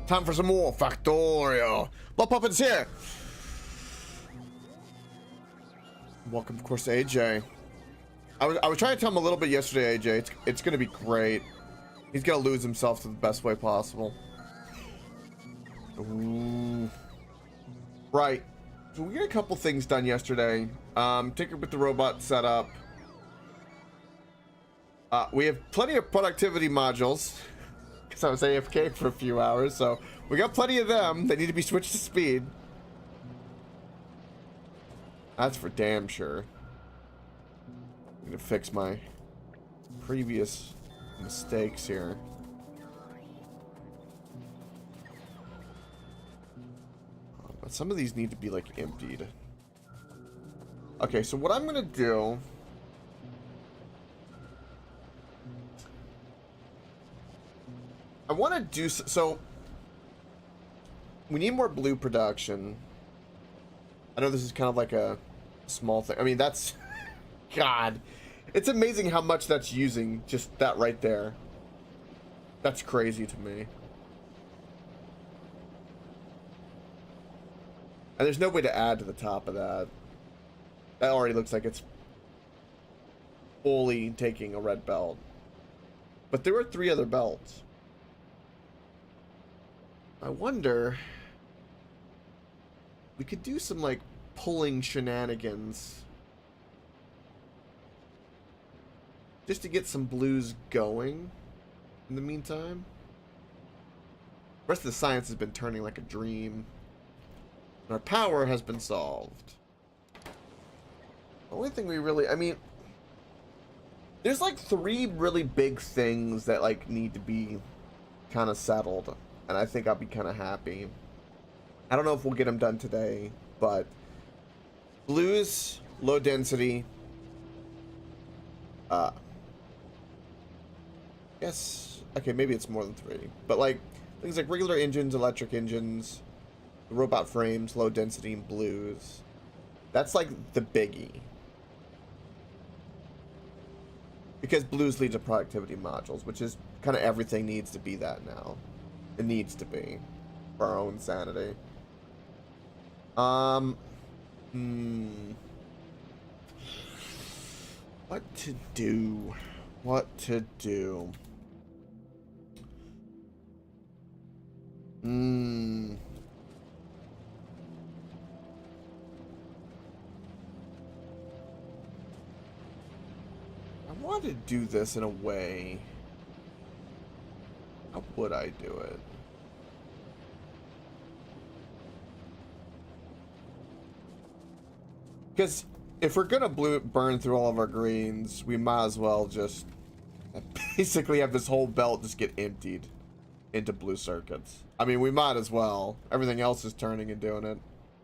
Time for some more Factorio. Blood Puppet's here. Welcome, of course, to AJ. I was trying to tell him a little bit yesterday, AJ. It's gonna be great. He's gonna lose himself to the best way possible. Ooh. Right. So we got a couple things done yesterday. Tinker with the robot setup. We have plenty of productivity modules. Because I was AFK for a few hours, so we got plenty of them. They need to be switched to speed. That's for damn sure. I'm gonna fix my previous mistakes here. But some of these need to be like emptied. Okay, so what I'm gonna do, I want to do so. We need more blue production. I know this is kind of like a small thing. I mean, that's God. It's amazing how much that's using, just that right there. That's crazy to me. And there's no way to add to the top of that. That already looks like it's fully taking a red belt. But there were 3 other belts. I wonder, we could do some like pulling shenanigans just to get some blues going in the meantime. The rest of the science has been turning like a dream. And our power has been solved. The only thing we really, I mean, there's like 3 really big things that like need to be kind of settled. And I think I'll be kind of happy. I don't know if we'll get them done today, but blues, low density. Yes. Okay, maybe it's more than 3. But like things like regular engines, electric engines, robot frames, low density, and blues. That's like the biggie. Because blues lead to productivity modules, which is kind of everything needs to be that now. It needs to be for our own sanity. What to do? What to do? I want to do this in a way. How would I do it? Because if we're gonna burn through all of our greens, we might as well just basically have this whole belt just get emptied into blue circuits. I mean, we might as well. Everything else is turning and doing it.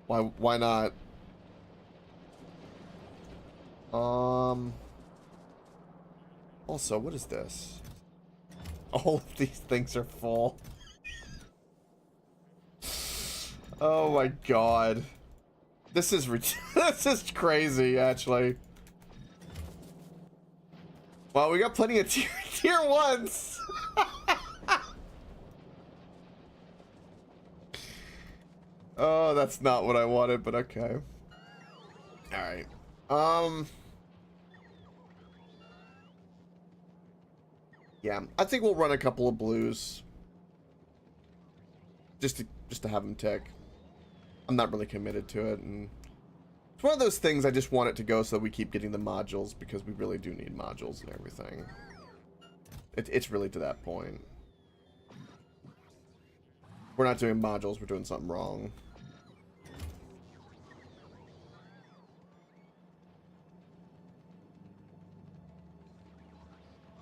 Why not? Also, what is this? All of these things are full. Oh my god. This is this is crazy, actually. Well, we got plenty of tier 1s. Oh, that's not what I wanted, but okay. Alright. Yeah, I think we'll run a couple of blues. Just to have them tick. I'm not really committed to it, and it's one of those things I just want it to go so that we keep getting the modules, because we really do need modules and everything. It's really to that point. If we're not doing modules, we're doing something wrong.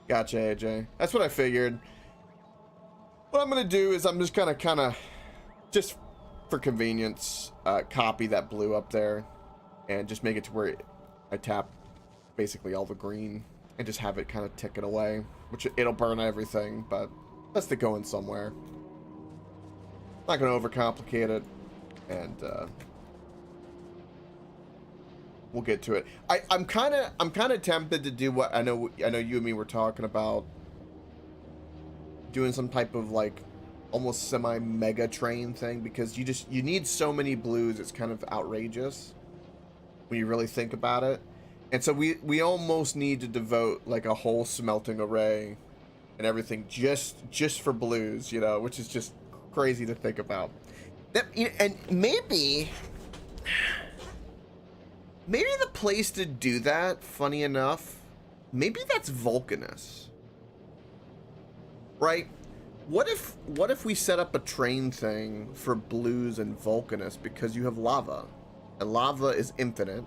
Gotcha, AJ. That's what I figured. What I'm gonna do is I'm just gonna just for convenience, copy that blue up there and just make it to where I tap basically all the green and just have it kind of ticking away, which it'll burn everything, but that's the going somewhere. Not gonna overcomplicate it, and we'll get to it. I'm kind of tempted to do what I know you and me were talking about, doing some type of like almost semi-mega train thing, because you need so many blues. It's kind of outrageous when you really think about it. And so we almost need to devote like a whole smelting array and everything just for blues, you know, which is just crazy to think about. And maybe the place to do that, funny enough, maybe that's Vulcanus, right? What if we set up a train thing for blues and Vulcanus, because you have lava, and lava is infinite,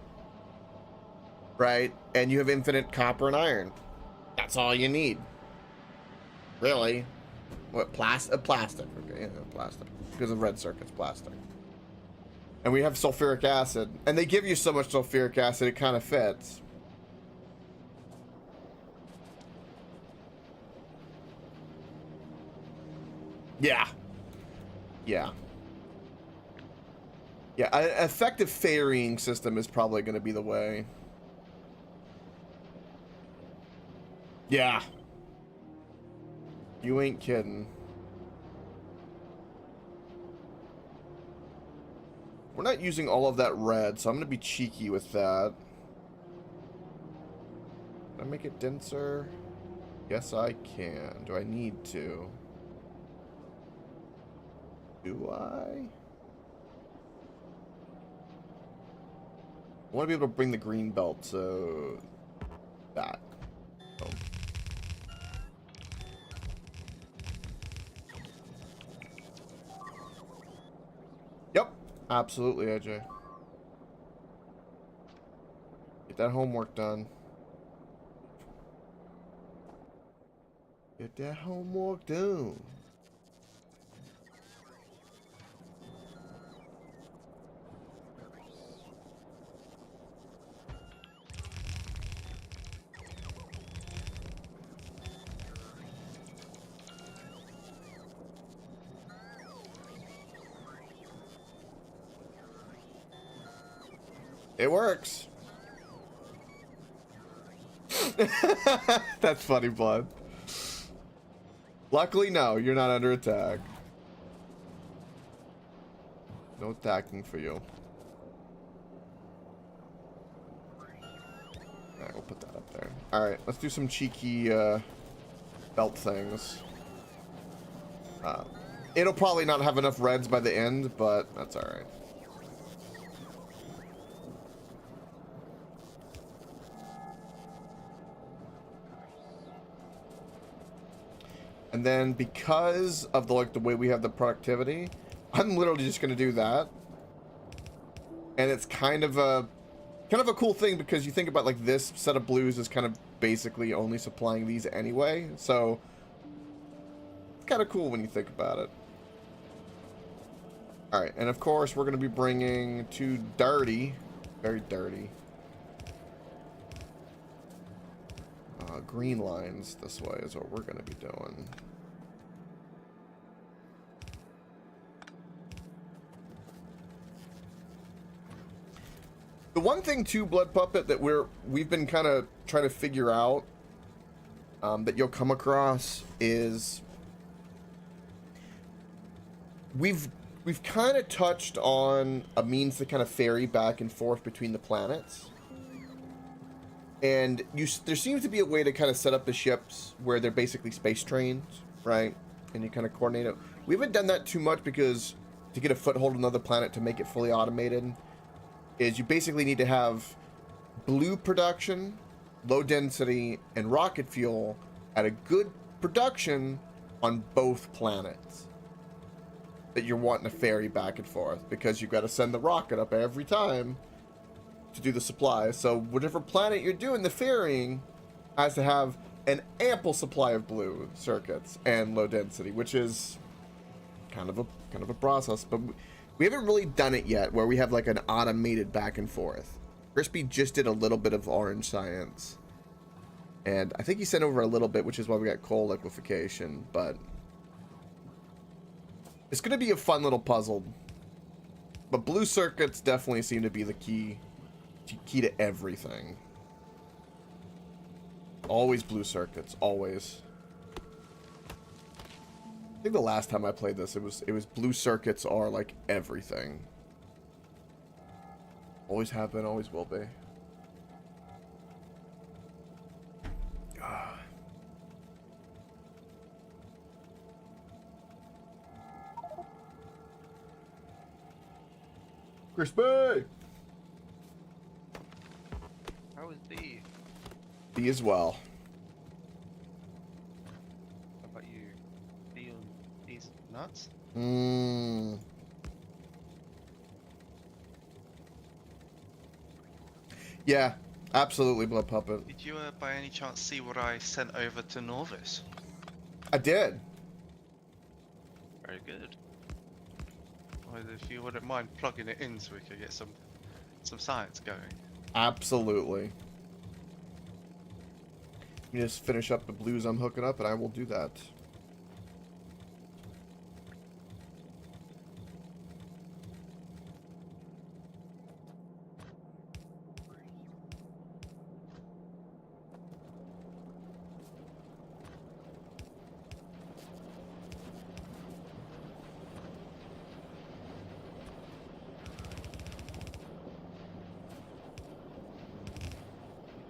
right? And you have infinite copper and iron. That's all you need, really. What, plastic? Plastic. Okay, yeah, plastic. Because of red circuits, plastic. And we have sulfuric acid, and they give you so much sulfuric acid it kind of fits. Yeah. Yeah. Yeah, an effective ferrying system is probably going to be the way. Yeah. You ain't kidding. We're not using all of that red, so I'm going to be cheeky with that. Can I make it denser? Yes, I can. Do I need to? Do I? I want to be able to bring the green belt, so that. Oh. Yep, absolutely, AJ. Get that homework done. Get that homework done. It works. That's funny, Blood. Luckily, no, you're not under attack. No attacking for you. Alright, we'll put that up there. Alright, let's do some cheeky belt things. It'll probably not have enough reds by the end, but that's alright. And then because of the way we have the productivity, I'm literally just gonna do that. And it's kind of a cool thing, because you think about like this set of blues is kind of basically only supplying these anyway. So it's kind of cool when you think about it. All right, and of course we're gonna be bringing two dirty, very dirty, green lines this way is what we're gonna be doing. The one thing too, Blood Puppet, that we've been kind of trying to figure out, that you'll come across, is we've kind of touched on a means to kind of ferry back and forth between the planets. And there seems to be a way to kind of set up the ships where they're basically space trains, right? And you kind of coordinate it. We haven't done that too much, because to get a foothold on another planet to make it fully automated is you basically need to have blue production, low density, and rocket fuel at a good production on both planets that you're wanting to ferry back and forth, because you've got to send the rocket up every time to do the supply. So whatever planet you're doing the ferrying has to have an ample supply of blue circuits and low density, which is kind of a process, but we haven't really done it yet where we have like an automated back and forth. Crispy just did a little bit of orange science, and I think he sent over a little bit, which is why we got coal liquefaction, but it's going to be a fun little puzzle. But blue circuits definitely seem to be the key to everything. Always blue circuits, always. I think the last time I played this, it was blue circuits are like everything. Always have been, always will be. Crispy! How is D? D as well. How about you? D on D's nuts? Yeah, absolutely, Blood Puppet. Did you by any chance see what I sent over to Norvis? I did. Very good. Well, if you wouldn't mind plugging it in so we could get some science going. Absolutely. You just finish up the blues I'm hooking up, and I will do that.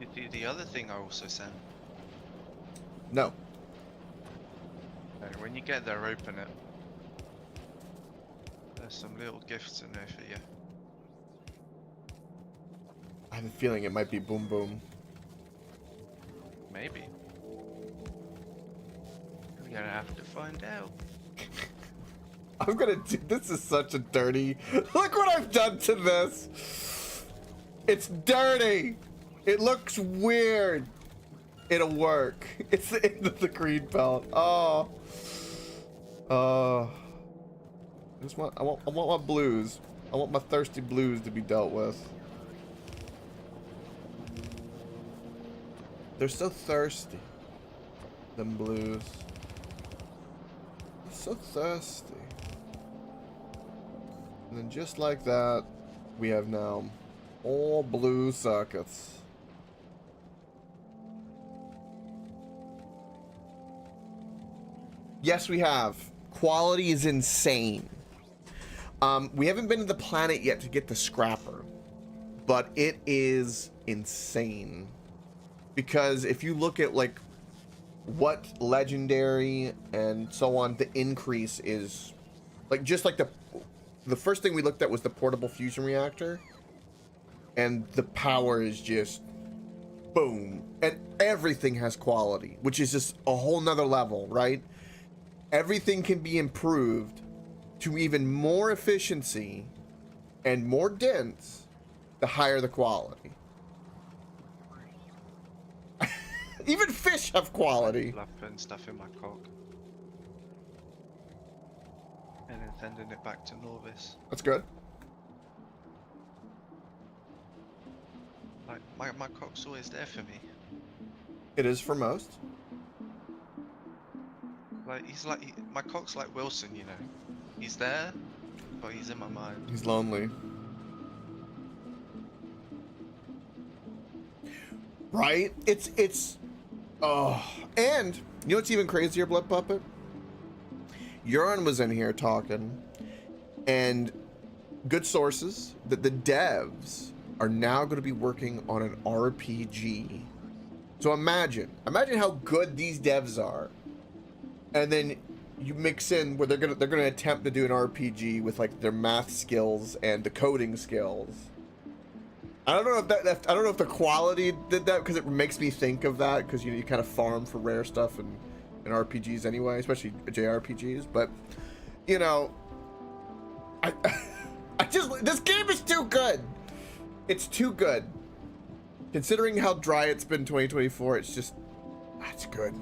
Did you do the other thing I also sent? No. When you get there, open it. There's some little gifts in there for you. I have a feeling it might be Boom Boom. Maybe. We're gonna have to find out. I'm gonna do. This is such a dirty. Look what I've done to this. It's dirty. It looks weird. It'll work. It's the end of the green belt. Oh. I want my blues. I want my thirsty blues to be dealt with. They're so thirsty. Them blues. They're so thirsty. And then just like that, we have now all blue circuits. Yes, we have. Quality is insane. We haven't been to the planet yet to get the scrapper, but it is insane. Because if you look at like what legendary and so on, the increase is like just like the first thing we looked at was the portable fusion reactor, and the power is just boom, and everything has quality, which is just a whole nother level, right? Everything can be improved to even more efficiency and more dense the higher the quality. Even fish have quality. Love putting stuff in my cock. And then sending it back to Norvis. That's good. Like, my cock's always there for me. It is for most. Like, my cock's like Wilson, you know. He's there, but he's in my mind. He's lonely. Right? It's oh, and you know what's even crazier, Blood Puppet? Urine was in here talking, and good sources that the devs are now going to be working on an RPG. So imagine how good these devs are, and then you mix in where they're gonna attempt to do an RPG with like their math skills and the coding skills. I don't know if I don't know if the quality did that, because it makes me think of that, because you kind of farm for rare stuff in RPGs anyway, especially JRPGs. But you know, I just, this game is too good. It's too good. Considering how dry it's been 2024, it's just, it's good.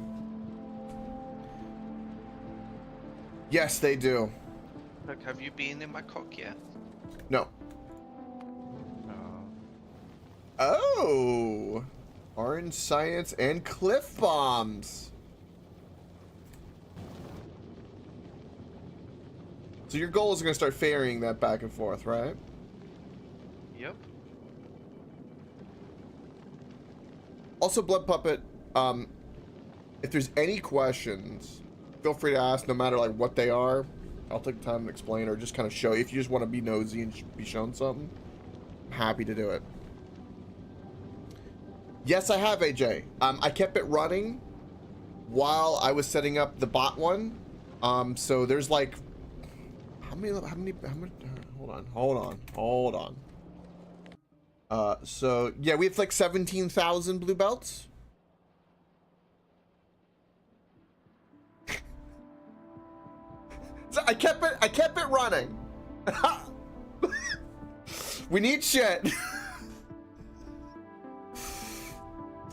Yes, they do. Look, have you been in my cock yet? No. Oh, orange science and cliff bombs. So your goal is going to start ferrying that back and forth, right? Yep. Also, Blood Puppet, if there's any questions, feel free to ask, no matter like what they are. I'll take the time to explain or just kind of show you. If you just want to be nosy and be shown something, I'm happy to do it. Yes, I have, AJ. I kept it running while I was setting up the bot one. So there's like, how many, hold on. So yeah, we have like 17,000 blue belts. So I kept it running. We need shit.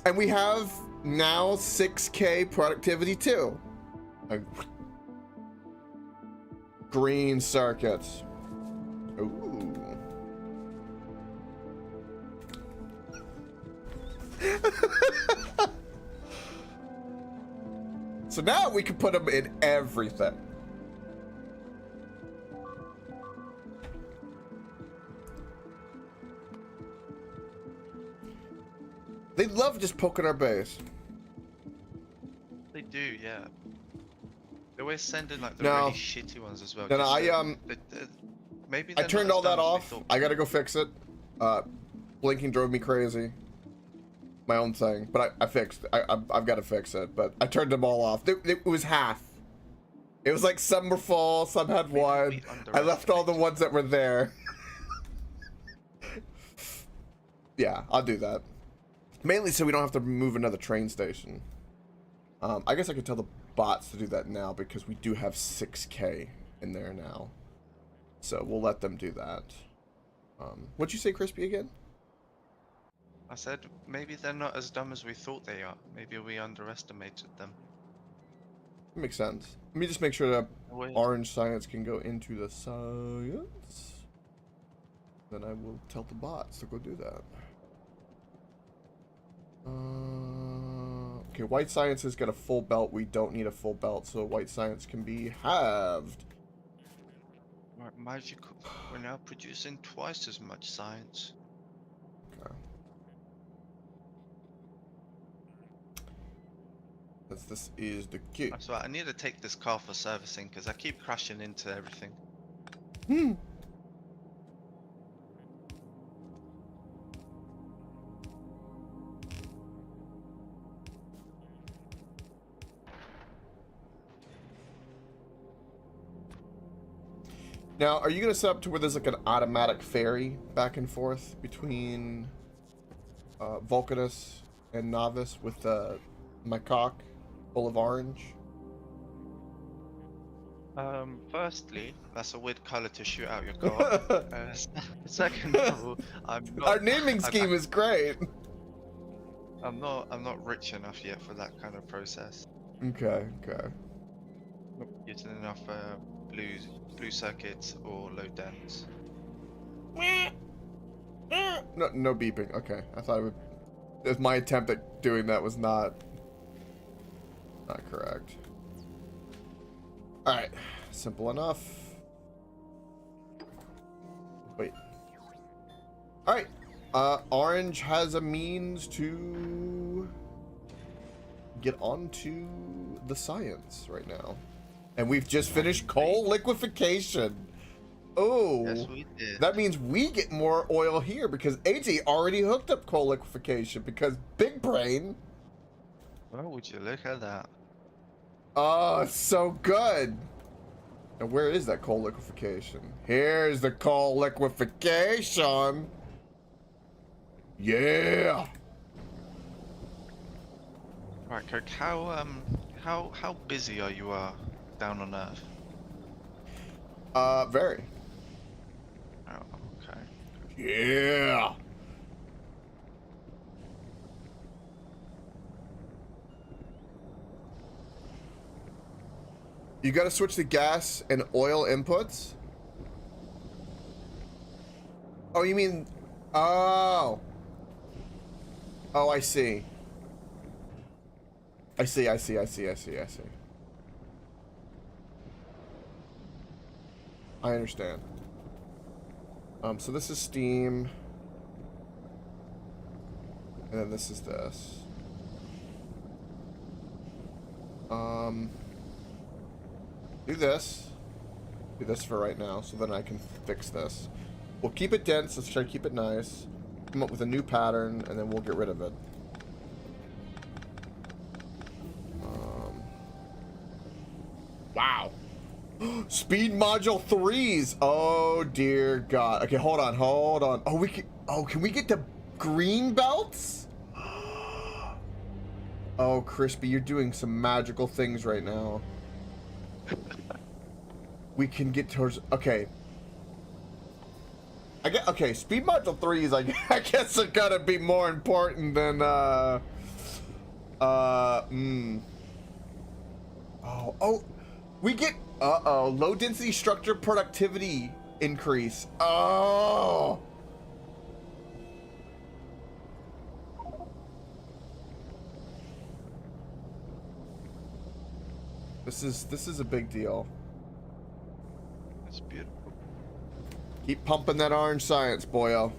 And we have now 6K productivity too. Green circuits. Ooh. So now we can put them in everything. They love just poking our base. They do, yeah. They always send in like the No. really shitty ones as well. No, Maybe I they're turned not all as that dumb as we off. thought. I gotta go fix it. Blinking drove me crazy. My own thing, but I fixed. I've got to fix it. But I turned them all off. It was half. It was like some were full, some had one. I left all the ones that were there. Yeah, I'll do that. Mainly so we don't have to move another train station. I guess I could tell the bots to do that now because we do have 6K in there now. So we'll let them do that. What'd you say, Crispy, again? I said maybe they're not as dumb as we thought they are. Maybe we underestimated them. That makes sense. Let me just make sure that Wait. orange science can go into the science. Then I will tell the bots to go do that. Okay, white science has got a full belt. We don't need a full belt, so white science can be halved. Right, magical. We're now producing twice as much science. Okay. This is the key. That's right. I need to take this car for servicing because I keep crashing into everything. Now, are you going to set up to where there's like an automatic ferry back and forth between Vulcanus and Novice with my cock full of orange? Firstly, that's a weird color to shoot out your car. Second of all, Our naming scheme is great. I'm not rich enough yet for that kind of process. Okay. Not using enough blue circuits or low dents. No beeping. Okay, I thought it would. If my attempt at doing that was not correct. All right, simple enough. Wait. All right. Orange has a means to get onto the science right now, and we've just finished coal liquefaction. Oh, Yes, we did. that means we get more oil here because AJ already hooked up coal liquefaction because big brain. Well, would you look at that? Oh, it's so good. Now, where is that coal liquefaction? Here's the coal liquefaction. Yeah. Right, Coke. How busy are you down on Earth? Very. Oh, okay. Yeah. You gotta switch the gas and oil inputs? Oh, you mean... Oh. Oh, I see. I see. I understand. So this is steam. And then this is this. Do this. Do this for right now, so then I can fix this. We'll keep it dense. Let's try to keep it nice. Come up with a new pattern, and then we'll get rid of it. Wow. Speed module 3s. Oh dear God. Okay, hold on. Oh, we can. Oh, can we get the green belts? Oh, Crispy, you're doing some magical things right now. We can get towards. Okay. Okay, speed module 3s. I guess are gonna be more important than Oh, we get low density structure productivity increase. Oh. This is a big deal. That's beautiful. Keep pumping that orange science, boyo.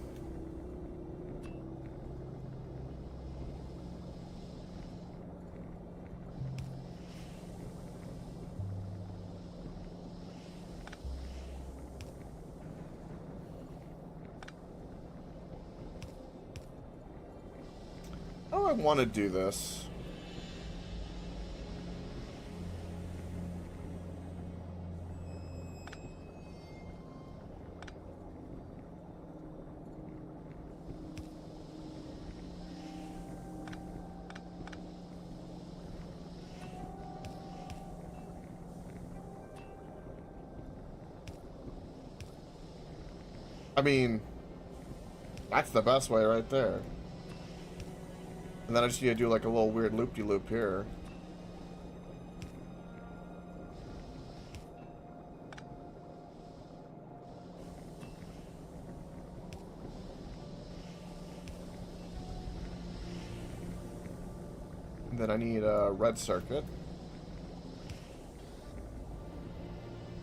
Oh, I want to do this. I mean, that's the best way right there. And then I just need to do like a little weird loop-de-loop here. And then I need a red circuit.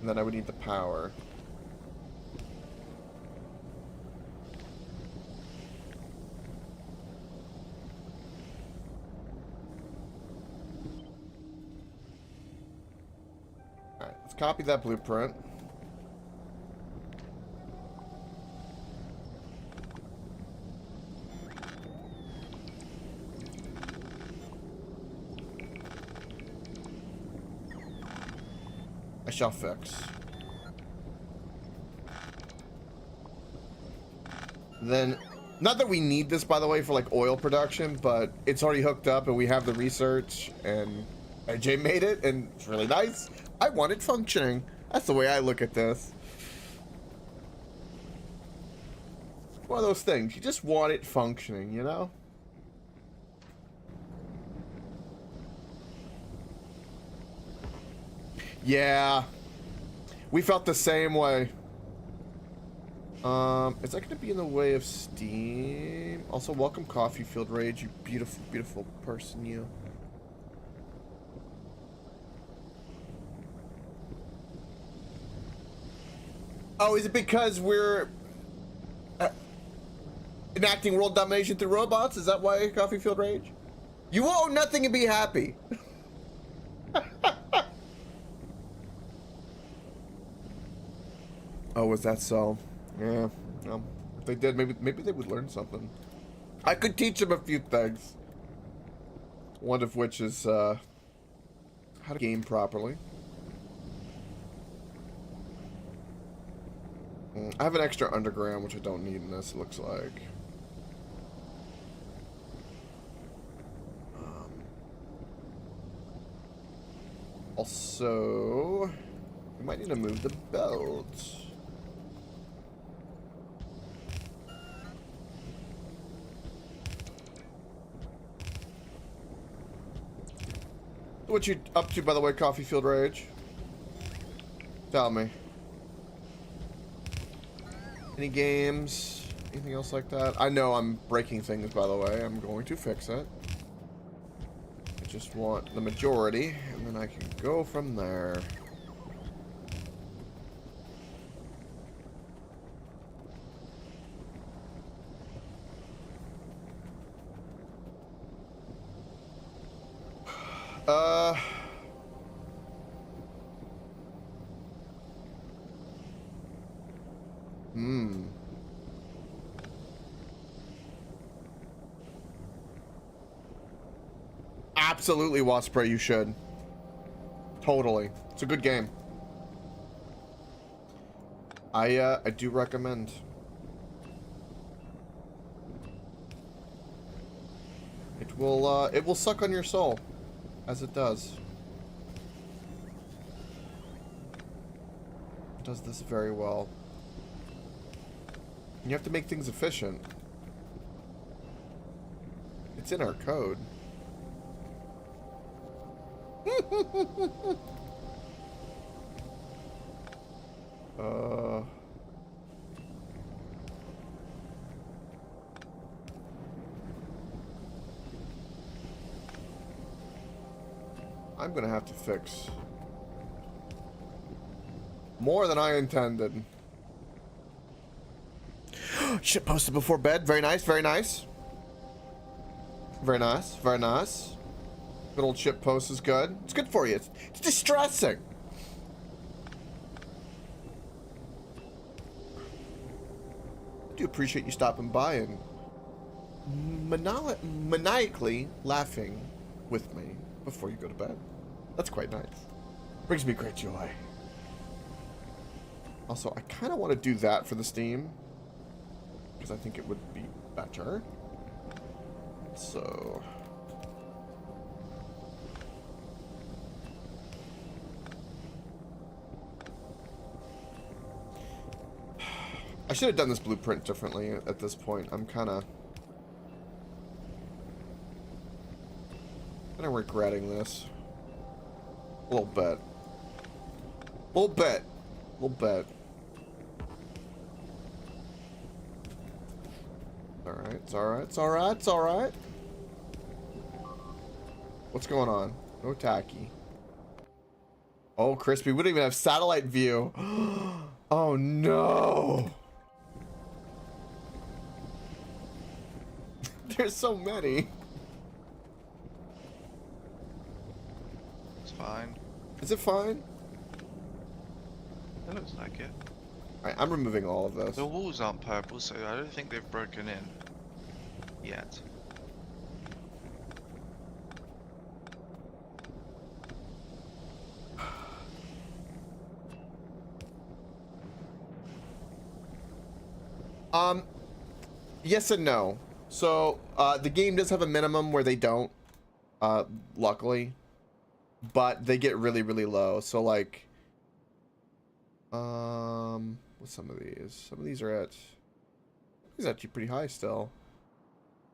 And then I would need the power. Alright, let's copy that blueprint. I shall fix. Then, not that we need this, by the way, for like oil production, but it's already hooked up and we have the research and AJ made it and it's really nice. I want it functioning. That's the way I look at this. One of those things. You just want it functioning, you know? Yeah. We felt the same way. Is that gonna be in the way of Steam? Also, welcome Coffee Field Rage, you beautiful, beautiful person, you. Oh, is it because we're enacting world domination through robots? Is that why Coffee Field Rage? You will own nothing and be happy. Oh, was that so? Yeah. If they did, maybe they would learn something. I could teach them a few things. One of which is how to game properly. I have an extra underground, which I don't need in this, it looks like. Also, we might need to move the belt. What you up to, by the way, Coffee Field Rage? Tell me. Any games? Anything else like that? I know I'm breaking things, by the way. I'm going to fix it. I just want the majority, and then I can go from there. Hmm. Absolutely, Wasspray, you should. Totally. It's a good game. I do recommend. It will suck on your soul, as it does. It does this very well. You have to make things efficient. It's in our code. I'm gonna have to fix more than I intended. Shit posted before bed. Very nice, very nice. Very nice, very nice. Good old ship post is good. It's good for you. It's distressing. I do appreciate you stopping by and maniacally laughing with me before you go to bed. That's quite nice. Brings me great joy. Also, I kind of want to do that for the Steam, because I think it would be better. So... I should have done this blueprint differently at this point. I'm kind of regretting this. A little bit. A little bit. A little bit. Alright, it's alright, it's alright, it's alright. What's going on? No tacky. Oh, crispy. We don't even have satellite view. Oh, no. There's so many. It's fine. Is it fine? It looks like it. Alright, I'm removing all of this. The walls aren't purple, so I don't think they've broken in yet. Yes and no. So, the game does have a minimum where they don't, luckily. But they get really, really low. So, like, what's some of these? Some of these are at, these are actually pretty high still.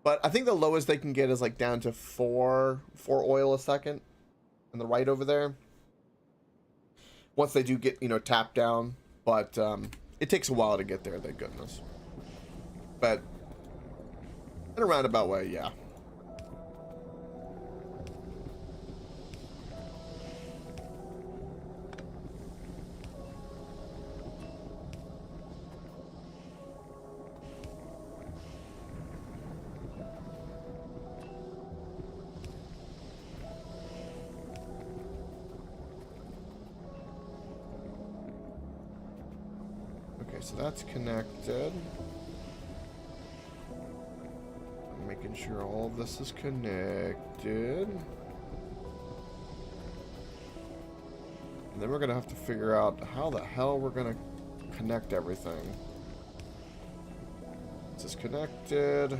But I think the lowest they can get is, like, down to 4 oil a second. On the right over there. Once they do get, you know, tapped down. But, it takes a while to get there, thank goodness. But in a roundabout way, yeah. Okay, so that's connected. Making sure all of this is connected. And then we're gonna have to figure out how the hell we're gonna connect everything. This is connected.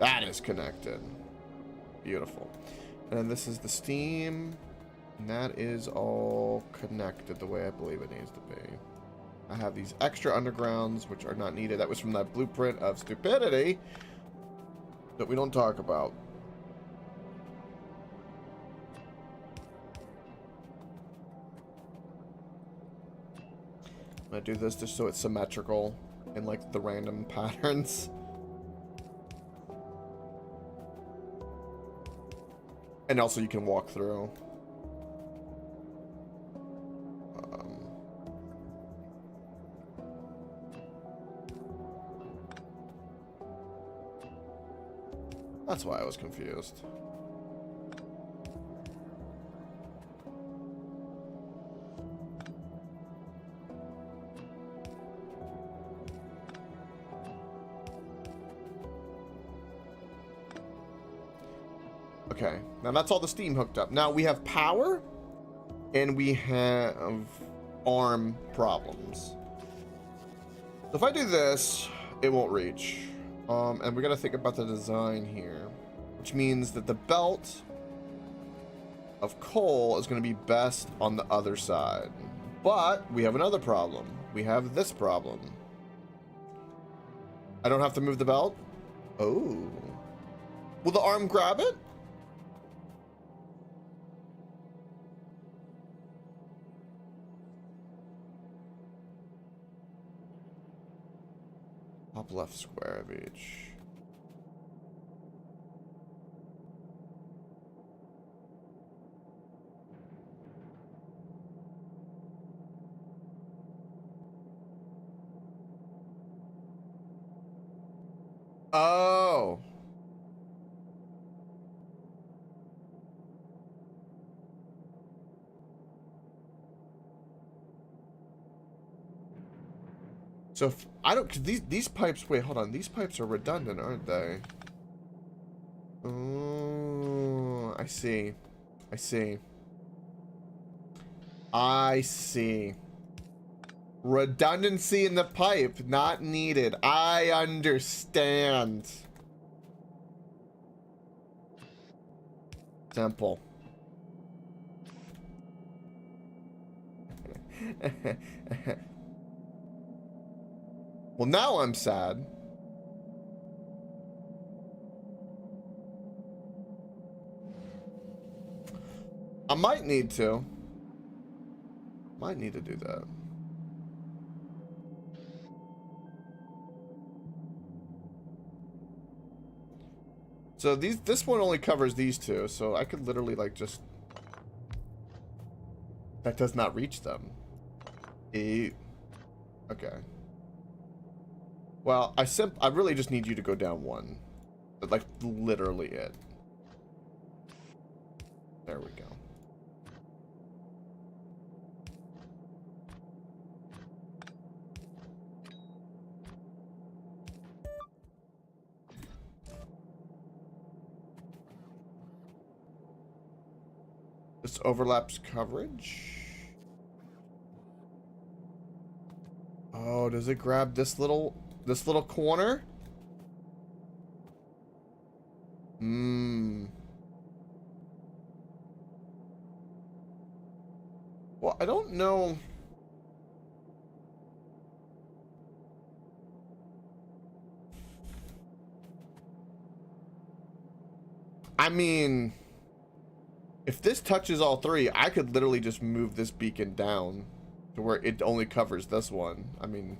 That is connected. Beautiful. And then this is the steam. And that is all connected the way I believe it needs to be. I have these extra undergrounds, which are not needed. That was from that blueprint of stupidity that we don't talk about. I do this just so it's symmetrical in like the random patterns. And also you can walk through. That's why I was confused. Okay, now that's all the steam hooked up. Now we have power, and we have arm problems. So if I do this, it won't reach. And we gotta think about the design here, which means that the belt of coal is gonna be best on the other side. But we have another problem. We have this problem. I don't have to move the belt? Oh. Will the arm grab it? Top left square of each. Oh. So if I don't, cause these pipes, wait, hold on. These pipes are redundant, aren't they? Oh, I see. I see. I see. Redundancy in the pipe, not needed. I understand. Simple. Well, now I'm sad. I might need to. Might need to do that. So this one only covers these two, so I could literally like just... That does not reach them. Ew. Okay. Well, I really just need you to go down one. Like, literally it. There we go. This overlaps coverage. Oh, does it grab this little corner? Well, I don't know. I mean, if this touches all three, I could literally just move this beacon down to where it only covers this one. I mean,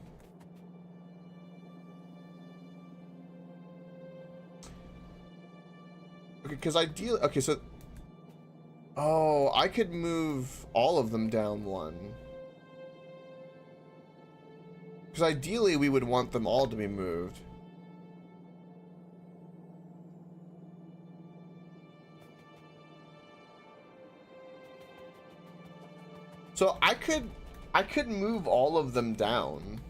okay, because ideally, okay, so, oh, I could move all of them down one. Because ideally, we would want them all to be moved. So I could move all of them down.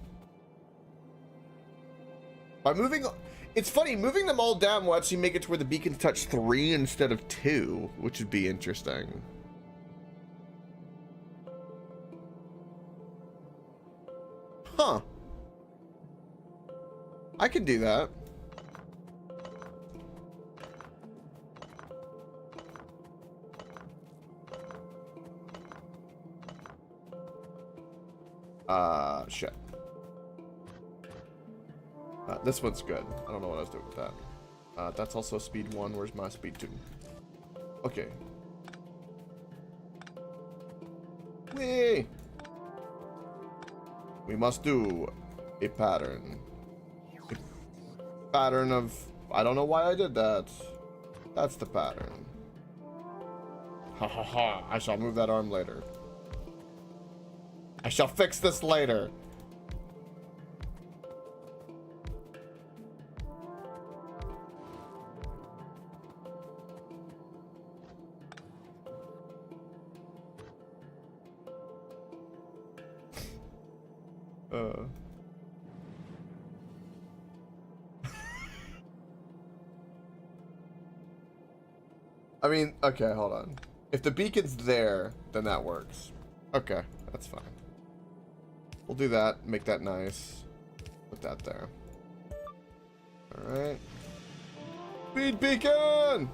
By moving, it's funny, moving them all down will actually make it to where the beacons touch 3 instead of 2, which would be interesting. Huh. I can do that. Shit. This one's good. I don't know what I was doing with that. That's also speed 1. Where's my speed 2? Okay. Whee! We must do a pattern. A pattern of... I don't know why I did that. That's the pattern. Ha ha ha. I shall move that arm later. I shall fix this later. I mean, okay, hold on. If the beacon's there, then that works. Okay, that's fine. We'll do that. Make that nice. Put that there. Alright. Speed beacon!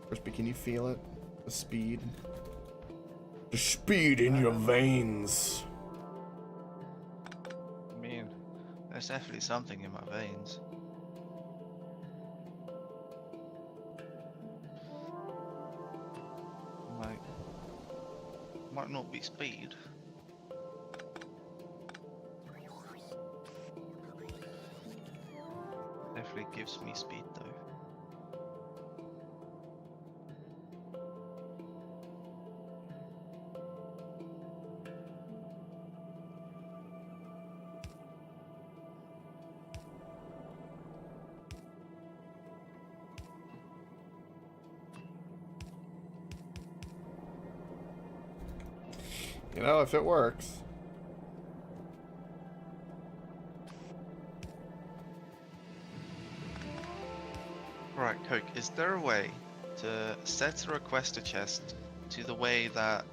Crispy, can you feel it? The speed? The speed in your veins. I mean, there's definitely something in my veins. Might not be speed. Definitely gives me speed though. You know, if it works. Right, Coke, is there a way to set a request to chest to the way that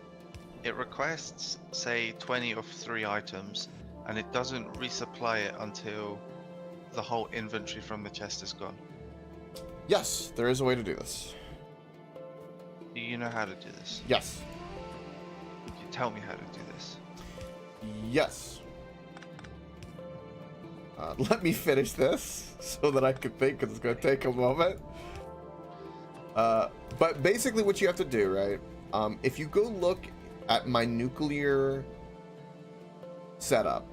it requests, say, 20 of 3 items, and it doesn't resupply it until the whole inventory from the chest is gone? Yes, there is a way to do this. Do you know how to do this? Yes. Could you tell me how to do this? Yes. Let me finish this so that I can think, because it's going to take a moment. But basically what you have to do, right? If you go look at my nuclear setup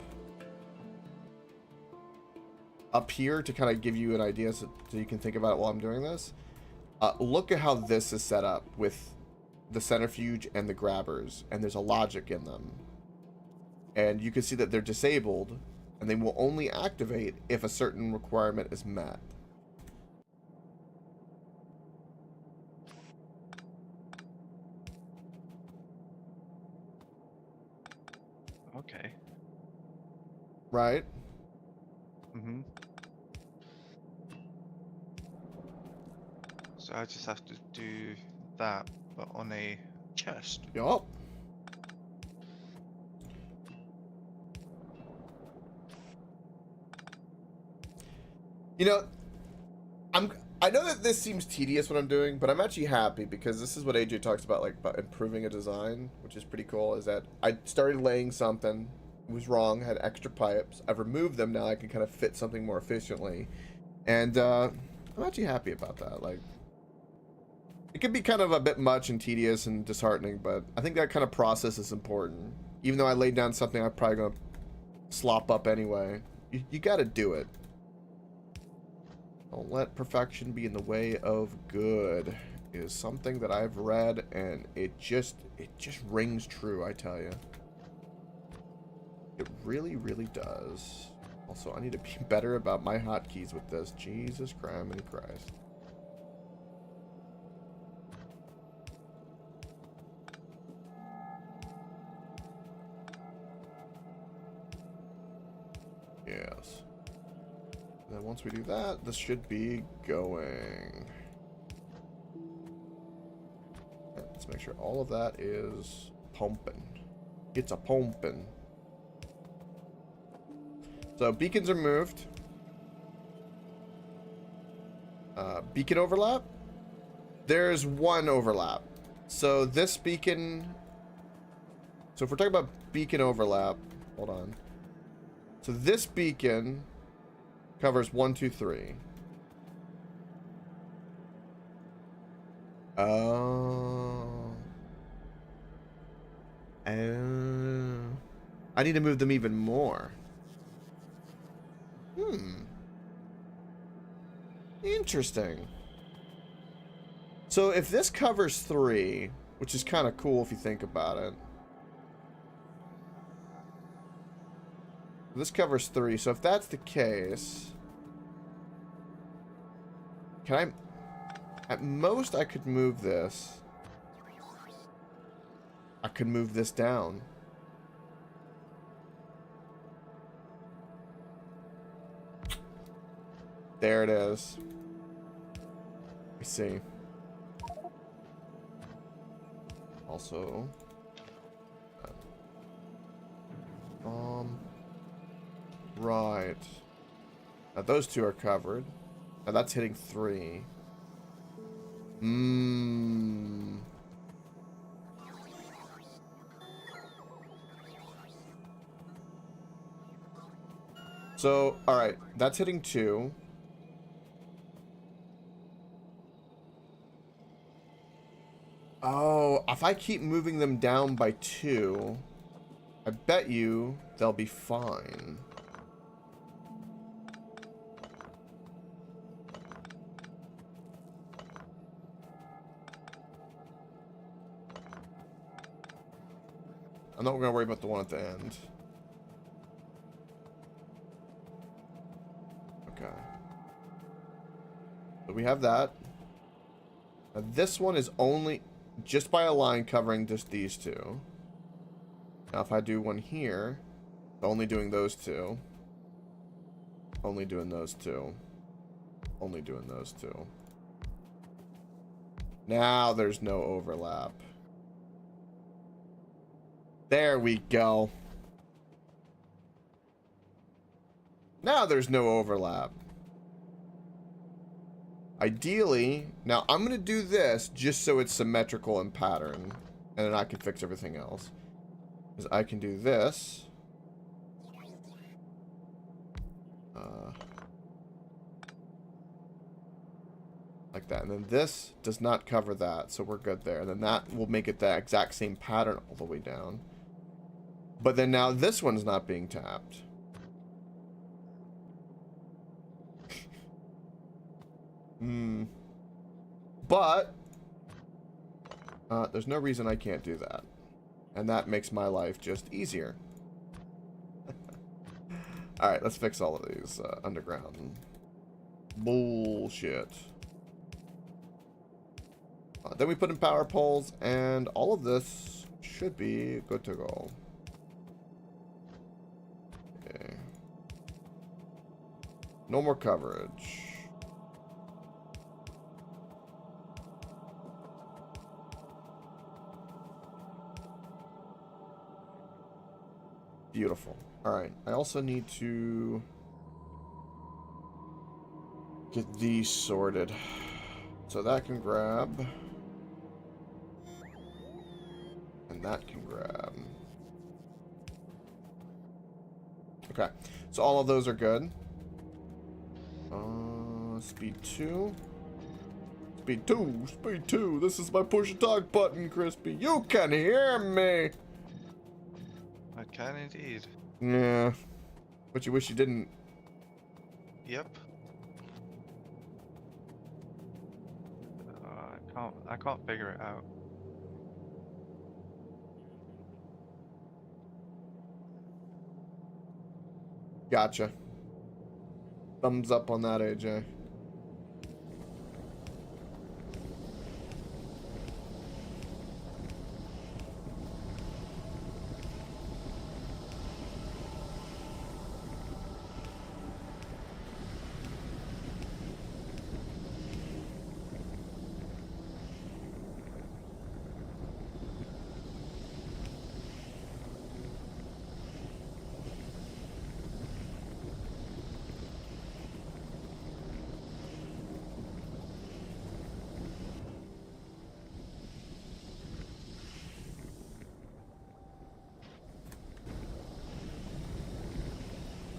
up here to kind of give you an idea so you can think about it while I'm doing this, look at how this is set up with the centrifuge and the grabbers, and there's a logic in them. And you can see that they're disabled, and they will only activate if a certain requirement is met. Okay. Right? Mm-hmm. So I just have to do that, but on a chest. Yup. You know, I know that this seems tedious what I'm doing, but I'm actually happy because this is what AJ talks about, like about improving a design, which is pretty cool. Is that I started laying something, it was wrong, had extra pipes. I've removed them, now I can kind of fit something more efficiently, and I'm actually happy about that. Like, it could be kind of a bit much and tedious and disheartening, but I think that kind of process is important. Even though I laid down something I'm probably gonna slop up anyway, you got to do it. Don't let perfection be in the way of good is something that I've read, and it just rings true, I tell you. It really, really does. Also, I need to be better about my hotkeys with this. Jesus criminy Christ. Yes. And then once we do that, this should be going. Let's make sure all of that is pumping. It's a pumping. So beacons are moved. Beacon overlap. There's one overlap. So this beacon. So if we're talking about beacon overlap, hold on. So this beacon covers 1, 2, 3. Oh. Oh. I need to move them even more. Interesting. So if this covers 3, which is kind of cool if you think about it. This covers 3, so if that's the case, can I, at most I could move this. I could move this down. There it is. I see. Also, right. Now those two are covered. Now that's hitting 3. So, alright, that's hitting 2. Oh, if I keep moving them down by 2, I bet you they'll be fine. I'm not going to worry about the one at the end. Okay. So we have that. Now this one is only just by a line covering just these two. Now if I do one here, only doing those two. Only doing those two. Only doing those two. Now there's no overlap. There we go. Now there's no overlap. Ideally, now I'm going to do this just so it's symmetrical in pattern. And then I can fix everything else. Because I can do this. Like that. And then this does not cover that. So we're good there. And then that will make it the exact same pattern all the way down. But then now this one's not being tapped. But there's no reason I can't do that. And that makes my life just easier. Alright, let's fix all of these underground bullshit. Then we put in power poles, and all of this should be good to go. Okay. No more coverage. Beautiful. Alright, I also need to get these sorted. So that can grab. And that can grab. Okay, so all of those are good. Speed 2. Speed 2. Speed 2. This is my push to talk button, Crispy. You can hear me. I can indeed. Yeah. But you wish you didn't. Yep. I can't figure it out. Gotcha. Thumbs up on that, AJ.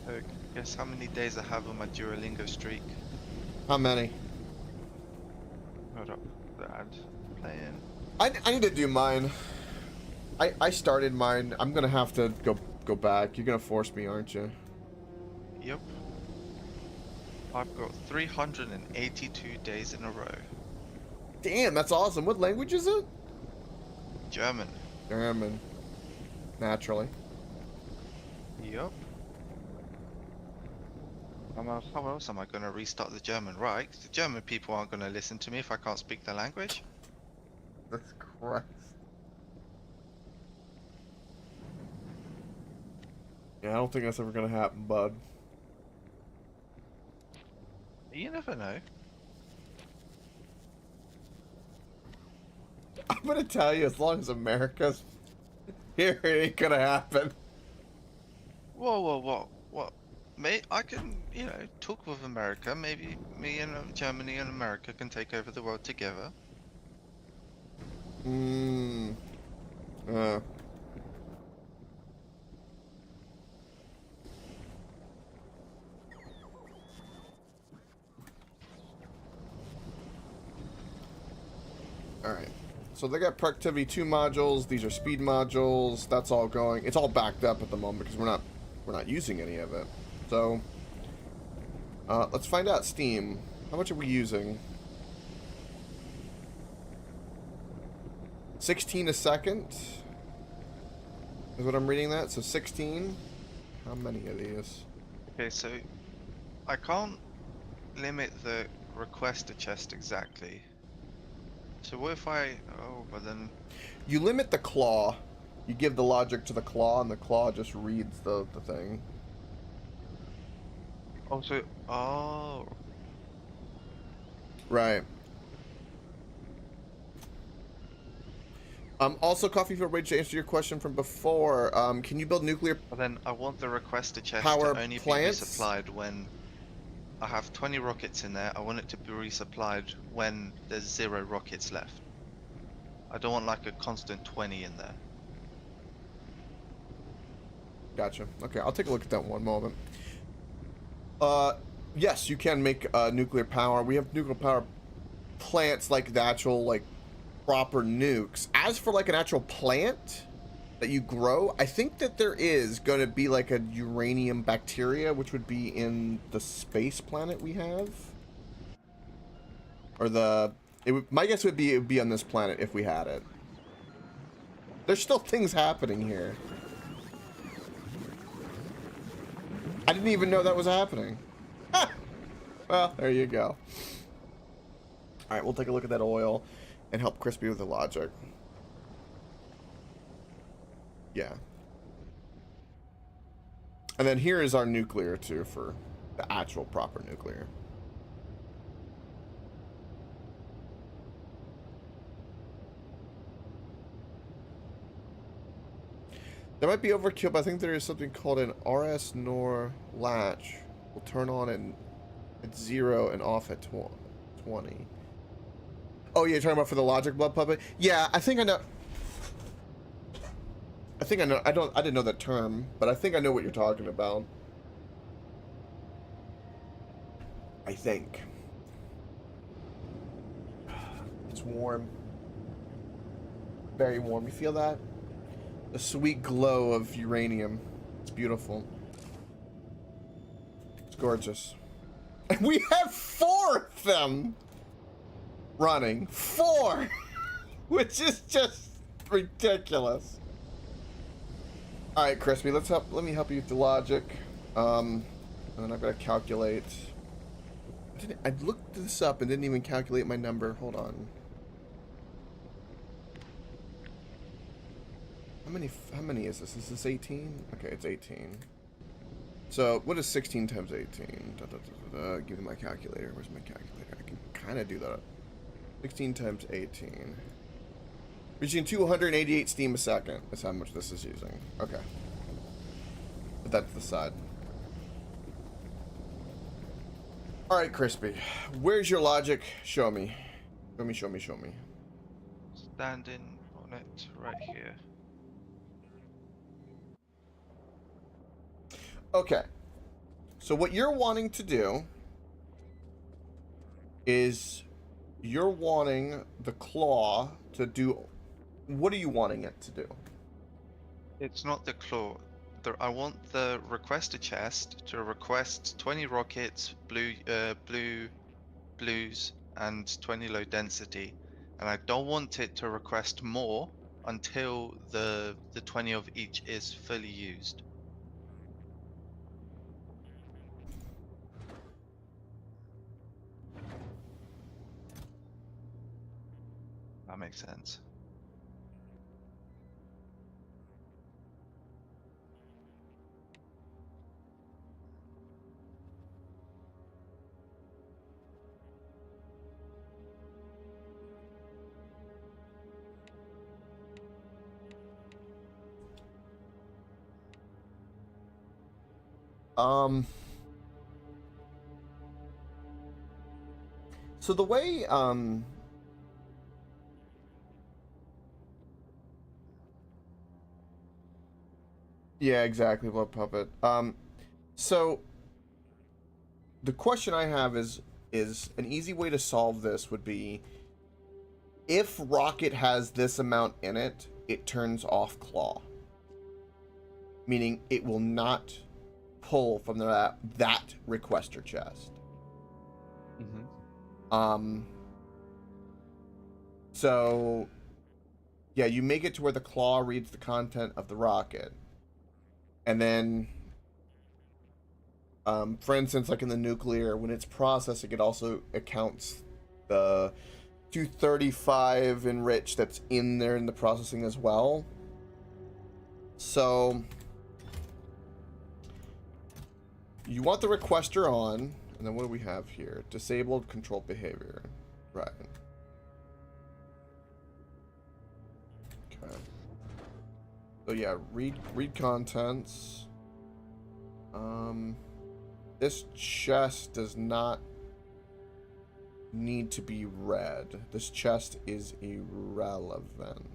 So, guess how many days I have on my Duolingo streak? How many? Hold up. That playing. I need to do mine. I started mine. I'm gonna have to go back. You're gonna force me, aren't you? Yep. I've got 382 days in a row. Damn, that's awesome. What language is it? German. German. Naturally. Yep. How else am I going to restart the German, right? The German people aren't going to listen to me if I can't speak their language. That's Christ. Yeah, I don't think that's ever gonna happen, bud. You never know. I'm gonna tell you, as long as America's here, it ain't gonna happen. Whoa, whoa, whoa, what? May I can, talk with America. Maybe me and Germany and America can take over the world together. Hmm. Uh. Alright. So they got productivity 2 modules, these are speed modules, that's all going. It's all backed up at the moment because we're not using any of it. So let's find out Steam. How much are we using? 16 a second is what I'm reading that. So 16. How many of these? Okay, so I can't limit the requester chest exactly. So what if but then, You limit the claw. You give the logic to the claw, and the claw just reads the thing. oh, Right. Also, Coffee Field Rage, to answer your question from before, can you build nuclear but then I want the requester chest power to only be plants? resupplied when I have 20 rockets in there. I want it to be resupplied when there's 0 rockets left. I don't want like a constant 20 in there. Gotcha. Okay, I'll take a look at that one moment. Yes, you can make nuclear power. We have nuclear power plants like the actual, like, proper nukes. As for, like, an actual plant that you grow, I think that there is going to be, like, a uranium bacteria, which would be in the space planet we have. Or my guess would be it would be on this planet if we had it. There's still things happening here. I didn't even know that was happening. Ah! Well, there you go. Alright, we'll take a look at that oil and help Crispy with the logic. Yeah. And then here is our nuclear, too, for the actual proper nuclear. That might be overkill, but I think there is something called an RS NOR latch. Will turn on at 0 and off at 20. Oh, yeah, you're talking about for the logic blood puppet? Yeah, I think I know. I think I know. I didn't know that term, but I think I know what you're talking about. I think. It's warm. Very warm. You feel that? The sweet glow of uranium. It's beautiful. It's gorgeous. And we have 4 of them running. 4! Which is just ridiculous. Alright, Crispy, let me help you with the logic. And then I've got to calculate. I looked this up and didn't even calculate my number. Hold on. How many is this? Is this 18? Okay, it's 18. So, what is 16 times 18? Give me my calculator. Where's my calculator? I can kind of do that. 16 times 18. Reaching 288 steam a second is how much this is using. Okay. Put that to the side. Alright, Crispy. Where's your logic? Show me. Show me, show me, show me. Standing on it right here. Okay. So what you're wanting to do is you're wanting the claw to do... What are you wanting it to do? It's not the claw. I want the requester chest to request 20 rockets, blues, and 20 low density, and I don't want it to request more until the 20 of each is fully used. That makes sense. So the way, yeah, exactly, Blood Puppet. So the question I have is an easy way to solve this would be if Rocket has this amount in it, it turns off Claw. Meaning it will not pull from that requester chest. Mm-hmm. So yeah, you make it to where the Claw reads the content of the Rocket. And then for instance, like in the nuclear, when it's processing, it also accounts the 235 enrich that's in there in the processing as well. So you want the requester on, and then what do we have here? Disabled controlled behavior. Right. Okay. So yeah, read contents. This chest does not need to be read. This chest is irrelevant.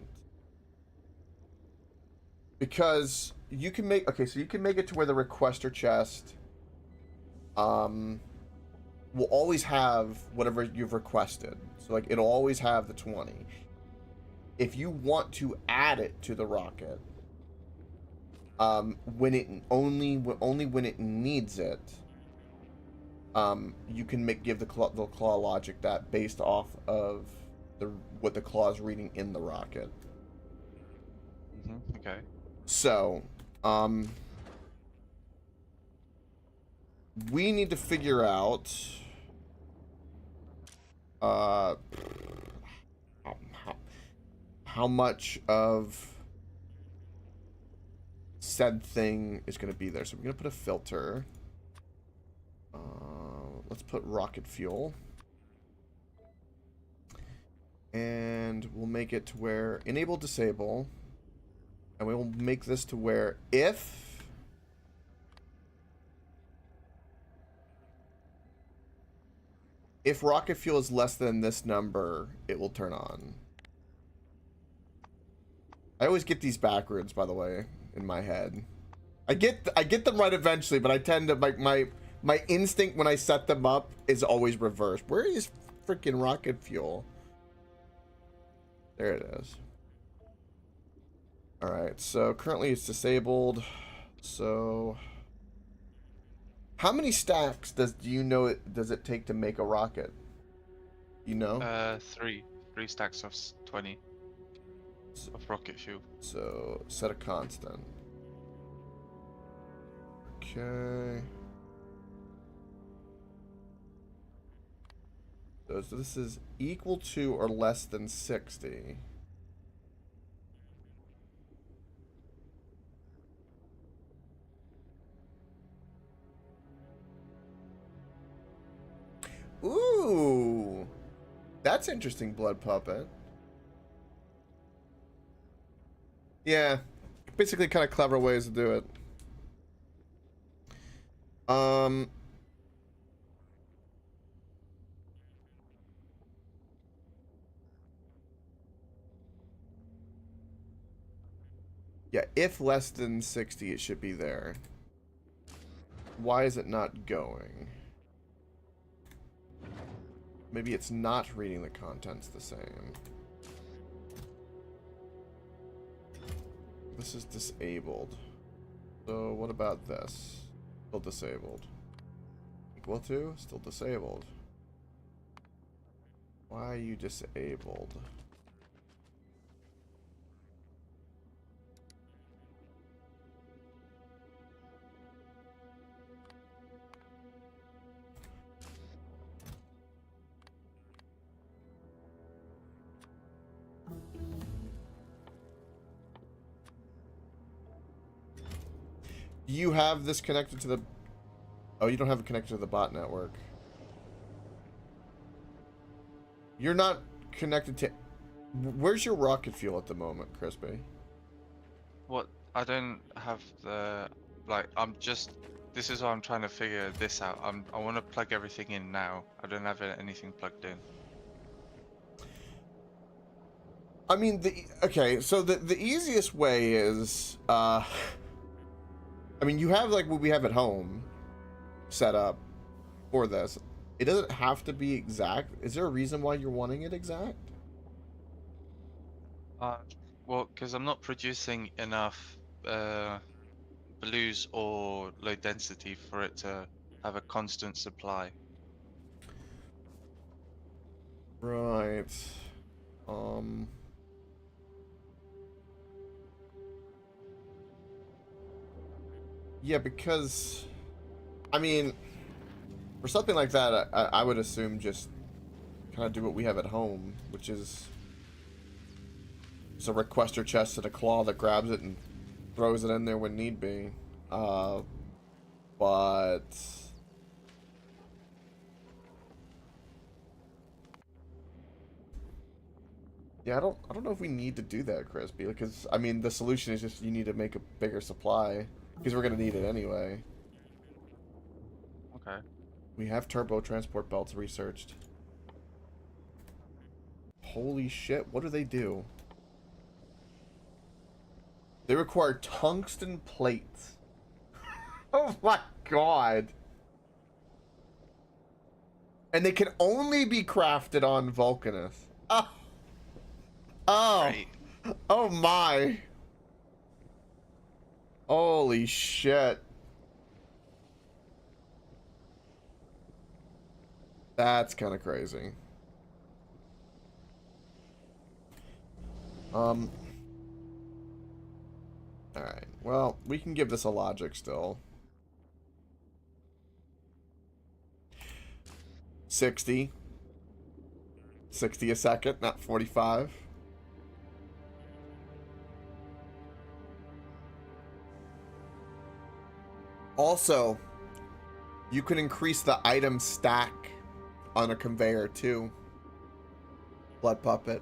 Because you can make, okay, so you can make it to where the requester chest will always have whatever you've requested. So like it'll always have the 20. If you want to add it to the rocket, when it only when it needs it, you can give the claw logic that based off of what the claw is reading in the rocket. Mm-hmm. Okay. So, we need to figure out how much of said thing is going to be there. So we're going to put a filter. Let's put rocket fuel. And we'll make it to where enable disable. And we will make this to where if rocket fuel is less than this number, it will turn on. I always get these backwards, by the way, in my head. I get them right eventually, but I tend to my instinct when I set them up is always reversed. Where is freaking rocket fuel? There it is. All right, so currently it's disabled. So how many stacks does does it take to make a rocket? You know? 3 stacks of 20 of rocket fuel. So set a constant. Okay. So this is equal to or less than 60. Ooh. That's interesting, Blood Puppet. Yeah. Basically kind of clever ways to do it. Yeah, if less than 60, it should be there. Why is it not going? Maybe it's not reading the contents the same. This is disabled. So what about this? Still disabled. Equal to? Still disabled. Why are you disabled? You have this connected to the... Oh, you don't have it connected to the bot network. You're not connected to... Where's your rocket fuel at the moment, Crispy? What? I don't have the... Like, I'm just this is why I'm trying to figure this out. I want to plug everything in now. I don't have anything plugged in. I mean, okay, so the easiest way is, I mean, you have like what we have at home set up for this. It doesn't have to be exact. Is there a reason why you're wanting it exact? Well, because I'm not producing enough blues or low density for it to have a constant supply. Right. Um. Yeah, because, I mean, for something like that, I would assume just kind of do what we have at home, which is just a requester chest and a claw that grabs it and throws it in there when need be. But yeah, I don't know if we need to do that, Crispy, because I mean the solution is just you need to make a bigger supply because we're gonna need it anyway. Okay. We have turbo transport belts researched. Holy shit, what do they do? They require tungsten plates. Oh my god. And they can only be crafted on Vulcanus. Oh. Oh. Great. Oh my. Holy shit. That's kind of crazy. Alright. Well, we can give this a logic still. 60. 60 a second, not 45. Also, you can increase the item stack on a conveyor too. Blood Puppet.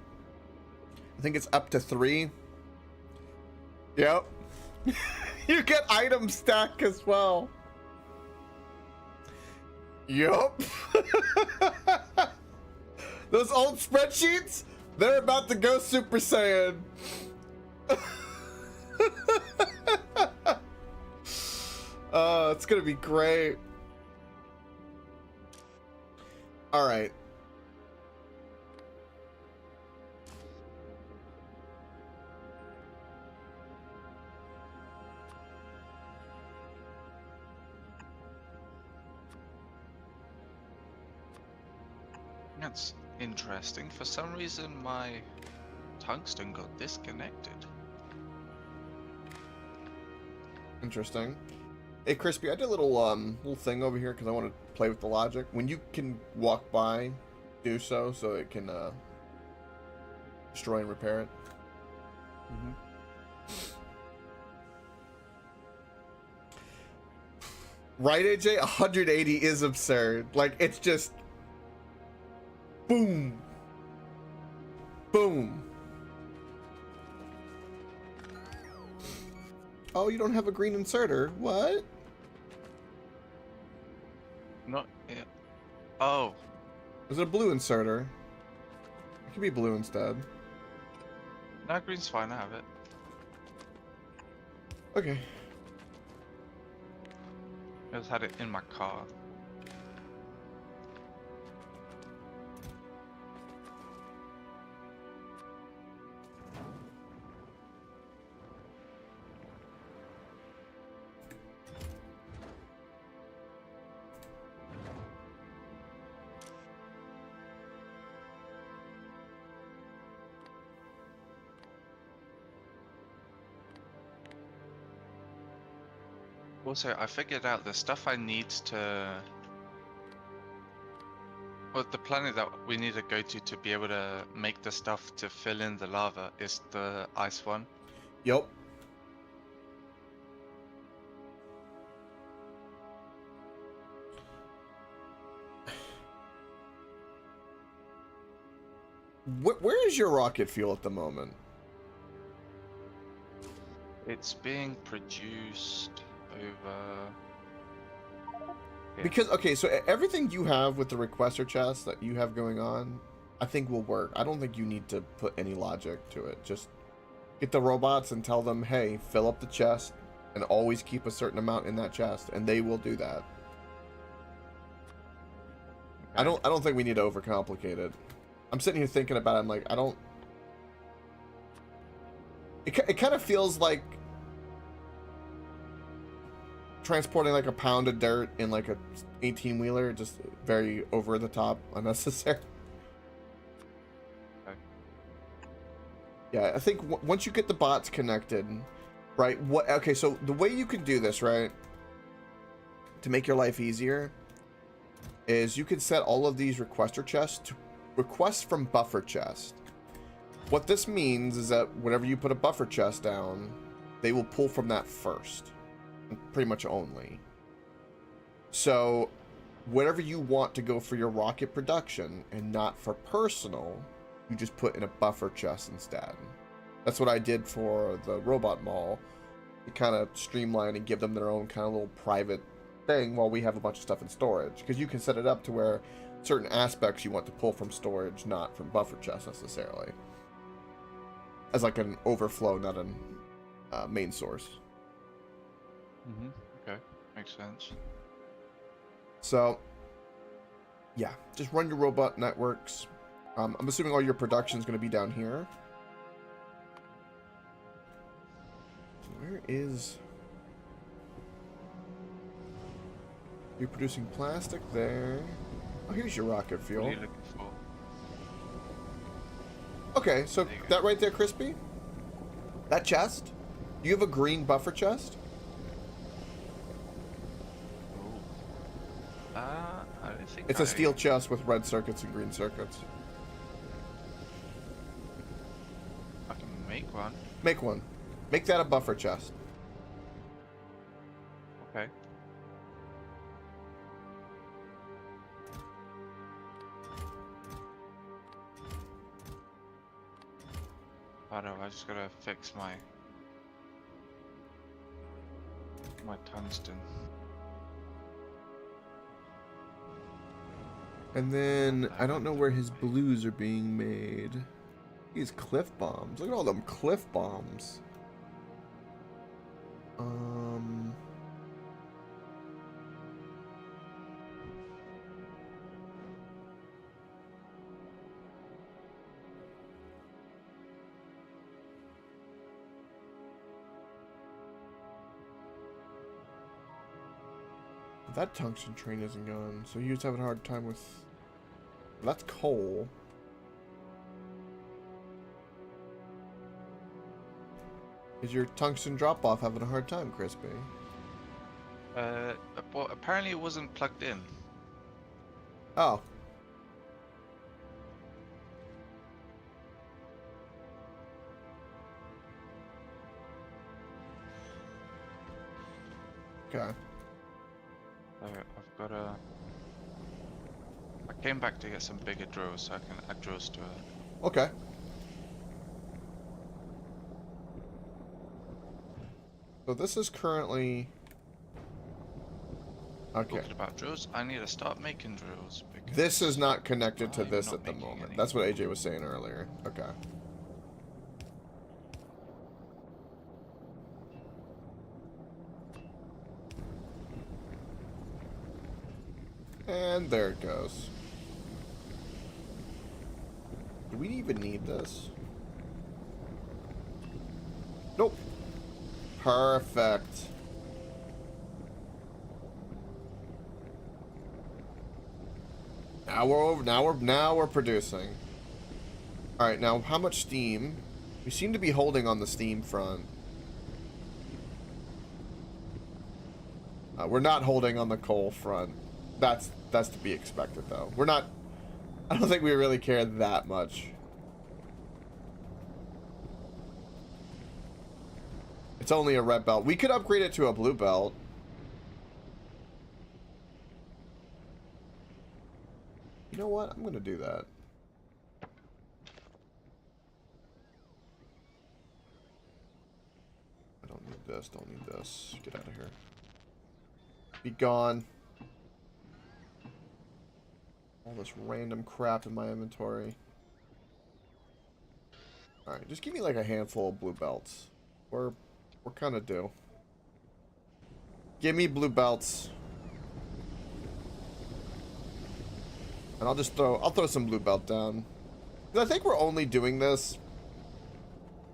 I think it's up to 3. Yep. You get item stack as well. Yup. Those old spreadsheets, they're about to go Super Saiyan. It's gonna be great. All right. That's interesting. For some reason, my tungsten got disconnected. Interesting. Hey, Crispy, I did a little little thing over here because I want to play with the logic. When you can walk by, do so it can destroy and repair it. Mm-hmm. Right, AJ? 180 is absurd. Like, it's just boom. Boom. Oh, you don't have a green inserter? What? Not yet. Oh, Is it a blue inserter? It could be blue instead. no, green's fine. I have it. Okay. I just had it in my car. Also, I figured out the stuff I need to... Well, the planet that we need to go to be able to make the stuff to fill in the lava is the ice one. Yup. Where is your rocket fuel at the moment? It's being produced over... Yeah. Because, okay, so everything you have with the requester chest that you have going on, I think will work. I don't think you need to put any logic to it. Just get the robots and tell them, hey, fill up the chest and always keep a certain amount in that chest, and they will do that. Okay. I don't think we need to overcomplicate it. I'm sitting here thinking about it, I'm like, I don't... It kind of feels like transporting like a pound of dirt in like a 18-wheeler, just very over the top, unnecessary. Okay. Yeah, I think once you get the bots connected, right? Okay, so the way you can do this, right, to make your life easier, is you can set all of these requester chests to request from buffer chest. What this means is that whenever you put a buffer chest down, they will pull from that first, pretty much only. So whatever you want to go for your rocket production and not for personal, you just put in a buffer chest instead. That's what I did for the robot mall, to kind of streamline and give them their own kind of little private thing while we have a bunch of stuff in storage, because you can set it up to where certain aspects you want to pull from storage, not from buffer chest necessarily, as like an overflow, not a main source. Okay, makes sense. So yeah, just run your robot networks. I'm assuming all your production is going to be down here. So where is... You're producing plastic there. Oh, here's your rocket What fuel. are you looking for? Okay, so There you go. that right there, Crispy? That chest? Do you have a green buffer chest? Ooh. I don't think It's a steel chest with red circuits and green circuits. I can make one. Make one. Make that a buffer chest. Okay. Oh no, I just gotta fix my tungsten. And then, I don't know where his blues are being made. These cliff bombs. Look at all them cliff bombs. That tungsten train isn't going, so you're having a hard time with... That's coal. Is your tungsten drop-off having a hard time, Crispy? Well, apparently it wasn't plugged in. Oh. Okay. So I've got a... I came back to get some bigger drills so I can add drills to it. Okay. So this is currently... Okay. Talking about drills, I need to start making drills. Because This is not connected to I'm this not at the making moment. any. That's what AJ was saying earlier. Okay. And there it goes. Do we even need this? Nope. Perfect. Now we're producing. All right, now how much steam? We seem to be holding on the steam front. We're not holding on the coal front. That's to be expected, though. We're not... I don't think we really care that much. It's only a red belt. We could upgrade it to a blue belt. You know what? I'm going to do that. I don't need this. Don't need this. Get out of here. Be gone. All this random crap in my inventory. Alright, just give me like a handful of blue belts. We're kind of due. Give me blue belts. And I'll throw some blue belt down. 'Cause I think we're only doing this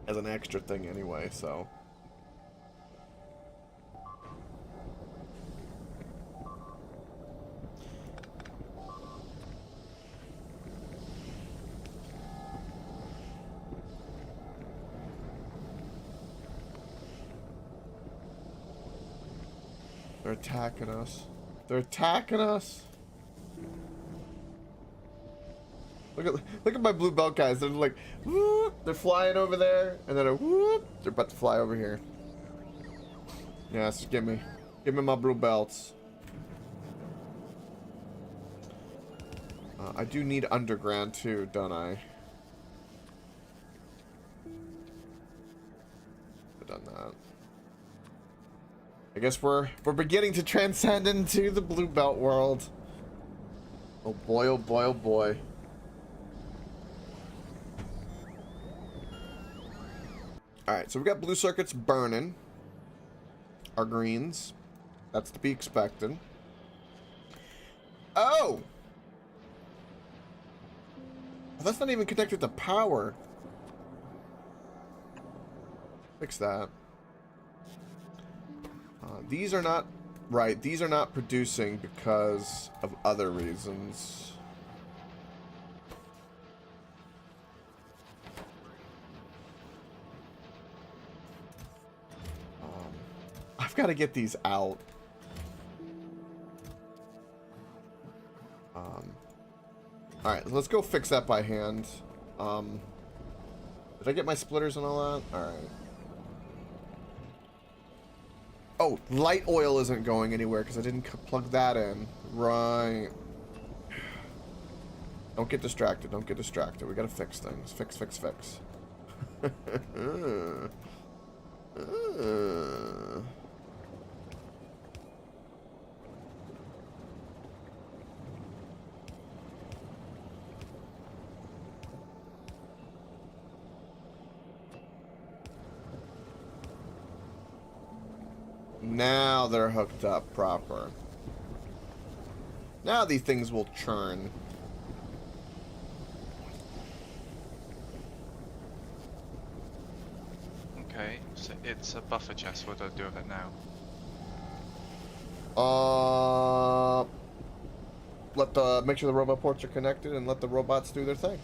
as an extra thing anyway, so. They're attacking us. They're attacking us. Look at my blue belt guys. They're like, whoop, they're flying over there, and then whoop, they're about to fly over here. Yes, give me my blue belts. I do need underground too, don't I? I've done that. I guess we're beginning to transcend into the blue belt world. Oh boy, oh boy, oh boy. Alright, so we've got blue circuits burning. Our greens. That's to be expected. Oh! That's not even connected to power. Fix that. These are not... Right, these are not producing because of other reasons. I've got to get these out. Alright, let's go fix that by hand. Did I get my splitters and all that? Alright. Oh, light oil isn't going anywhere because I didn't plug that in. Right. Don't get distracted. Don't get distracted. We gotta fix things. Fix, fix, fix. Now they're hooked up proper. Now these things will churn. Okay, so it's a buffer chest. What do I do with it now? Make sure the robot ports are connected and let the robots do their thing.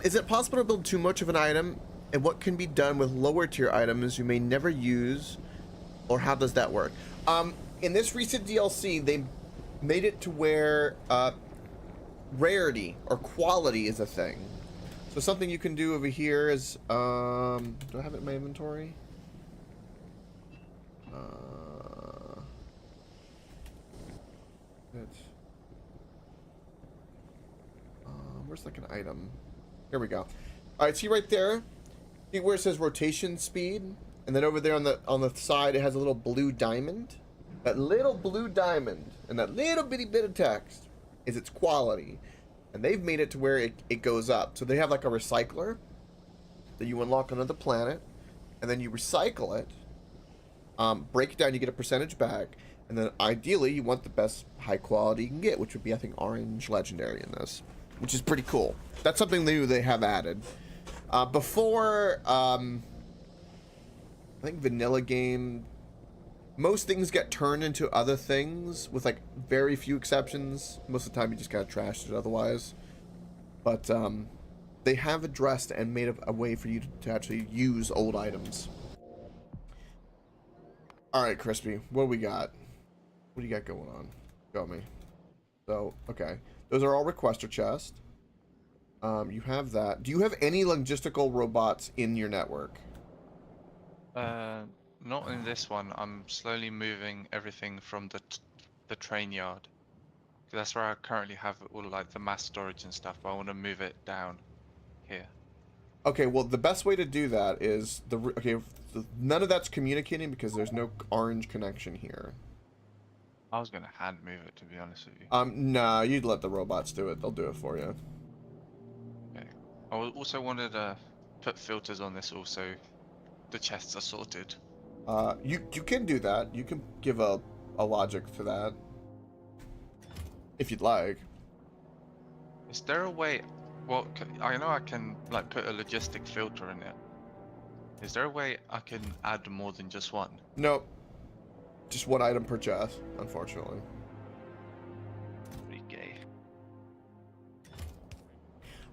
Is it possible to build too much of an item? And what can be done with lower tier items you may never use, or how does that work? In this recent DLC, they made it to where rarity or quality is a thing. So something you can do over here is, do I have it in my inventory? Where's like an item? Here we go. All right, see right there. See where it says rotation speed, and then over there on the side it has a little blue diamond. That little blue diamond and that little bitty bit of text is its quality, and they've made it to where it goes up. So they have like a recycler that you unlock on another planet, and then you recycle it, break it down, you get a percentage back, and then ideally you want the best high quality you can get, which would be I think orange legendary in this, which is pretty cool. That's something new they have added. Before, I think vanilla game, most things get turned into other things with like very few exceptions. Most of the time you just kind of trashed it otherwise. But they have addressed and made a way for you to actually use old items. Alright, Crispy, what do we got? What do you got going on? Go me. So, okay. Those are all requester chests. You have that. Do you have any logistical robots in your network? Not in this one. I'm slowly moving everything from the train yard. That's where I currently have all like the mass storage and stuff, but I want to move it down here. Okay, well, the best way to do that is none of that's communicating because there's no orange connection here. I was gonna hand move it, to be honest with you. Nah, you'd let the robots do it. They'll do it for you. Okay. Also wanted to put filters on this also. The chests are sorted. You can do that. You can give a logic to that. If you'd like. Is there a way? Well, I know I can like put a logistic filter in it. Is there a way I can add more than just one? Nope. Just one item per chest, unfortunately. Pretty gay.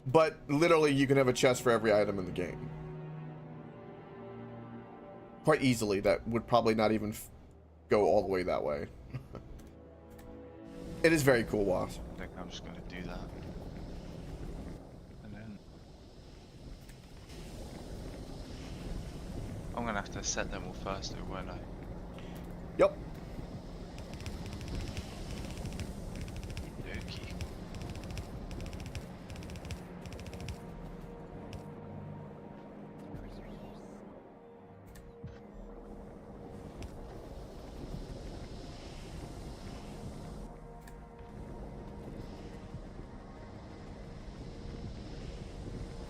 But literally, you can have a chest for every item in the game. Quite easily. That would probably not even go all the way that way. It is very cool, Wasp. I think I'm just gonna do that. And then I'm gonna have to set them all first, though, won't I? Yep. Okay.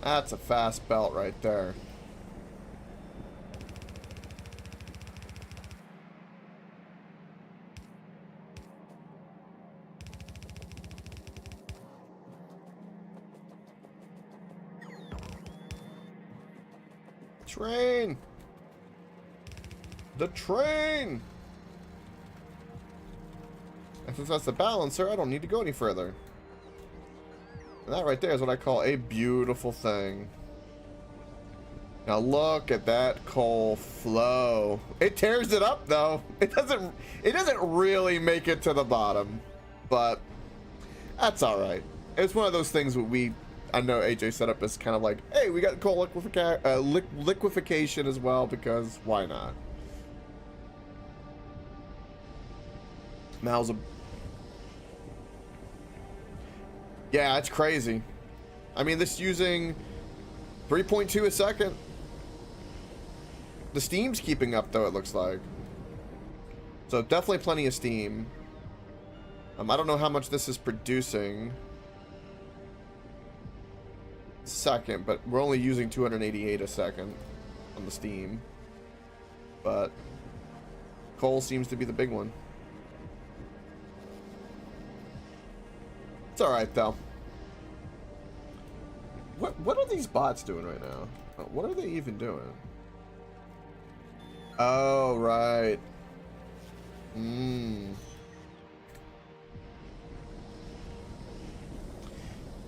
That's a fast belt right there. Train! The train! And since that's the balancer, I don't need to go any further. And that right there is what I call a beautiful thing. Now look at that coal flow. It tears it up though. It doesn't really make it to the bottom. But that's alright. It's one of those things that I know AJ set up as kind of like, hey, we got coal liquefaction as well, because why not? Now's a... Yeah, it's crazy. I mean, this using 3.2 a second. The steam's keeping up, though, it looks like. So definitely plenty of steam. I don't know how much this is producing. Second, but we're only using 288 a second on the steam. But coal seems to be the big one. It's alright, though. What are these bots doing right now? What are they even doing? Oh, right.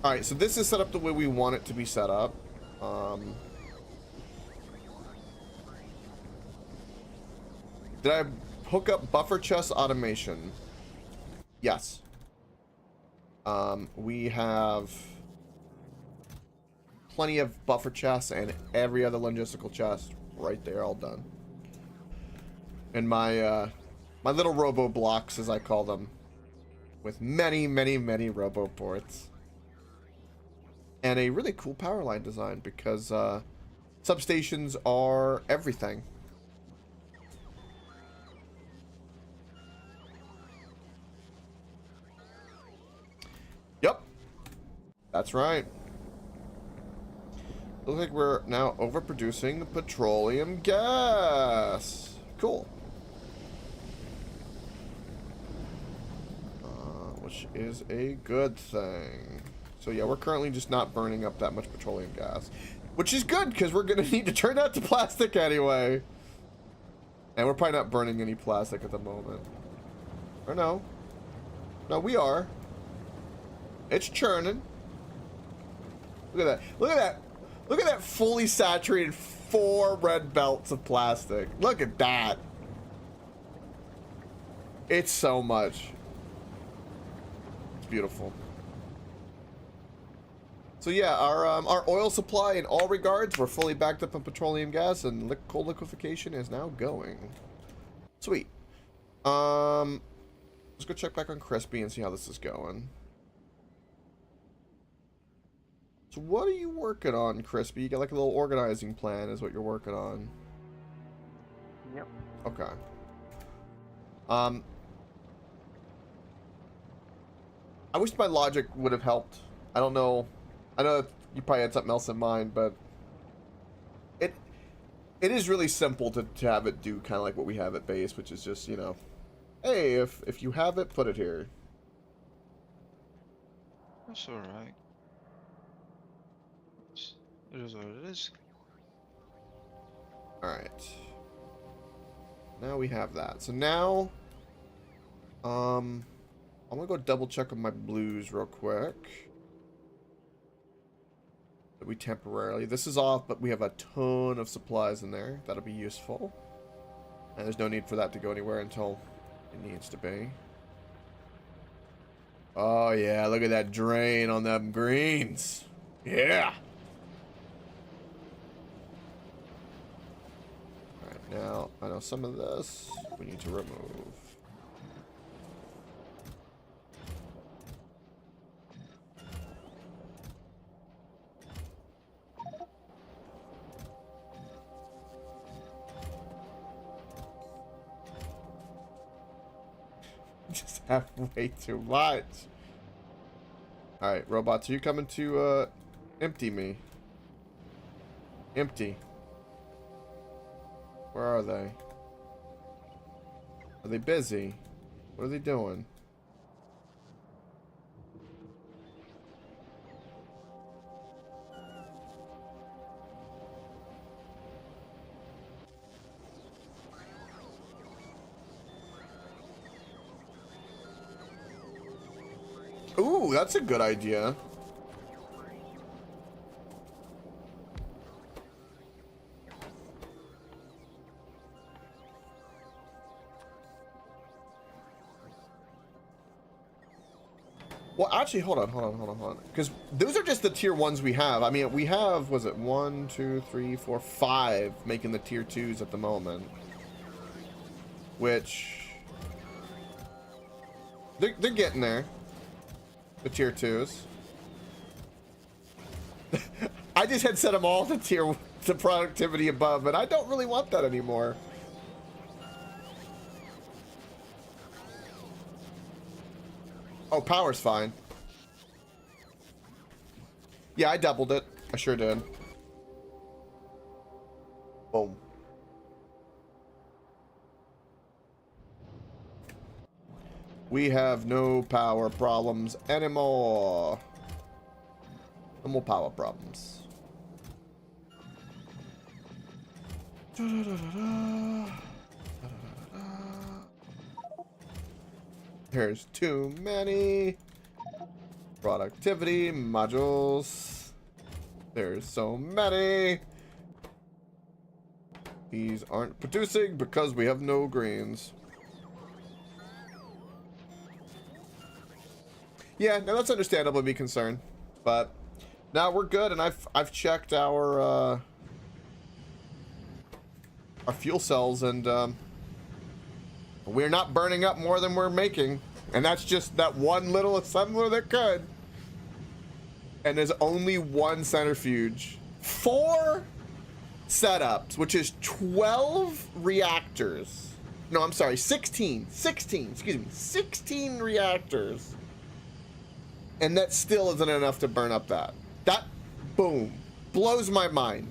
Alright, so this is set up the way we want it to be set up. Did I hook up buffer chest automation? Yes. We have plenty of buffer chests and every other logistical chest right there, all done. And my my little robo blocks, as I call them, with many, many, many robo ports. And a really cool power line design, because substations are everything. Yep. That's right. Looks like we're now overproducing the petroleum gas. Cool. Which is a good thing. So yeah, we're currently just not burning up that much petroleum gas. Which is good, because we're going to need to turn that to plastic anyway. And we're probably not burning any plastic at the moment. Or no. No, we are. It's churning. Look at that. Look at that. Look at that fully saturated 4 red belts of plastic. Look at that. It's so much. It's beautiful. So yeah, our oil supply in all regards, we're fully backed up on petroleum gas, and coal liquefaction is now going. Sweet. Let's go check back on Crispy and see how this is going. So what are you working on, Crispy? You got like a little organizing plan is what you're working on. Yep. Okay. I wish my logic would have helped. I don't know. I know that you probably had something else in mind, but it is really simple to have it do kind of like what we have at base, which is just, you know, hey, if you have it, put it here. That's alright. It is what it is. Alright. Now we have that. So now, I'm gonna go double check on my blues real quick. That we temporarily, this is off, but we have a ton of supplies in there. That'll be useful. And there's no need for that to go anywhere until it needs to be. Oh yeah, look at that drain on them greens. Yeah. Alright, now I know some of this we need to remove. Just have way too much. Alright, robots, are you coming to empty me? Empty. Where are they? Are they busy? What are they doing? Ooh, that's a good idea. Well, actually, hold on. Because those are just the tier 1s we have. I mean, we have, was it 1, 2, 3, 4, 5 making the tier 2s at the moment. Which... They're getting there. The tier 2s. I just had set them all to productivity above, but I don't really want that anymore. Oh, power's fine. Yeah, I doubled it. I sure did. Boom. We have no power problems anymore. No more power problems. There's too many. Productivity modules. There's so many. These aren't producing because we have no greens. Yeah, no, that's understandable to be concerned, but now we're good, and I've checked our fuel cells, and we're not burning up more than we're making, and that's just that one little assembler that could. And there's only one centrifuge, 4 setups, which is 12 reactors. No, I'm sorry, 16, excuse me, 16 reactors. And that still isn't enough to burn up that. That, boom, blows my mind.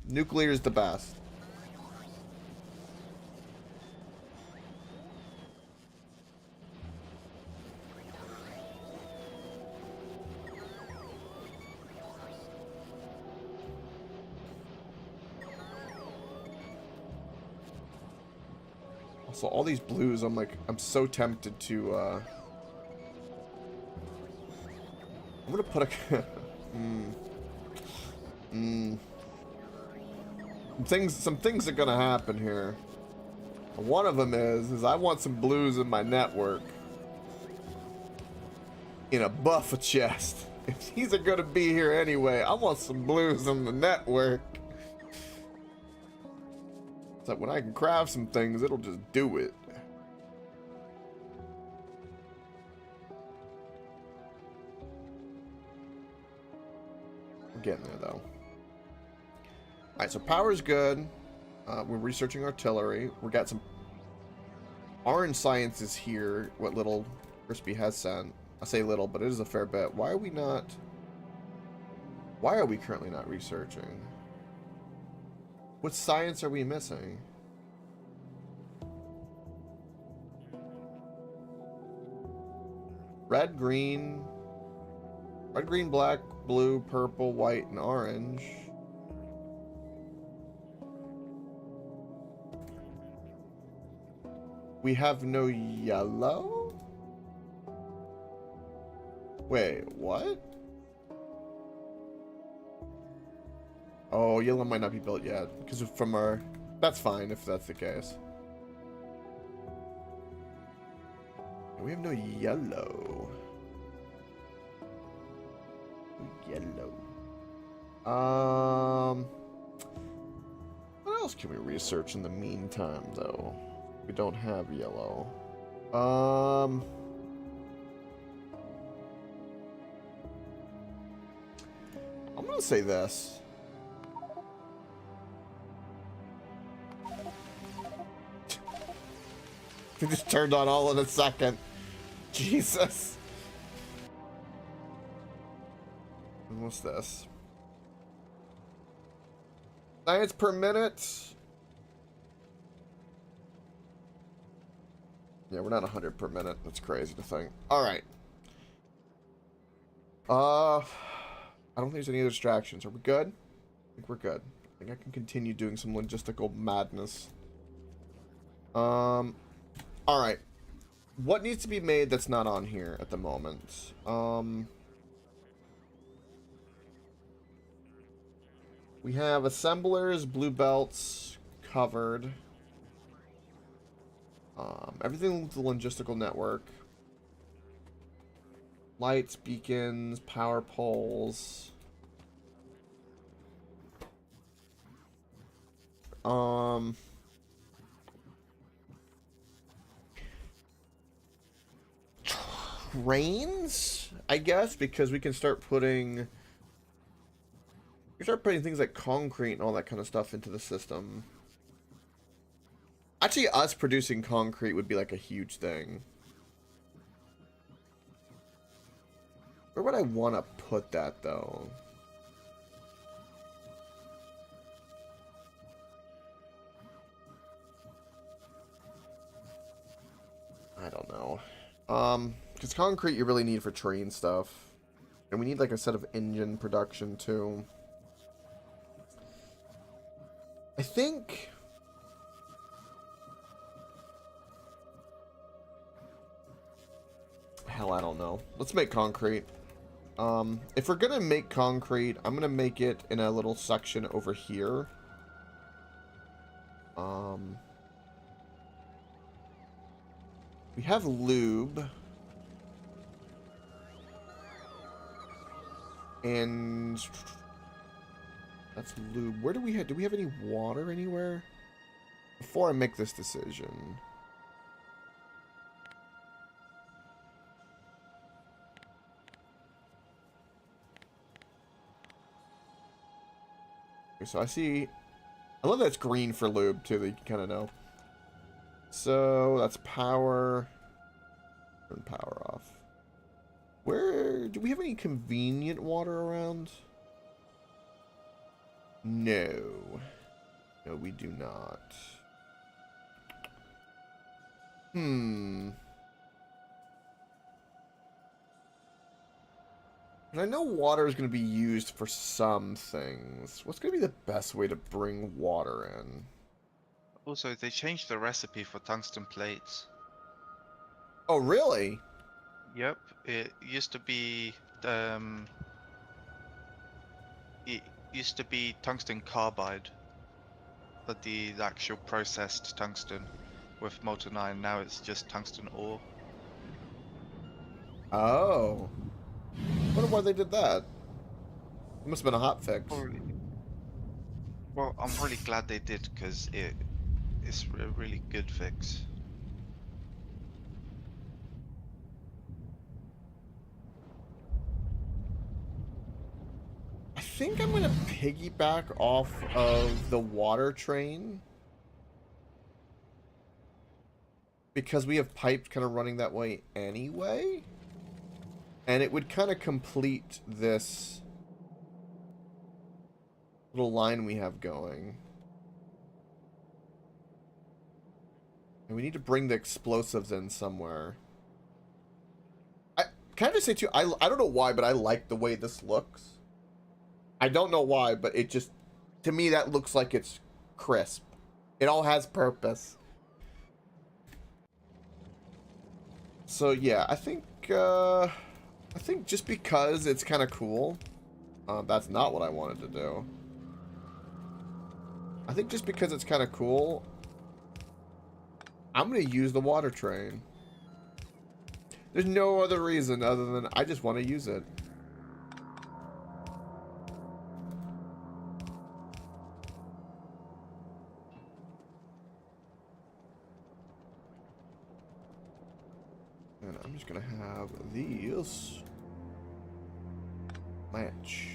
Nuclear is the best. Also, all these blues, I'm so tempted to, I'm gonna put a some things are gonna happen here. One of them is I want some blues in my network in a buffer chest. If these are gonna be here anyway, I want some blues in the network. So when I can craft some things, it'll just do it. We're getting there, though. Alright, so power's good. We're researching artillery. We got some orange sciences here, what little Crispy has sent. I say little, but it is a fair bit. Why are we not... Why are we currently not researching? What science are we missing? Red, green, black, blue, purple, white, and orange. We have no yellow? Wait, what? Oh, yellow might not be built yet, because from our... That's fine, if that's the case. We have no yellow. Yellow. What else can we research in the meantime, though? We don't have yellow. I'm gonna say this. They just turned on all in a second. Jesus. And what's this? Science per minute. Yeah, we're not 100 per minute. That's crazy to think. All right. I don't think there's any other distractions. Are we good? I think we're good. I think I can continue doing some logistical madness. All right. What needs to be made that's not on here at the moment? We have assemblers, blue belts covered. Everything with the logistical network. Lights, beacons, power poles. Trains, I guess, because we can start putting things like concrete and all that kind of stuff into the system. Actually, us producing concrete would be like a huge thing. Where would I want to put that, though? I don't know. Because concrete you really need for train stuff. And we need like a set of engine production, too. I think... Hell, I don't know. Let's make concrete. If we're gonna make concrete, I'm gonna make it in a little section over here. We have lube. And... That's lube. Where do we have... Do we have any water anywhere? Before I make this decision... So I see... I love that it's green for lube, too, that you can kind of know. So, that's power. Turn power off. Where... Do we have any convenient water around? No. No, we do not. And I know water is going to be used for some things. What's going to be the best way to bring water in? Also, they changed the recipe for tungsten plates. Oh, really? Yep, it used to be tungsten carbide, but the actual processed tungsten with molten iron. Now it's just tungsten ore. Oh. I wonder why they did that. It must have been a hot fix. Well, I'm really glad they did, because it's a really good fix. I think I'm going to piggyback off of the water train. Because we have pipes kind of running that way anyway. And it would kind of complete this little line we have going. And we need to bring the explosives in somewhere. Can I just say too, I don't know why, but I like the way this looks. I don't know why, but it just, to me, that looks like it's crisp. It all has purpose. So yeah, I think just because it's kind of cool, that's not what I wanted to do. I think just because it's kind of cool, I'm going to use the water train. There's no other reason other than I just want to use it. And I'm just going to have these match.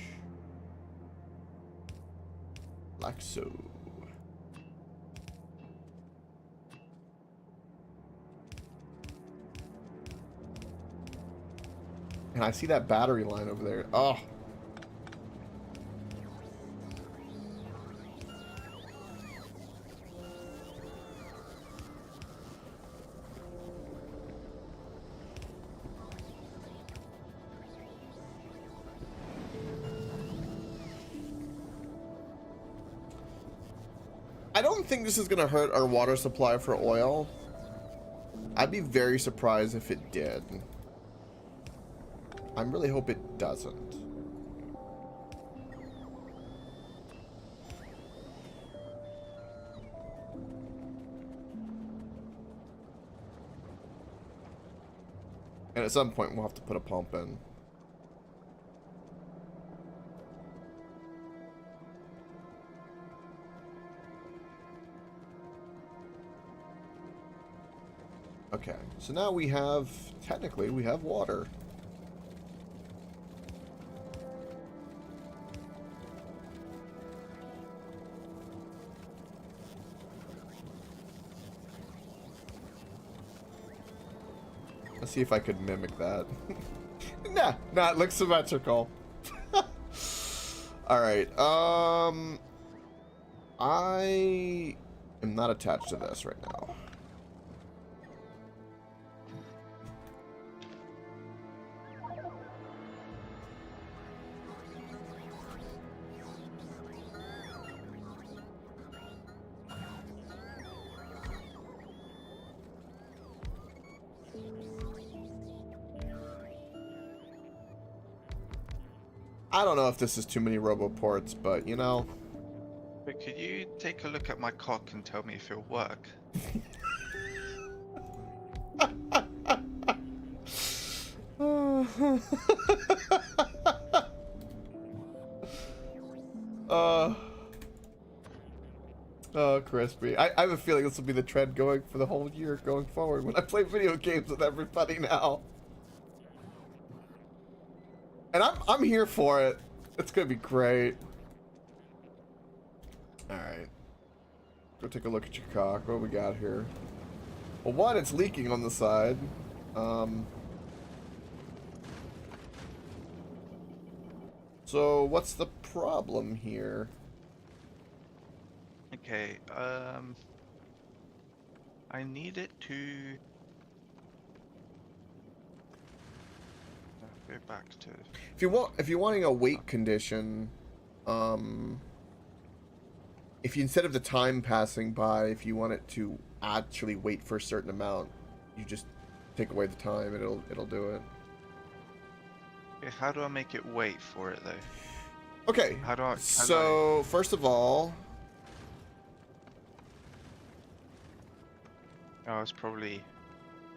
Like so. And I see that battery line over there. Oh. I don't think this is going to hurt our water supply for oil. I'd be very surprised if it did. I really hope it doesn't. And at some point we'll have to put a pump in. Okay, so now we have, technically, we have water. Let's see if I could mimic that. Nah, it looks symmetrical. Alright, I am not attached to this right now. I don't know if this is too many roboports, but you know. But could you take a look at my cock and tell me if it'll work? Oh, crispy. I have a feeling this will be the trend going for the whole year going forward when I play video games with everybody now. And I'm here for it. It's gonna be great. Alright. Go take a look at your cock. What we got here? Well, one, it's leaking on the side. So what's the problem here? Okay, I need it to go back to. If you're wanting a weight condition, if you, instead of the time passing by, if you want it to actually wait for a certain amount, you just take away the time and it'll do it. Okay, how do I make it wait for it though? Okay. So first of all, oh, it's probably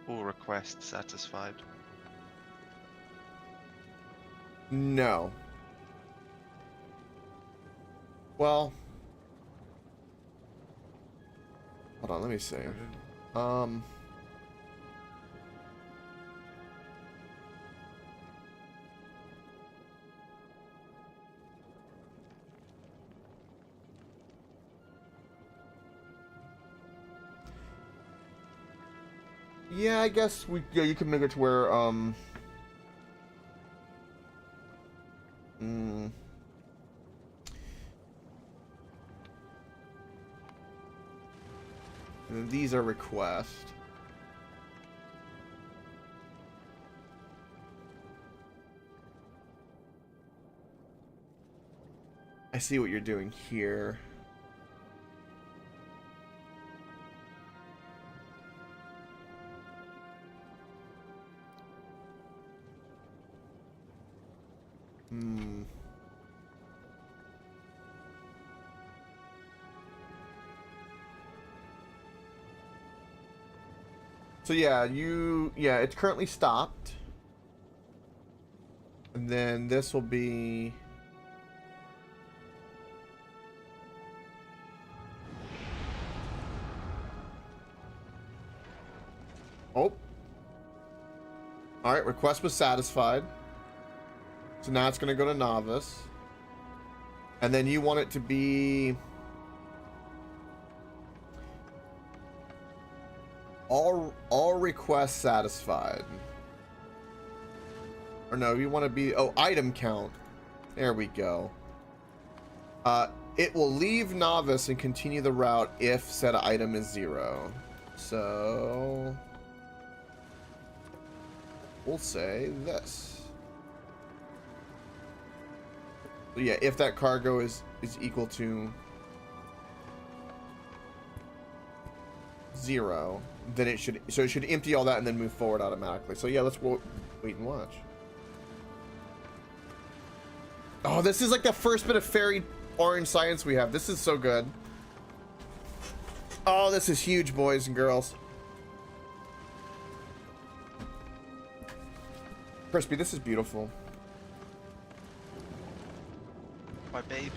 all requests satisfied. no. Well, hold on, let me see. Yeah, I guess you can make it to where And then these are request. I see what you're doing here. Hmm. So yeah, it's currently stopped. And then this will be oh. Alright, request was satisfied. So now it's gonna go to novice. And then you want it to be all requests satisfied. Or no, you want to be item count. There we go. It will leave novice and continue the route if said item is 0. So we'll say this. So yeah, if that cargo is equal to 0, then it should empty all that and then move forward automatically. So yeah, let's wait and watch. Oh, this is like the first bit of fairy orange science we have. This is so good. Oh, this is huge, boys and girls. Crispy, this is beautiful. My baby.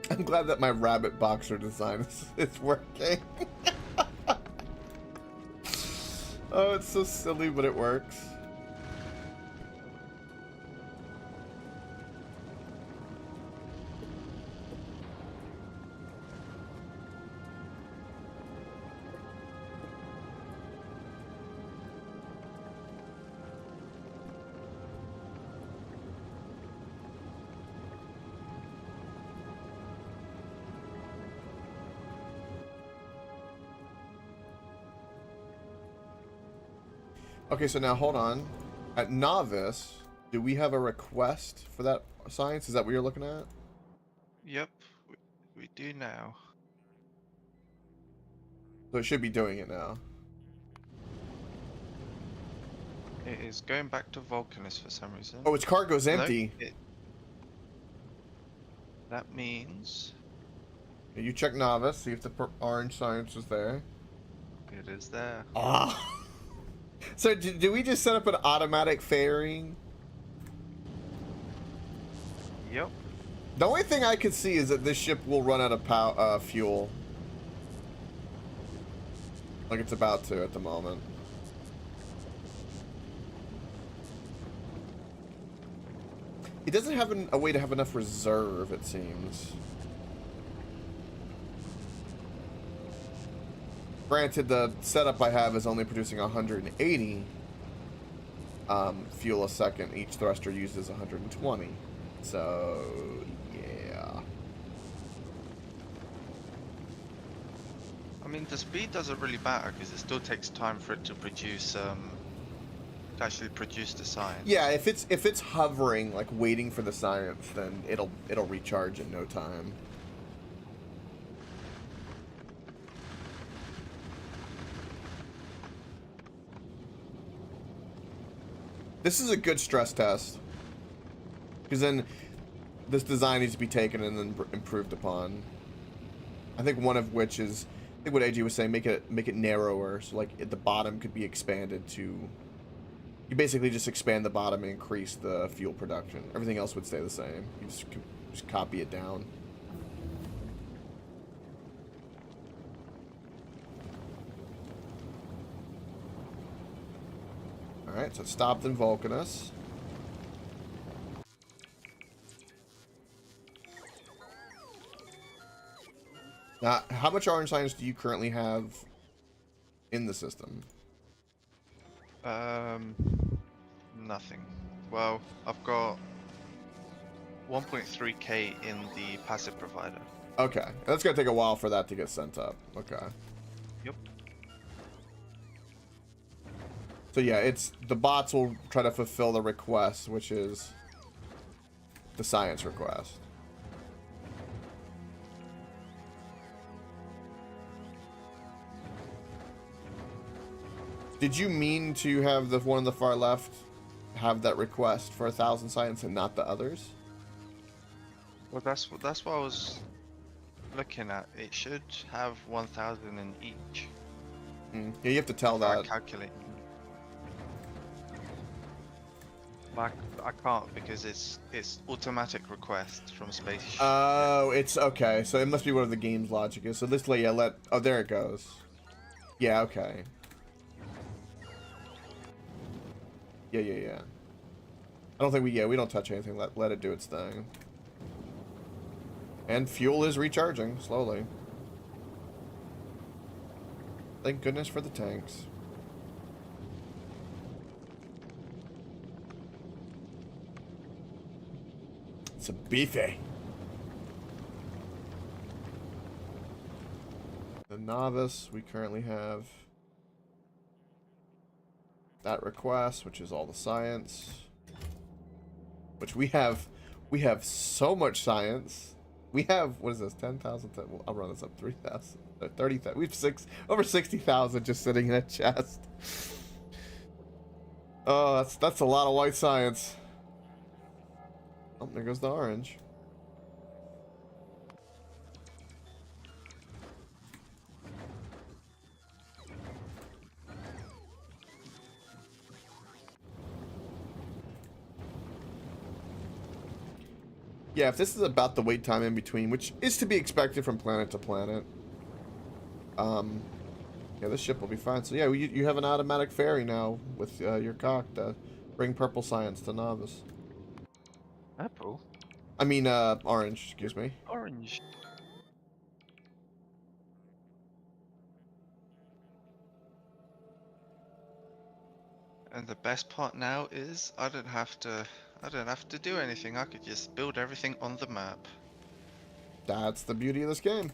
I'm glad that my rabbit boxer design is working. Oh, it's so silly, but it works. Okay, so now hold on. At novice, do we have a request for that science? Is that what you're looking at? Yep, we do now. So it should be doing it now. It is going back to Vulcanus for some reason. Oh, its cargo's empty. No, that means You check novice, see if the orange science is there. it is there. Ah. So do we just set up an automatic fairing? Yep. The only thing I could see is that this ship will run out of fuel. Like it's about to at the moment. It doesn't have a way to have enough reserve, it seems. Granted, the setup I have is only producing 180 fuel a second. Each thruster uses 120. So, yeah. I mean, the speed doesn't really matter because it still takes time for it to produce, to actually produce the science. Yeah, if it's hovering, like waiting for the science, then it'll recharge in no time. This is a good stress test, because then this design needs to be taken and then improved upon. I think one of which is, I think what AG was saying, make it narrower, so like the bottom could be expanded to. You basically just expand the bottom and increase the fuel production. Everything else would stay the same. You just copy it down. Alright, so it stopped in Vulcanus. Now, how much orange science do you currently have in the system? Nothing. Well, I've got 1.3k in the passive provider. Okay, that's gonna take a while for that to get sent up. Okay. Yep. So yeah, it's the bots will try to fulfill the request, which is the science request. Did you mean to have the one on the far left have that request for 1,000 science and not the others? Well, that's what I was looking at. It should have 1,000 in each. Yeah, you have to tell If I that. calculate. But I can't because it's automatic request from space. Oh, it's okay. So it must be what the game's logic is. So this way, yeah, oh, there it goes. Yeah, okay. Yeah. I don't think we don't touch anything. Let it do its thing. And fuel is recharging slowly. Thank goodness for the tanks. It's a beefy. The novice, we currently have that request, which is all the science. Which we have so much science. We have, what is this, 10,000? I'll run this up, 3,000, 30,000. We have over 60,000 just sitting in a chest. Oh, that's a lot of white science. Oh, there goes the orange. Yeah, if this is about the wait time in between, which is to be expected from planet to planet, yeah, this ship will be fine. So yeah, you have an automatic ferry now with your cock to bring purple science to novice. Purple? I mean, orange, excuse me. Orange. And the best part now is I don't have to do anything. I could just build everything on the map. That's the beauty of this game.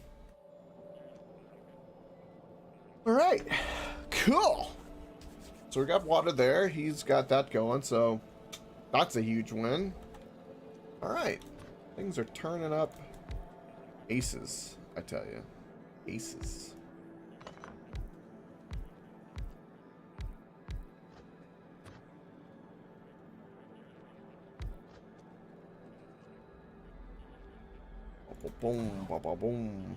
All right, cool. So we got water there. He's got that going, so that's a huge win. All right, things are turning up. Aces, I tell you, aces. Boom, boom, boom, boom.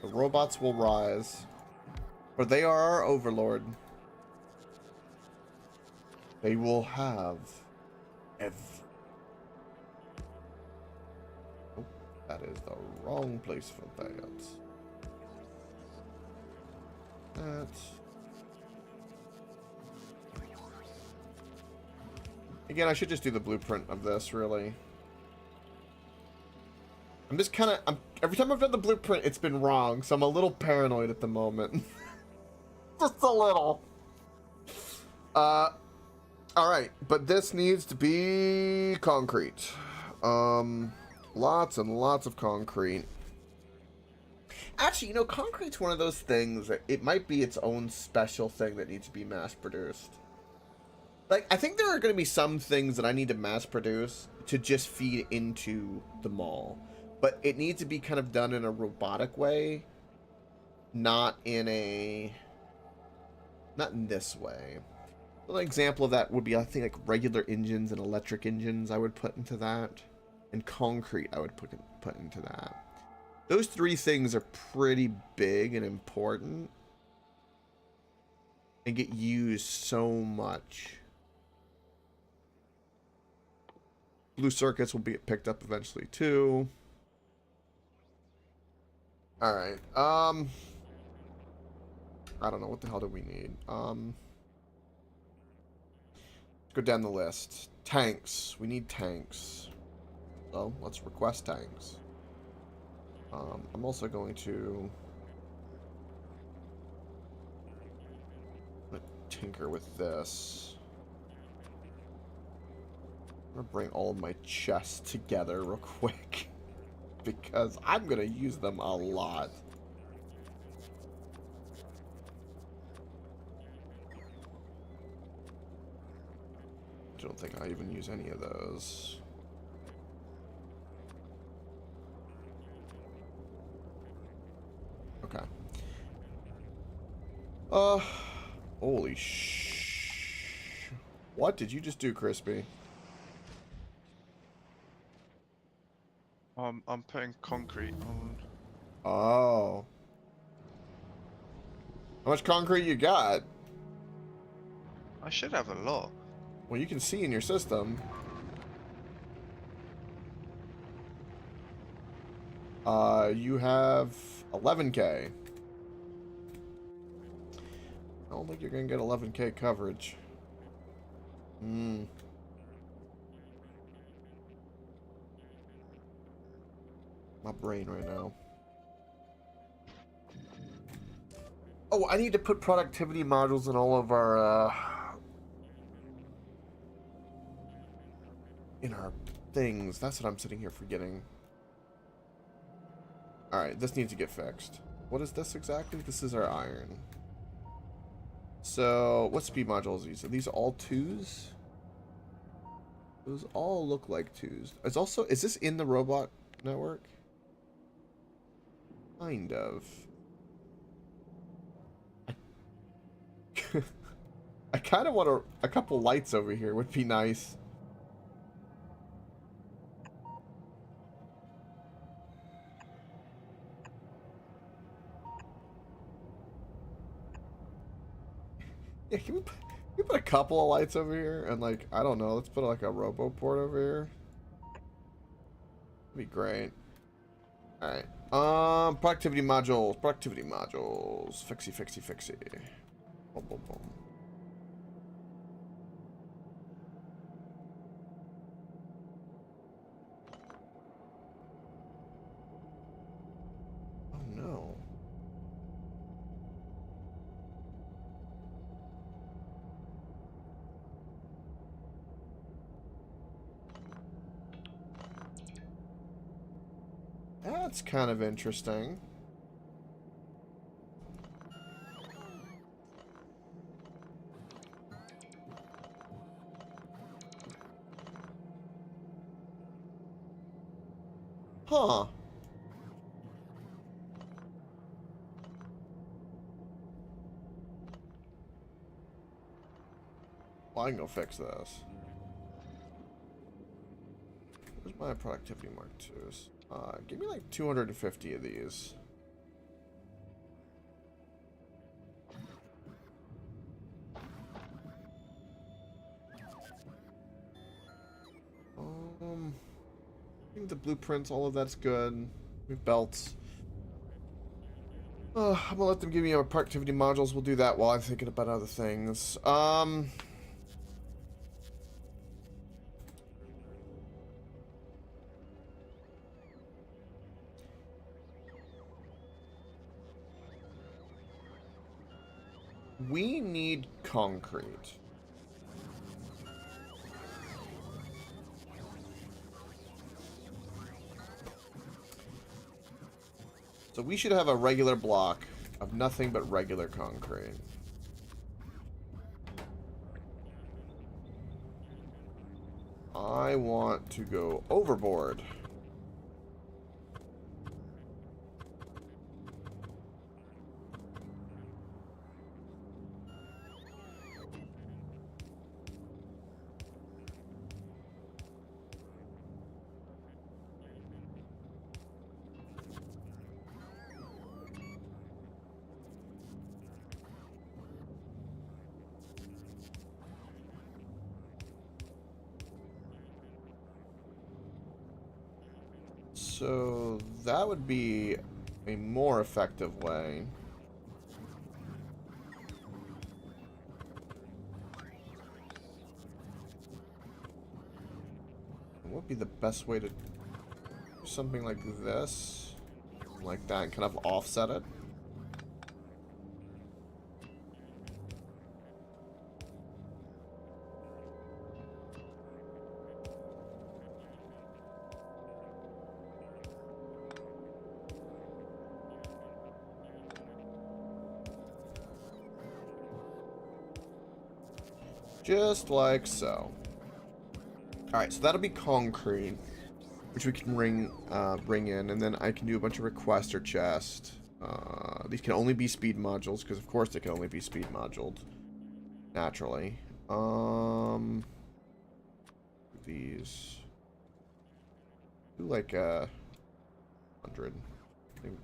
The robots will rise, for they are our overlord. They will have Oh, that is the wrong place for that. Again, I should just do the blueprint of this, really. I'm just kind of... every time I've done the blueprint, it's been wrong, so I'm a little paranoid at the moment. Just a little. Alright, but this needs to be concrete. Lots and lots of concrete. Actually, you know, concrete's one of those things that it might be its own special thing that needs to be mass-produced. Like, I think there are going to be some things that I need to mass-produce to just feed into the mall. But it needs to be kind of done in a robotic way, not in this way. An example of that would be, I think, like regular engines and electric engines I would put into that. And concrete I would put into that. Those three things are pretty big and important. And get used so much. Blue circuits will be picked up eventually too. All right. I don't know what the hell do we need. Let's go down the list. Tanks. We need tanks. So let's request tanks. I'm also going to tinker with this. I'm gonna bring all of my chests together real quick because I'm gonna use them a lot. I don't think I even use any of those. Okay. Holy What did you just do, Crispy? I'm putting concrete on. Oh. How much concrete you got? I should have a lot. Well, you can see in your system. You have 11K. I don't think you're gonna get 11K coverage. My brain right now. Oh, I need to put productivity modules in all of our, in our things. That's what I'm sitting here forgetting. Alright, this needs to get fixed. What is this exactly? This is our iron. So, what speed modules are these? Are these all 2s? Those all look like 2s. It's also, is this in the robot network? Kind of. I kind of want a couple lights over here. Would be nice. Yeah, can we put a couple of lights over here? And, like, I don't know. Let's put, like, a robo port over here. That'd be great. Alright. Productivity modules. Productivity modules. Fixie, fixie, fixie. Boom, boom, boom. Oh, no. That's kind of interesting. Huh. Well, I can go fix this. Where's my productivity mark 2s? Give me like 250 of these. I think the blueprints, all of that's good. We have belts. I'm gonna let them give me our productivity modules. We'll do that while I'm thinking about other things. We need concrete. So we should have a regular block of nothing but regular concrete. I want to go overboard. So that would be a more effective way. What would be the best way to do something like this? Like that, and kind of offset it? Just like so. Alright, so that'll be concrete, which we can ring in, and then I can do a bunch of requester chest. These can only be speed modules, because of course they can only be speed moduled. Naturally. These. Do like 100.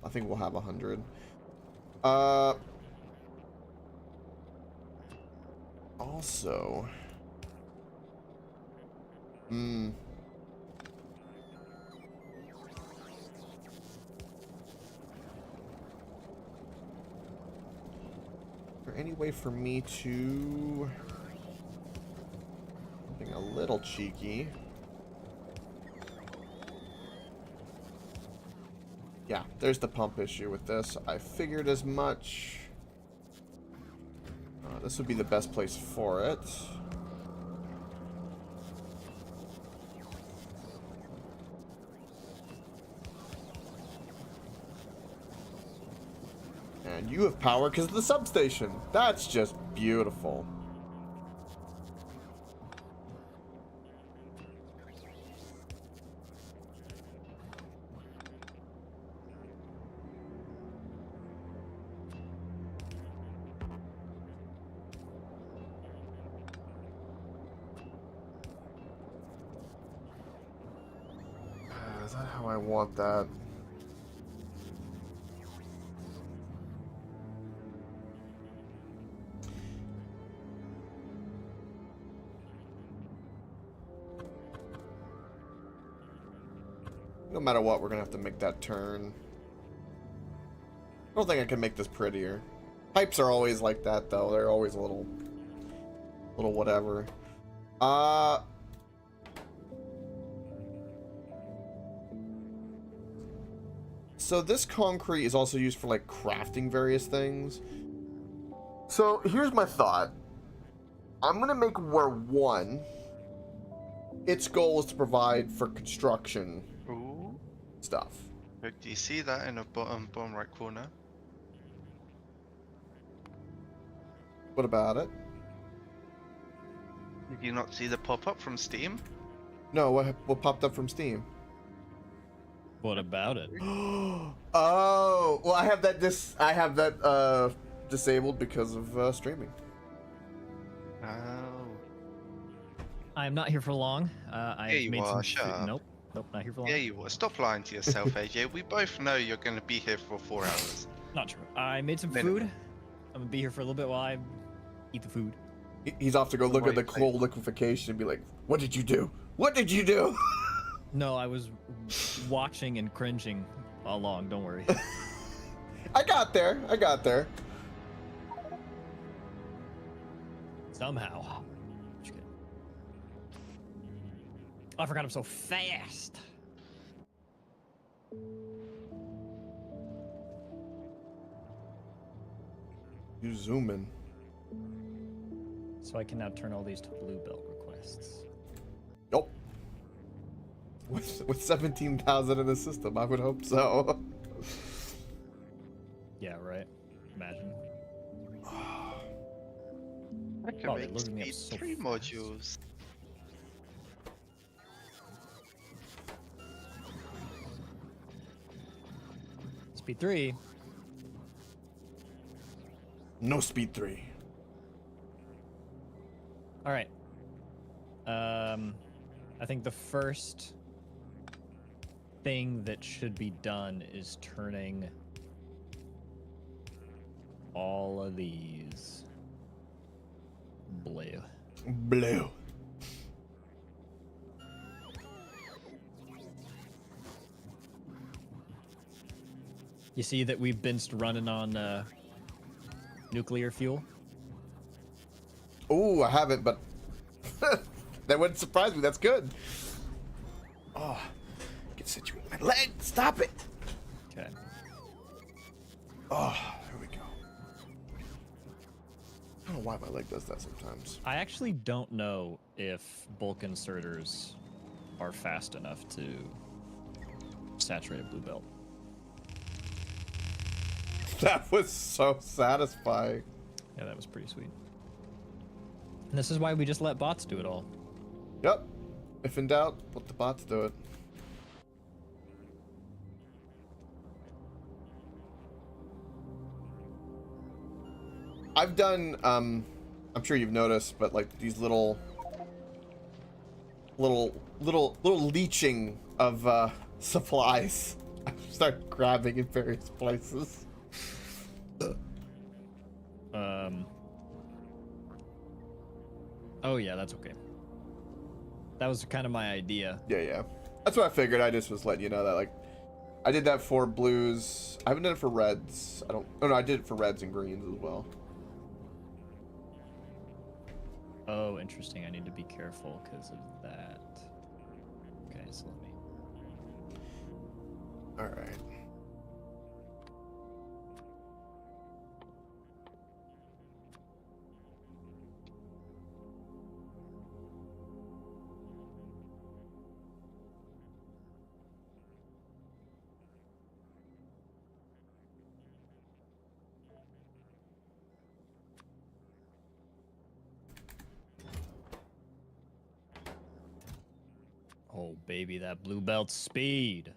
I think we'll have 100. Also, is there any way for me to something a little cheeky? Yeah, there's the pump issue with this. I figured as much. This would be the best place for it. And you have power because of the substation. That's just beautiful. Is that how I want that? No matter what, we're gonna have to make that turn. I don't think I can make this prettier. Pipes are always like that, though. They're always a little whatever. So this concrete is also used for like crafting various things. So here's my thought. I'm gonna make where one, its goal is to provide for construction Ooh. stuff. Look, do you see that in the bottom right corner? What about it? Did you not see the pop-up from Steam? No, what popped up from Steam? What about it? Oh, well, I have that disabled because of streaming. Oh. I am not here for long. Yeah, you made are, some shut up. Nope, not here for long. Yeah, you were. Stop lying to yourself, AJ. We both know you're going to be here for 4 hours. Not true. I made some Minimum. food. I'm gonna be here for a little bit while I eat the food. He's off to go look at the Wait, coal liquefaction and be like, "What did you do? What did you do?" No, I was watching and cringing along. Don't worry. I got there. Somehow. Just kidding. Oh, I forgot I'm so fast. You zoom in. So I can now turn all these to blue belt requests. Nope. With 17,000 in the system, I would hope so. Yeah, right. Imagine. I can Oh, they make loaded me up speed so 3 fast. modules. Speed 3. No speed 3. All right. I think the first thing that should be done is turning all of these blue. Blue. You see that we've been running on nuclear fuel? Ooh, I haven't, but that wouldn't surprise me. That's good. Oh, get situated. My leg, stop it. Okay. Oh, here we go. I don't know why my leg does that sometimes. I actually don't know if bulk inserters are fast enough to saturate a blue belt. That was so satisfying. Yeah, that was pretty sweet. And this is why we just let bots do it all. Yep. If in doubt, let the bots do it. I've done, I'm sure you've noticed, but like these little leeching of supplies. I start grabbing in various places. Oh yeah, that's okay. That was kind of my idea. Yeah. That's what I figured. I just was letting you know that, like, I did that for blues. I haven't done it for reds. Oh no, I did it for reds and greens as well. Oh, interesting. I need to be careful because of that. Okay, so let me... Alright. Oh, baby, that blue belt speed.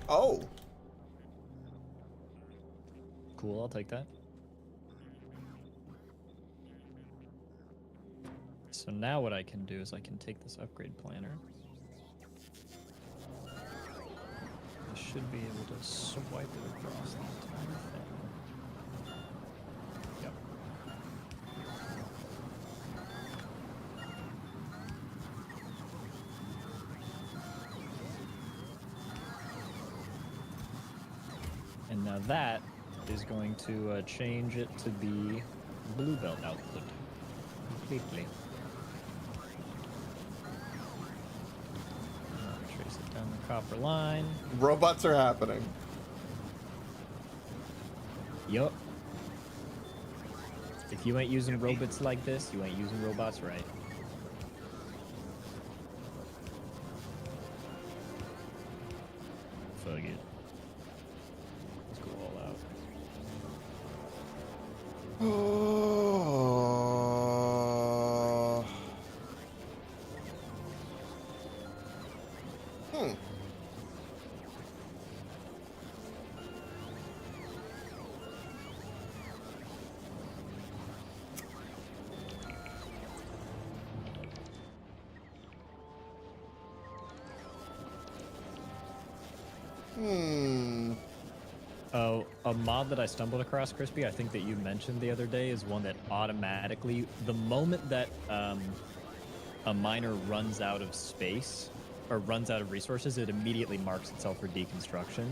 Oh. Cool, I'll take that. So now what I can do is I can take this upgrade planner. I should be able to swipe it across the entire thing. Yep. And now that is going to change it to be blue belt output completely. Trace it down the copper line. Robots are happening. Yup. If you ain't using robots like this, you ain't using robots right. Fuck it. Let's go all out. Hmm. Oh, a mod that I stumbled across, Crispy, I think that you mentioned the other day, is one that automatically, the moment that a miner runs out of space or runs out of resources, it immediately marks itself for deconstruction.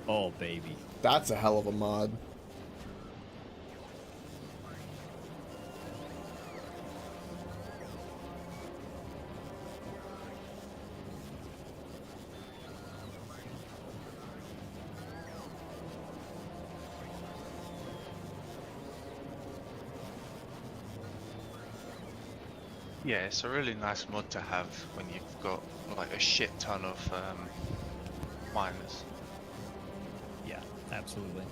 Oh, baby. That's a hell of a mod. Yeah, it's a really nice mod to have when you've got like a shit ton of miners. Yeah, absolutely.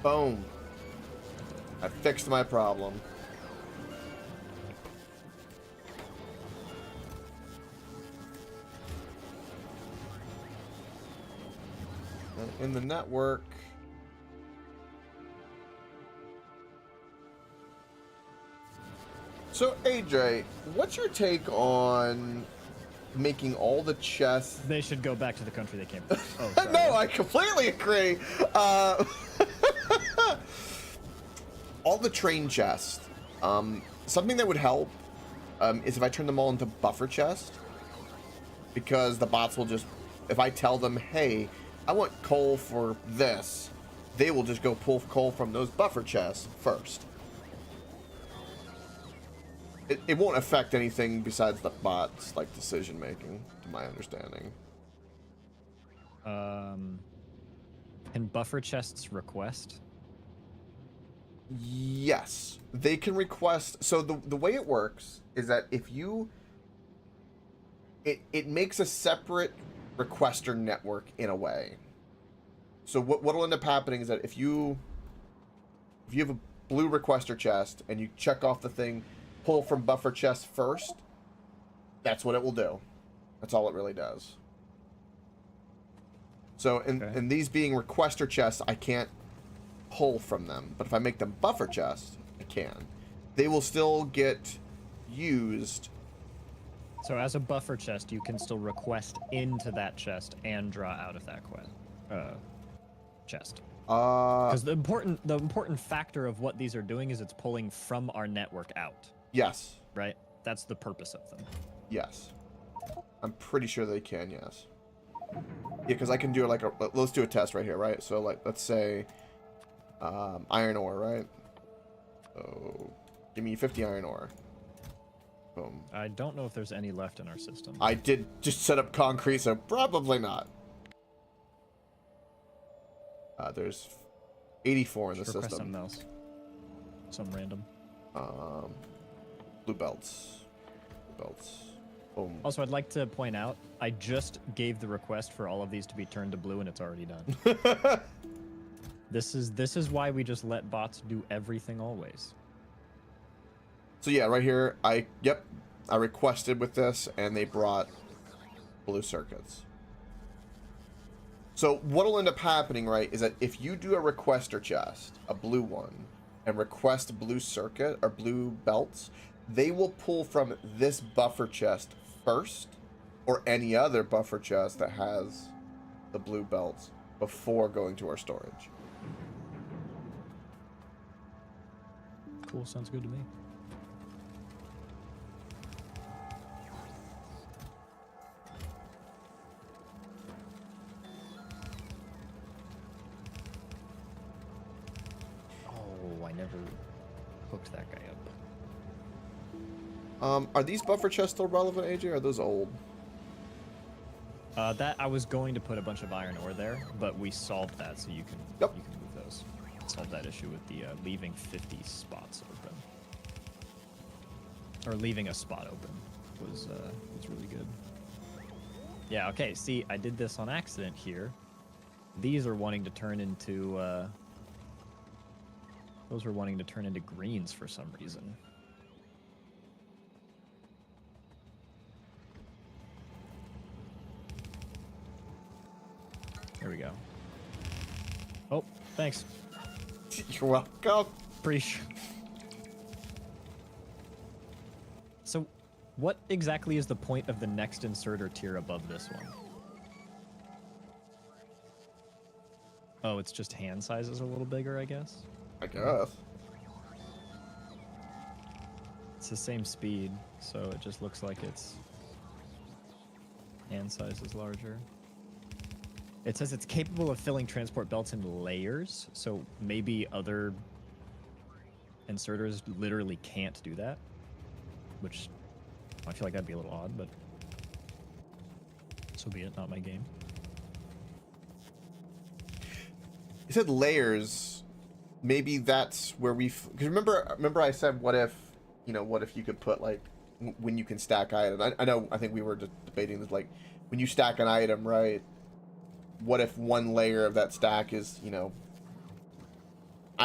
Boom. I fixed my problem. And in the network... So, AJ, what's your take on making all the chests... They should go back to the country they came from. Oh, sorry. No, I completely agree. All the train chests. Something that would help is if I turn them all into buffer chests. Because the bots will just... If I tell them, hey, I want coal for this, they will just go pull coal from those buffer chests first. It won't affect anything besides the bots, like decision making, to my understanding. Can buffer chests request? Yes, they can request. So the way it works is that if you... It makes a separate requester network in a way. So what'll end up happening is that if you have a blue requester chest and you check off the thing, pull from buffer chest first, that's what it will do. That's all it really does. So in these being requester chests, I can't pull from them. But if I make them buffer chests, I can. They will still get used. So as a buffer chest, you can still request into that chest and draw out of that chest. Because the important factor of what these are doing is it's pulling from our network out. Yes. Right? That's the purpose of them. Yes. I'm pretty sure they can, yes. Yeah, because I can do like let's do a test right here, right? So like, let's say iron ore, right? So give me 50 iron ore. Boom. I don't know if there's any left in our system. I did just set up concrete, so probably not. There's 84 in the Request system. something else. Some random. Blue belts. Blue belts. Boom. Also, I'd like to point out, I just gave the request for all of these to be turned to blue, and it's already done. This is why we just let bots do everything always. So yeah, right here, I requested with this, and they brought blue circuits. So what'll end up happening, right, is that if you do a requester chest, a blue one, and request a blue circuit or blue belts, they will pull from this buffer chest first, or any other buffer chest that has the blue belts before going to our storage. Cool, sounds good to me. Oh, I never hooked that guy up. Are these buffer chests still relevant, AJ, or are those old? That I was going to put a bunch of iron ore there, but we solved that, so you can you can move those. Solved that issue with the leaving 50 spots open, or leaving a spot open was really good. Yeah. Okay. See, I did this on accident here. These are wanting to turn into those were wanting to turn into greens for some reason. There we go. Oh, thanks. You're welcome. So, what exactly is the point of the next inserter tier above this one? Oh, it's just hand sizes a little bigger, I guess? I guess. It's the same speed, so it just looks like its hand size is larger. It says it's capable of filling transport belts in layers, so maybe other inserters literally can't do that, which I feel like that'd be a little odd, but so be it, not my game. You said layers. Maybe that's where because remember I said what if you could put like when you can stack items. I think we were just debating this, like when you stack an item, right? What if one layer of that stack is,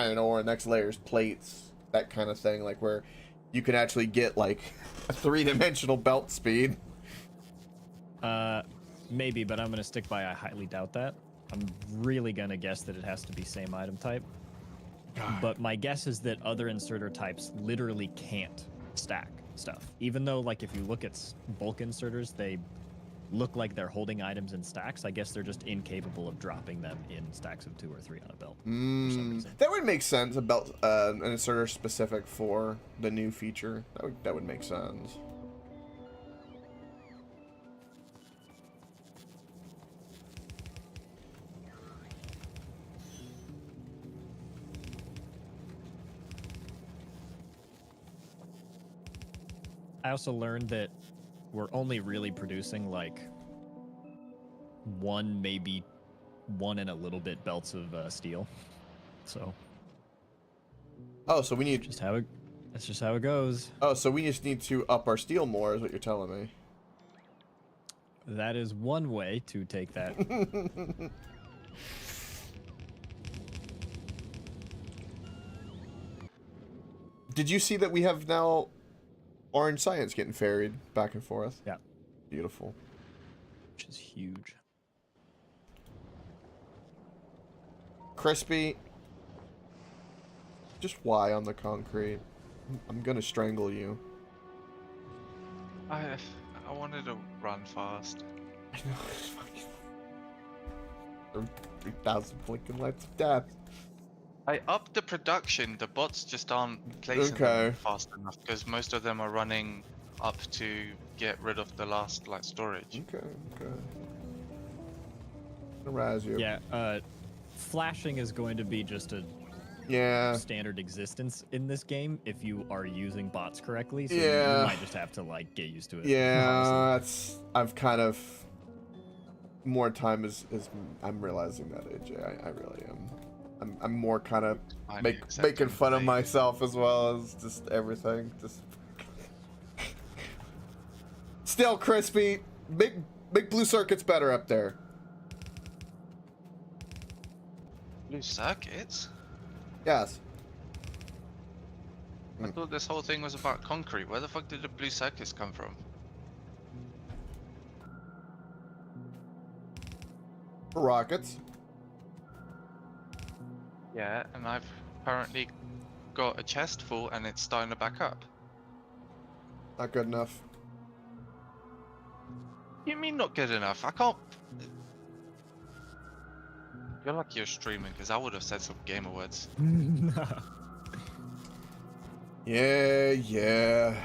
don't know, or next layer's plates, that kind of thing, like where you can actually get like a 3-dimensional belt speed. Maybe, but I'm gonna stick by I highly doubt that. I'm really gonna guess that it has to be same item type. God. But my guess is that other inserter types literally can't stack stuff. Even though, like, if you look at bulk inserters, they look like they're holding items in stacks. I guess they're just incapable of dropping them in stacks of 2 or 3 on a belt for some reason. That would make sense. A belt, an inserter specific for the new feature. That would make sense. I also learned that we're only really producing like 1, maybe 1 and a little bit belts of steel. So. Oh, so we need. That's just how it goes. Oh, so we just need to up our steel more, is what you're telling me. That is one way to take that. Did you see that we have now orange science getting ferried back and forth? Yeah. Beautiful. Which is huge. Crispy. Just why on the concrete? I'm gonna strangle you. I wanted to run fast. I know. 3,000 blinking lights of death. I upped the production. The bots just aren't placing them fast enough because most of them are running up to get rid of the last like storage. Okay. Gonna razz you. Yeah, flashing is going to be just a standard existence in this game if you are using bots correctly. So you might just have to like get used to it. Yeah, I've kind of more time is I'm realizing that, AJ. I really am. I'm more kind of making fun of myself as well as just everything. Just still crispy. Big blue circuits better up there. Blue circuits? Yes. I thought this whole thing was about concrete. Where the fuck did the blue circuits come from? Rockets. Yeah, and I've currently got a chest full and it's starting to back up. Not good enough. You mean not good enough? I can't... You're lucky you're streaming because I would have said some gamer words. Yeah.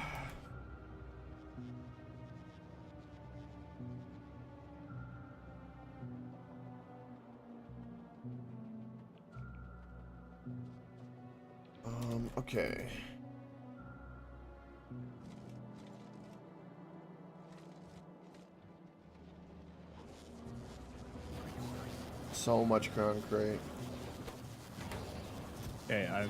Okay. So much concrete. Okay, I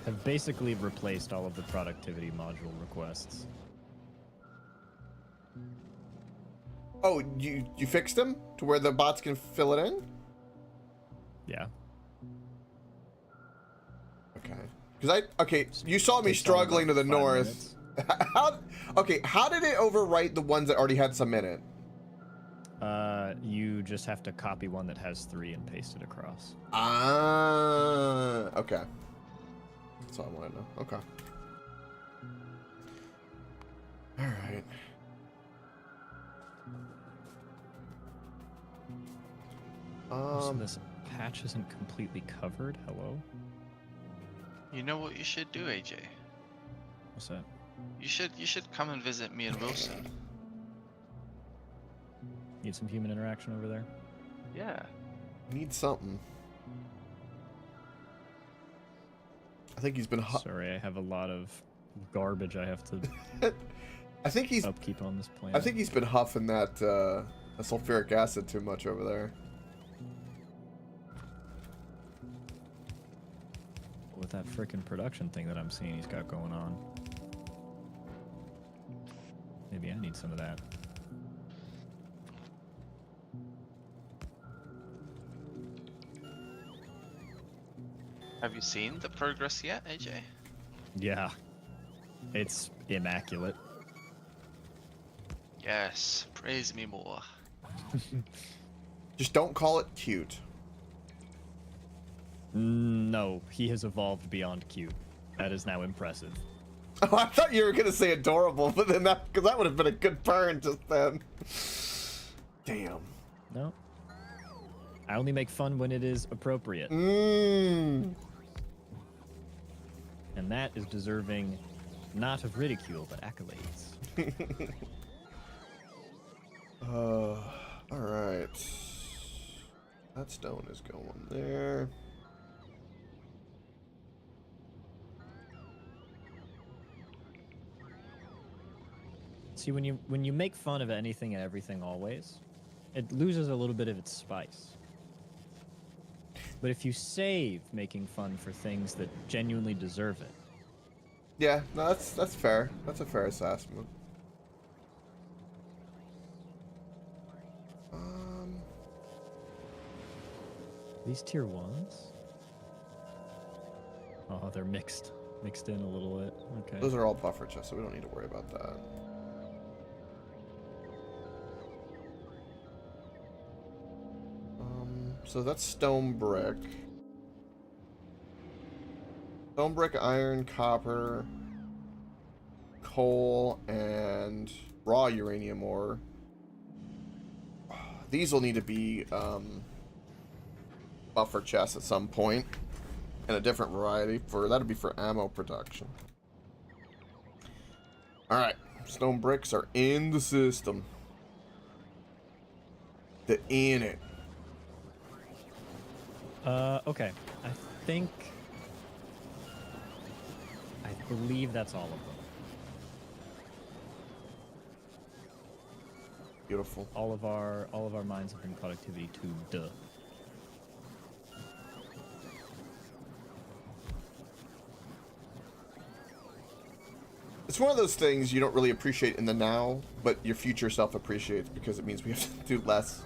have basically replaced all of the productivity module requests. Oh, you fixed them to where the bots can fill it in? Yeah. Okay. You saw me struggling to the north. How did it overwrite the ones that already had some in it? You just have to copy one that has 3 and paste it across. Okay. That's all I want to know. Okay. All right. This patch isn't completely covered. Hello? You know what you should do, AJ? What's that? You should come and visit me and Wilson. Need some human interaction over there? Yeah. Need something. I think he's been Sorry, I have a lot of garbage I have to I think he's upkeep on this planet. I think he's been huffing that sulfuric acid too much over there. With that frickin' production thing that I'm seeing he's got going on. Maybe I need some of that. Have you seen the progress yet, AJ? Yeah, it's immaculate. Yes, praise me more. Just don't call it cute. No, he has evolved beyond cute. That is now impressive. Oh, I thought you were gonna say adorable, but then because that would have been a good burn just then. Damn. No. I only make fun when it is appropriate. Mmm. And that is deserving not of ridicule, but accolades. Alright. That stone is going there. See, when you make fun of anything and everything always, it loses a little bit of its spice. But if you save making fun for things that genuinely deserve it. Yeah, no, that's fair. That's a fair assessment. These tier 1s? Oh, they're mixed in a little bit. Okay. Those are all buffer chests, so we don't need to worry about that. So that's stone brick. Stone brick, iron, copper, coal, and raw uranium ore. These will need to be buffer chests at some point, and a different variety. That'll be for ammo production. All right, stone bricks are in the system. They're in it. Okay. I believe that's all of them. Beautiful. All of our mines have been productivity 2. Duh. It's one of those things you don't really appreciate in the now, but your future self appreciates because it means we have to do less,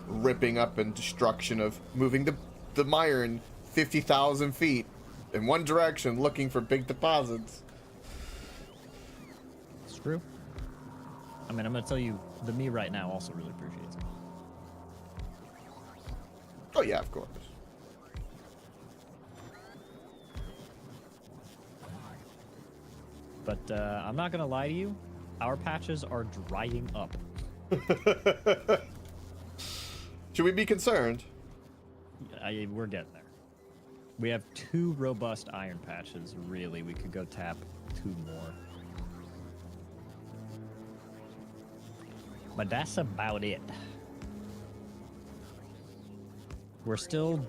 ripping up and destruction of moving the iron 50,000 feet in one direction looking for big deposits. It's true. I mean, I'm going to tell you, the me right now also really appreciates it. Oh, yeah, of course. But I'm not going to lie to you. Our patches are drying up. Should we be concerned? We're getting there. We have 2 robust iron patches. Really, we could go tap 2 more. But that's about it. We're still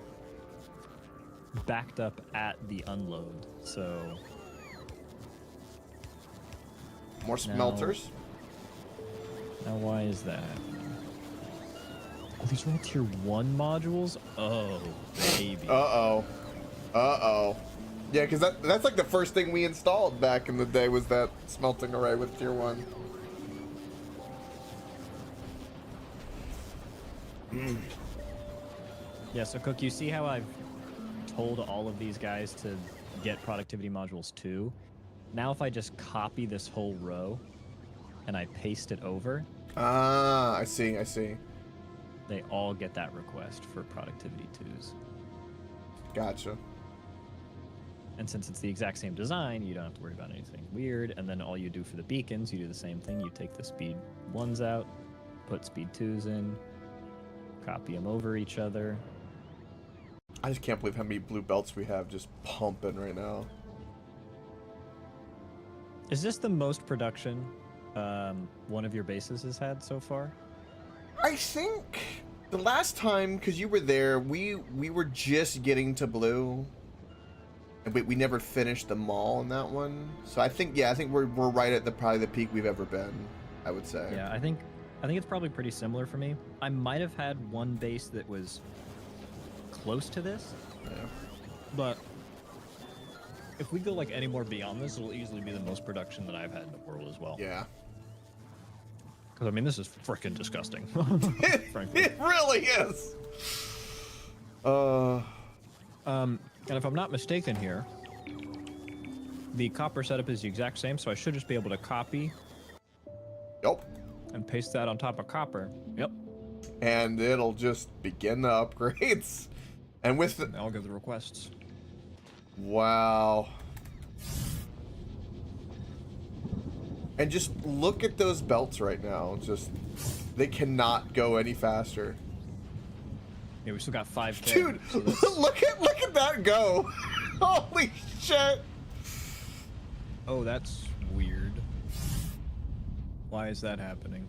backed up at the unload, so... More smelters? Now why is that? Oh, these are all tier 1 modules? Oh, baby. Uh-oh. Uh-oh. Yeah, because that's like the first thing we installed back in the day was that smelting array with tier 1. Yeah, so Cook, you see how I've told all of these guys to get productivity modules too? Now if I just copy this whole row and I paste it over... Ah, I see. They all get that request for productivity 2s. Gotcha. And since it's the exact same design, you don't have to worry about anything weird. And then all you do for the beacons, you do the same thing. You take the speed 1s out, put speed 2s in, copy them over each other. I just can't believe how many blue belts we have just pumping right now. Is this the most production one of your bases has had so far? I think the last time, because you were there, we were just getting to blue, and we never finished the mall in that one. So I think we're right at probably the peak we've ever been, I would say. Yeah, I think it's probably pretty similar for me. I might have had one base that was close to this, Yeah. but if we go like any more beyond this, it'll easily be the most production that I've had in the world as well. Yeah. Because I mean, this is freaking disgusting. Frankly, It really is. And if I'm not mistaken here, the copper setup is the exact same, so I should just be able to copy Yep. and paste that on top of copper. Yep. And it'll just begin the upgrades. And with the... I'll give the requests. Wow. And just look at those belts right now. Just, they cannot go any faster. Yeah, we still got 5K. Dude, so look at that go. Holy shit. Oh, that's weird. Why is that happening?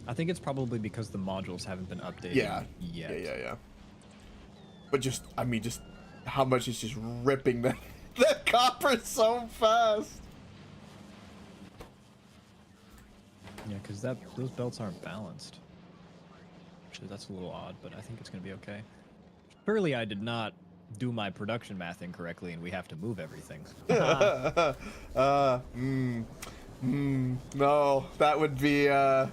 I think it's probably because the modules haven't been updated yet. Yeah. But just, I mean, just how much it's just ripping that copper so fast. Yeah, because those belts aren't balanced. Actually, that's a little odd, but I think it's going to be okay. Surely I did not do my production math incorrectly and we have to move everything. No, that would be, But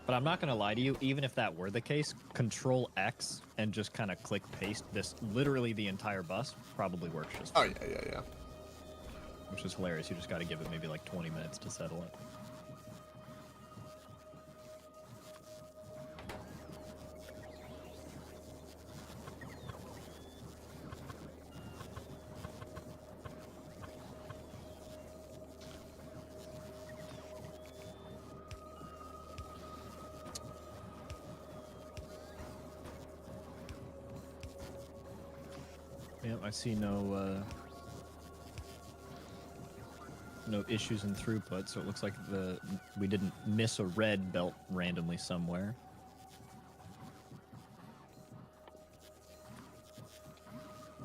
I'm not going to lie to you, even if that were the case, Control X and just kind of click paste this, literally the entire bus probably works just fine. Oh, yeah. Which is hilarious. You just got to give it maybe like 20 minutes to settle it. Yep, I see no issues in throughput, so it looks like we didn't miss a red belt randomly somewhere.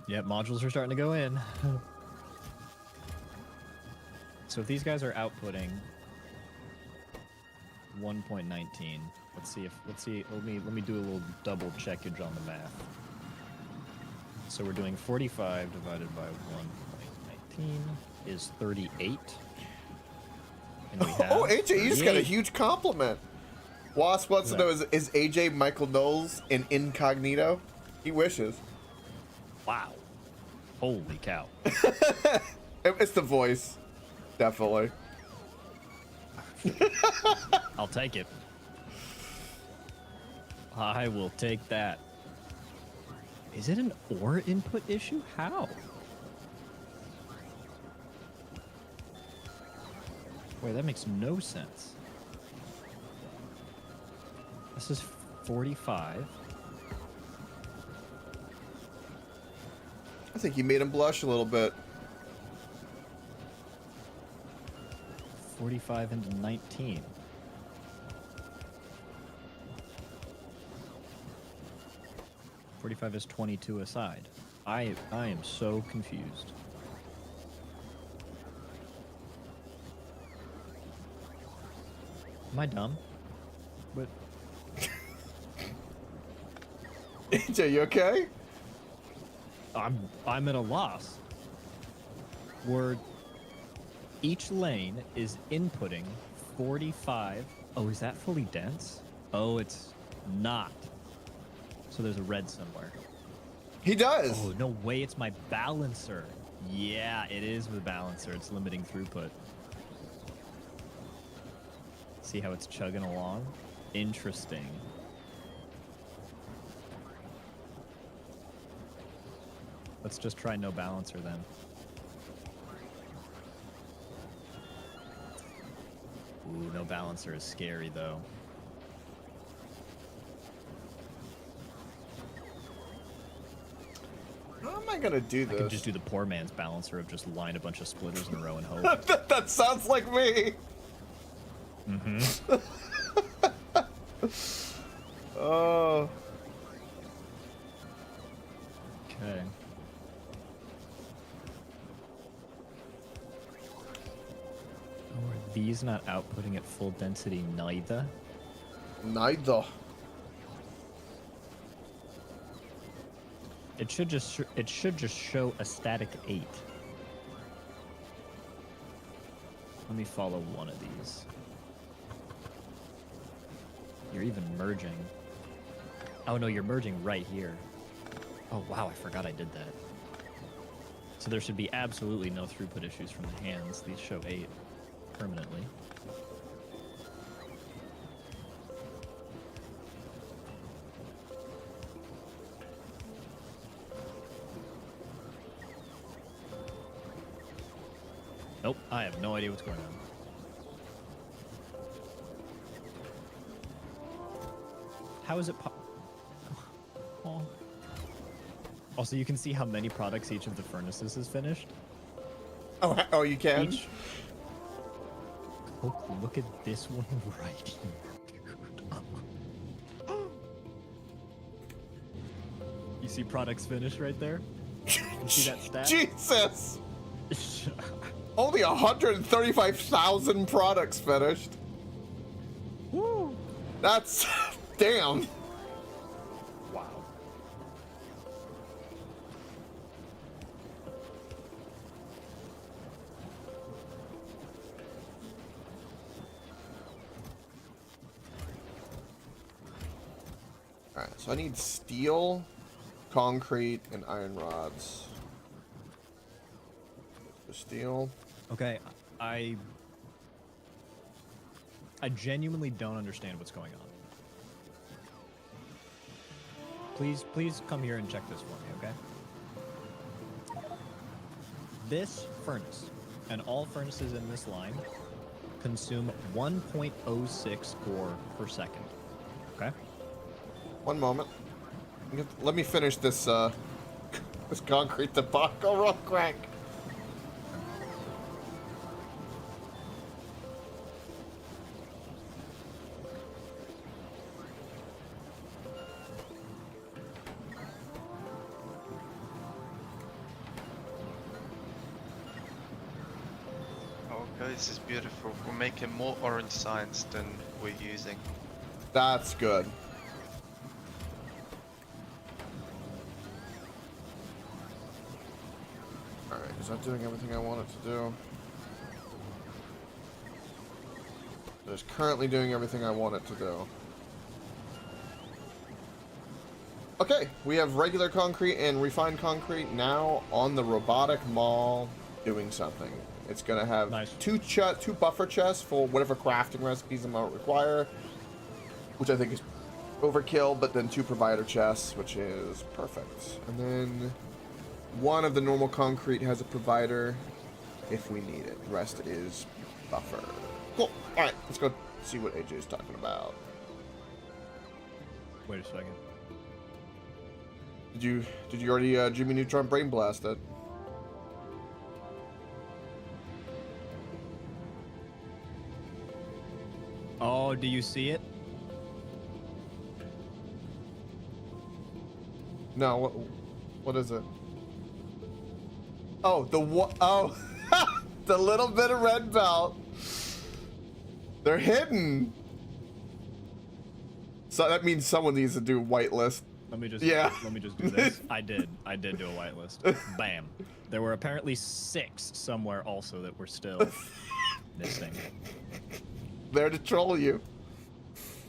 Yep, modules are starting to go in. So if these guys are outputting 1.19, let's see. Let me do a little double checkage on the math. So we're doing 45 divided by 1.19 is 38. And we have Oh, AJ, you just got a 38. huge compliment. Wasp wants to know, is AJ Michael Knowles in Incognito? He wishes. Wow. Holy cow. It's the voice. Definitely. I'll take it. I will take that. Is it an ore input issue? How? Wait, that makes no sense. This is 45. I think you made him blush a little bit. 45 into 19. .45 is 22 aside. I am so confused. Am I dumb? What? AJ, you okay? I'm at a loss. Where each lane is inputting 45. Oh, is that fully dense? Oh, it's not. So there's a red somewhere. He does. Oh, no way, it's my balancer. Yeah, it is the balancer. It's limiting throughput. See how it's chugging along? Interesting. Let's just try no balancer then. Ooh, no balancer is scary though. How am I gonna do this? I can just do the poor man's balancer of just line a bunch of splitters in a row and hope. That sounds like me. Mm-hmm. Oh. Okay. Oh, are these not outputting at full density neither? Neither. It should just show a static 8. Let me follow one of these. You're even merging. Oh no, you're merging right here. Oh wow, I forgot I did that. So there should be absolutely no throughput issues from the hands. These show 8 permanently. Nope, I have no idea what's going on. How is it oh. Also, you can see how many products each of the furnaces is finished. Oh, you can? Each... Oh, look at this one right here, dude. You see products finished right there? You see that stat? Jesus! Only 135,000 products finished. Woo! That's... damn. Wow. Alright, so I need steel, concrete, and iron rods. Steel. Okay, I genuinely don't understand what's going on. Please come here and check this for me, okay? This furnace and all furnaces in this line consume 1.06 core per second. Okay? One moment. Let me finish this this concrete debacle real quick. Okay, this is beautiful. We're making more orange science than we're using. That's good. Alright, is that doing everything I want it to do? It's currently doing everything I want it to do. Okay, we have regular concrete and refined concrete now on the robotic mall doing something. It's gonna have nice. two buffer chests for whatever crafting recipes it might require, which I think is overkill, but then 2 provider chests, which is perfect. And then one of the normal concrete has a provider if we need it. The rest is buffer. Cool. Alright, let's go see what AJ is talking about. Wait a second. Did you already Jimmy Neutron brain blast it? Oh, do you see it? No, what is it? Oh, oh, the little bit of red belt. They're hidden. So that means someone needs to do whitelist. Let me just Yeah. do this. I did do a whitelist. Bam. There were apparently 6 somewhere also that were still missing. There to troll you.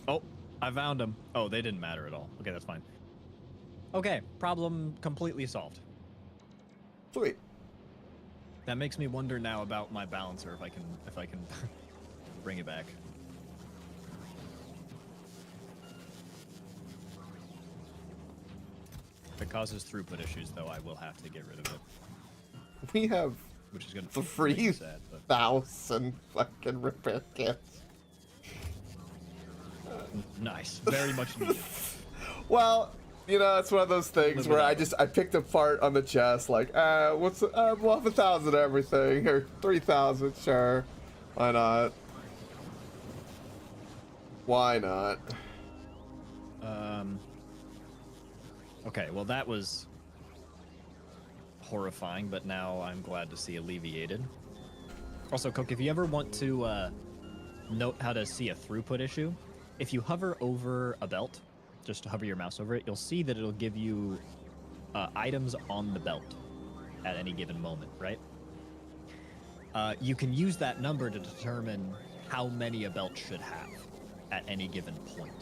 Oh, I found them. Oh, they didn't matter at all. Okay, that's fine. Okay, problem completely solved. Sweet. That makes me wonder now about my balancer if I can bring it back. If it causes throughput issues, though, I will have to get rid of it. We have Which is gonna 3,000 fucking repair kits. Nice. Very much needed. Well, you know, it's one of those things where I picked apart on the chest, like, we'll have 1,000 everything, or 3,000, sure. Why not? Why not? Okay, well that was horrifying, but now I'm glad to see alleviated. Also, Coke, if you ever want to note how to see a throughput issue, if you hover over a belt, just hover your mouse over it, you'll see that it'll give you items on the belt at any given moment, right? You can use that number to determine how many a belt should have at any given point.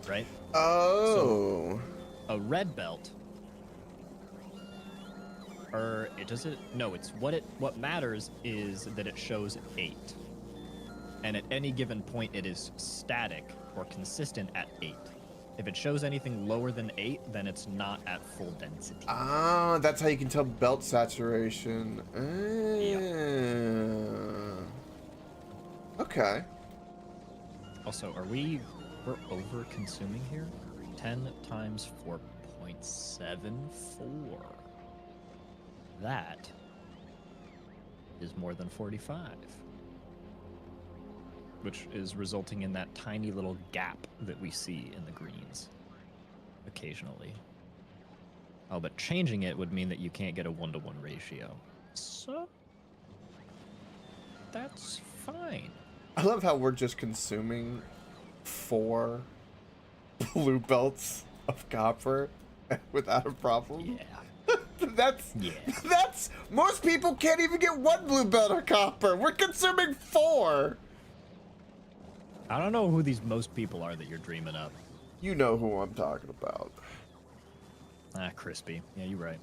right? Oh. A red belt, or it doesn't. No, it's what matters is that it shows 8, and at any given point it is static or consistent at 8. If it shows anything lower than 8, then it's not at full density. Ah, that's how you can tell belt saturation. Okay. Also, we're over consuming here? 10 times 4.74. That is more than 45. Which is resulting in that tiny little gap that we see in the greens occasionally. Oh, but changing it would mean that you can't get a 1-to-1 ratio. So, that's fine. I love how we're just consuming 4 blue belts of copper without a problem. Yeah. That's most people can't even get 1 blue belt of copper. We're consuming 4. I don't know who these most people are that you're dreaming up. You know who I'm talking about. Ah, Crispy. Yeah, you're right.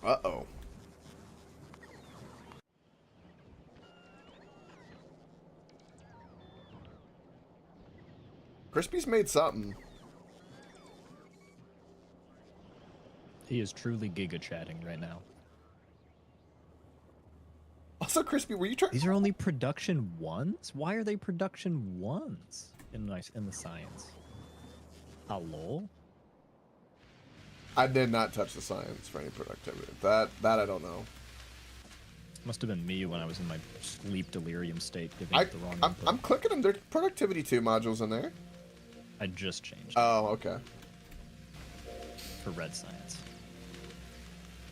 Uh-oh. Crispy's made something. He is truly giga chatting right now. Also, Crispy, were you trying? These are only production 1s? Why are they production 1s in the science? Hello? I did not touch the science for any productivity. That I don't know. Must have been me when I was in my sleep delirium state, giving it the wrong input. I'm clicking them. There's productivity 2 modules in there. I just changed it Oh, okay. for red science.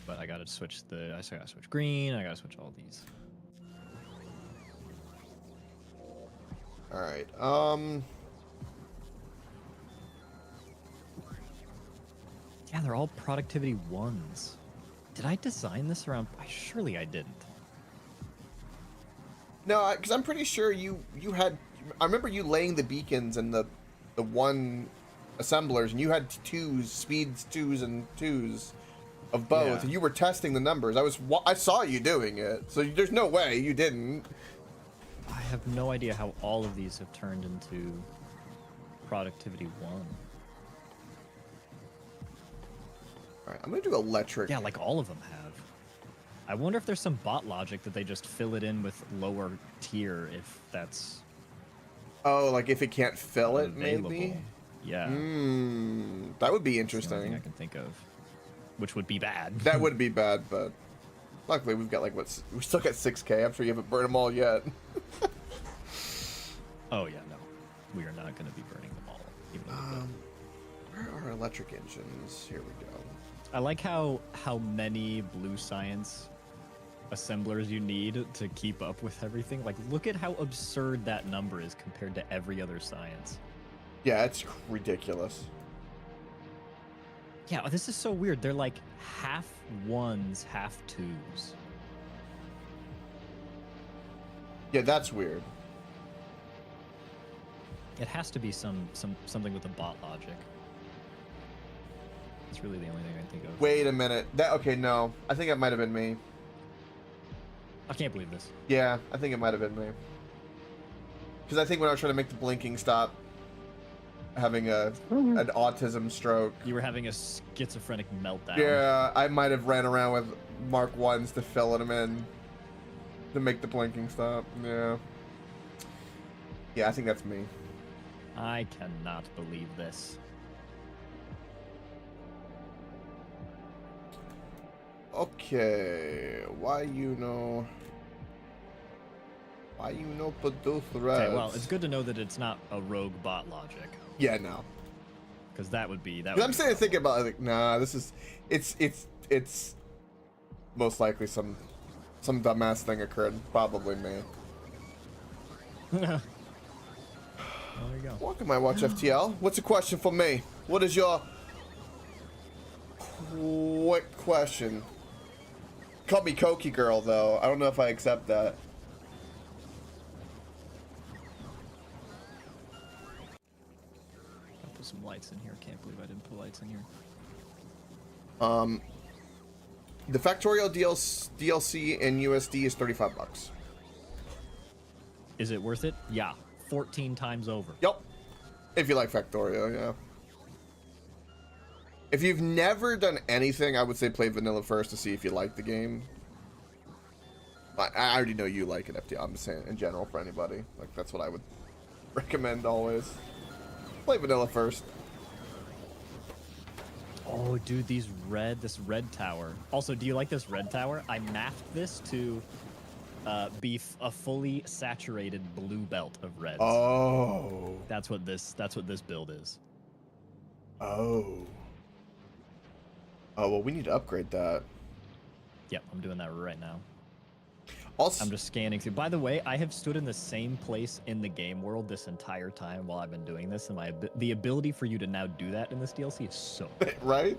But I gotta switch I gotta switch green, I gotta switch all these. All right. Yeah, they're all productivity 1s. Did I design this around? Surely I didn't. No, because I'm pretty sure you had. I remember you laying the beacons and the 1 assemblers, and you had 2s, speeds 2s and 2s of both, Yeah. and you were testing the numbers. I saw you doing it, so there's no way you didn't. I have no idea how all of these have turned into productivity 1. All right, I'm gonna do electric. Yeah, like all of them have. I wonder if there's some bot logic that they just fill it in with lower tier if that's Oh, like if it can't fill it, available. maybe. Yeah. That would be That's the only thing interesting. I can think of, which would be bad. That would be bad, but luckily we've got we still got 6K. I'm sure you haven't burned them all yet. Oh yeah, no, we are not going to be burning them all. Even though we could. Where are electric engines? Here we go. I like how many blue science assemblers you need to keep up with everything. Like, look at how absurd that number is compared to every other science. Yeah, it's ridiculous. Yeah, this is so weird. They're like half 1s, half 2s. Yeah, that's weird. It has to be something with the bot logic. It's really the only thing I can think of. Wait a minute. Okay, no. I think it might have been me. I can't believe this. Yeah, I think it might have been me. Because I think when I was trying to make the blinking stop, having an autism stroke. You were having a schizophrenic meltdown. Yeah, I might have ran around with Mark 1s to fill them in to make the blinking stop. Yeah. Yeah, I think that's me. I cannot believe this. Okay, why you know produce reds? Okay, well, it's good to know that it's not a rogue bot logic, Yeah, no. because that would be that. 'Cause I'm sitting thinking about like, nah, it's most likely some dumbass thing occurred. Probably me. There you go. Welcome, my watch FTL. What's a question for me? What is your quick question? Call me Koke Girl, though. I don't know if I accept that. some lights in here. Can't believe I didn't put lights in here. The Factorio DLC in USD is $35. Is it worth it? Yeah, 14 times over. Yep. If you like Factorio, yeah. If you've never done anything, I would say play vanilla first to see if you like the game. I already know you like it, FT. I'm just saying in general for anybody. Like, that's what I would recommend always. Play vanilla first. Oh, dude, this red tower. Also, do you like this red tower? I mathed this to be a fully saturated blue belt of reds. Oh. That's what this build is. Oh. Oh, well, we need to upgrade that. Yep, I'm doing that right now. Also, I'm just scanning through. By the way, I have stood in the same place in the game world this entire time while I've been doing this, and the ability for you to now do that in this DLC is so cool. right?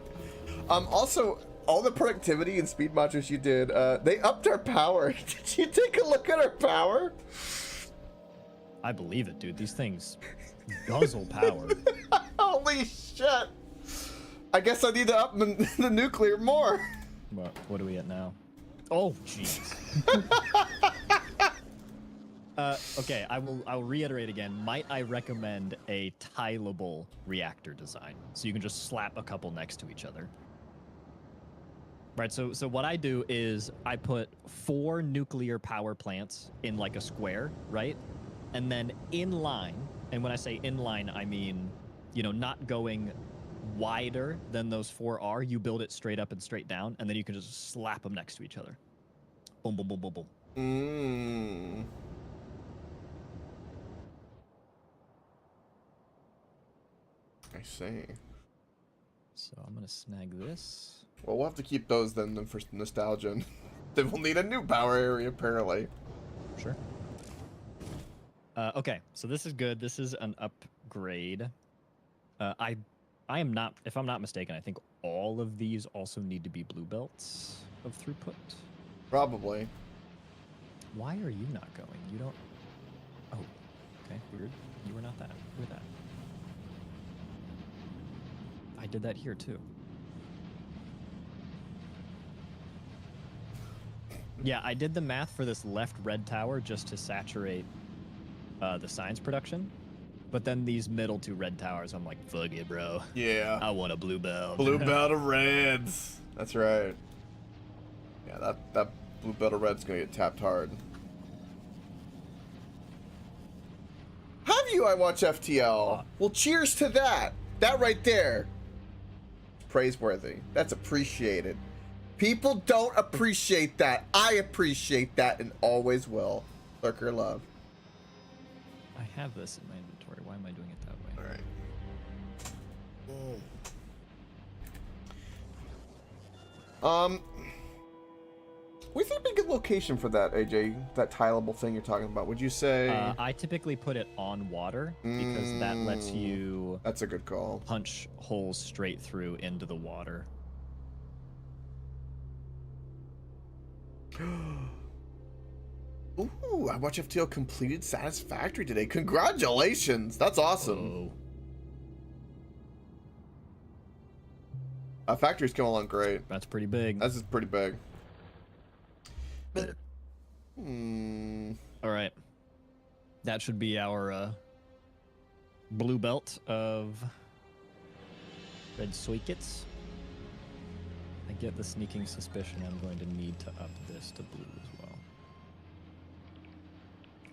Also, all the productivity and speed modules you did, they upped our power. Did you take a look at our power? I believe it, dude. These things guzzle power. Holy shit! I guess I need to up the nuclear more. What are we at now? Oh, jeez. Okay, I'll reiterate again. Might I recommend a tileable reactor design? So you can just slap a couple next to each other. Right, so what I do is I put 4 nuclear power plants in like a square, right? And then in line, and when I say in line, I mean, you know, not going wider than those 4 are. You build it straight up and straight down, and then you can just slap them next to each other. Boom, boom, boom, boom, boom. Mmm. I see. So I'm gonna snag this. Well, we'll have to keep those then for nostalgia. Then we'll need a new power area, apparently. Sure. Okay, so this is good. This is an upgrade. I am not, if I'm not mistaken, I think all of these also need to be blue belts of throughput. Probably. Why are you not going? You don't... Oh, okay, weird. You were not that. You were that. I did that here, too. Yeah, I did the math for this left red tower just to saturate the science production. But then these middle 2 red towers, I'm like, fuck it, bro. Yeah. I want a blue belt. Blue belt of reds. That's right. Yeah, that blue belt of red's gonna get tapped hard. Have you? I watch FTL. Well, cheers to that. That right there. Praiseworthy. That's appreciated. People don't appreciate that. I appreciate that and always will. Lurker love. I have this in my inventory. Why am I doing it that way? All right. Where's a good location for that, AJ? That tileable thing you're talking about? Would you say? I typically put it on water because that lets you. That's a good call. Punch holes straight through into the water. Ooh, I watch FTL completed Satisfactory today. Congratulations. That's awesome. Factory's coming along great. That's pretty big. That's just pretty big. All right. That should be our blue belt of red soikets. I get the sneaking suspicion I'm going to need to up this to blue as well.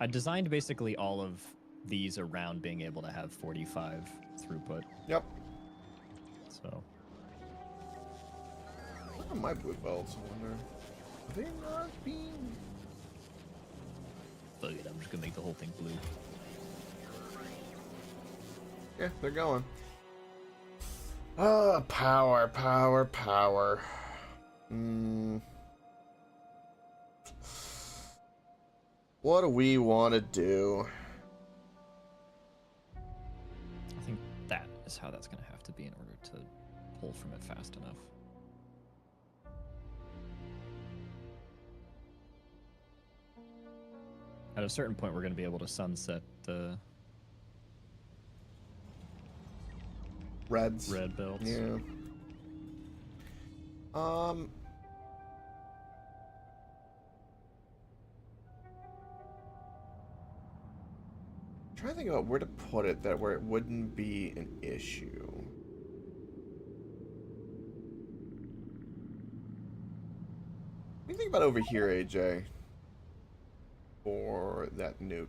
I designed basically all of these around being able to have 45 throughput. Yep. So. Where are my blue belts? I wonder. Are they not being? Fuck it, I'm just gonna make the whole thing blue. Yeah, they're going. Oh, power. What do we want to do? I think that is how that's gonna have to be in order to pull from it fast enough. At a certain point, we're going to be able to sunset the Reds. Red belts. Yeah. Trying to think about where to put it where it wouldn't be an issue. What do you think about over here, AJ? For that nuke.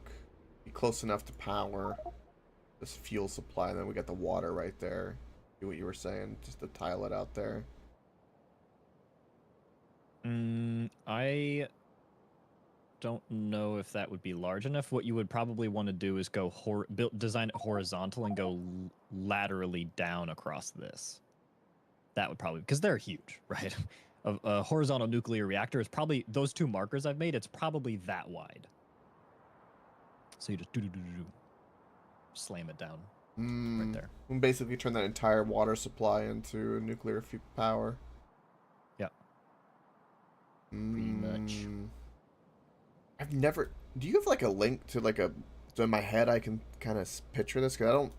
Be close enough to power this fuel supply, and then we got the water right there. Do what you were saying, just to tile it out there. I don't know if that would be large enough. What you would probably want to do is go design it horizontal and go laterally down across this. That would probably, because they're huge, right? A horizontal nuclear reactor is probably, those two markers I've made, it's probably that wide. So you just slam it down right there. And basically turn that entire water supply into nuclear power. Yeah. Pretty much. I've never... Do you have like a link to like a... So in my head I can kind of picture this, because I don't...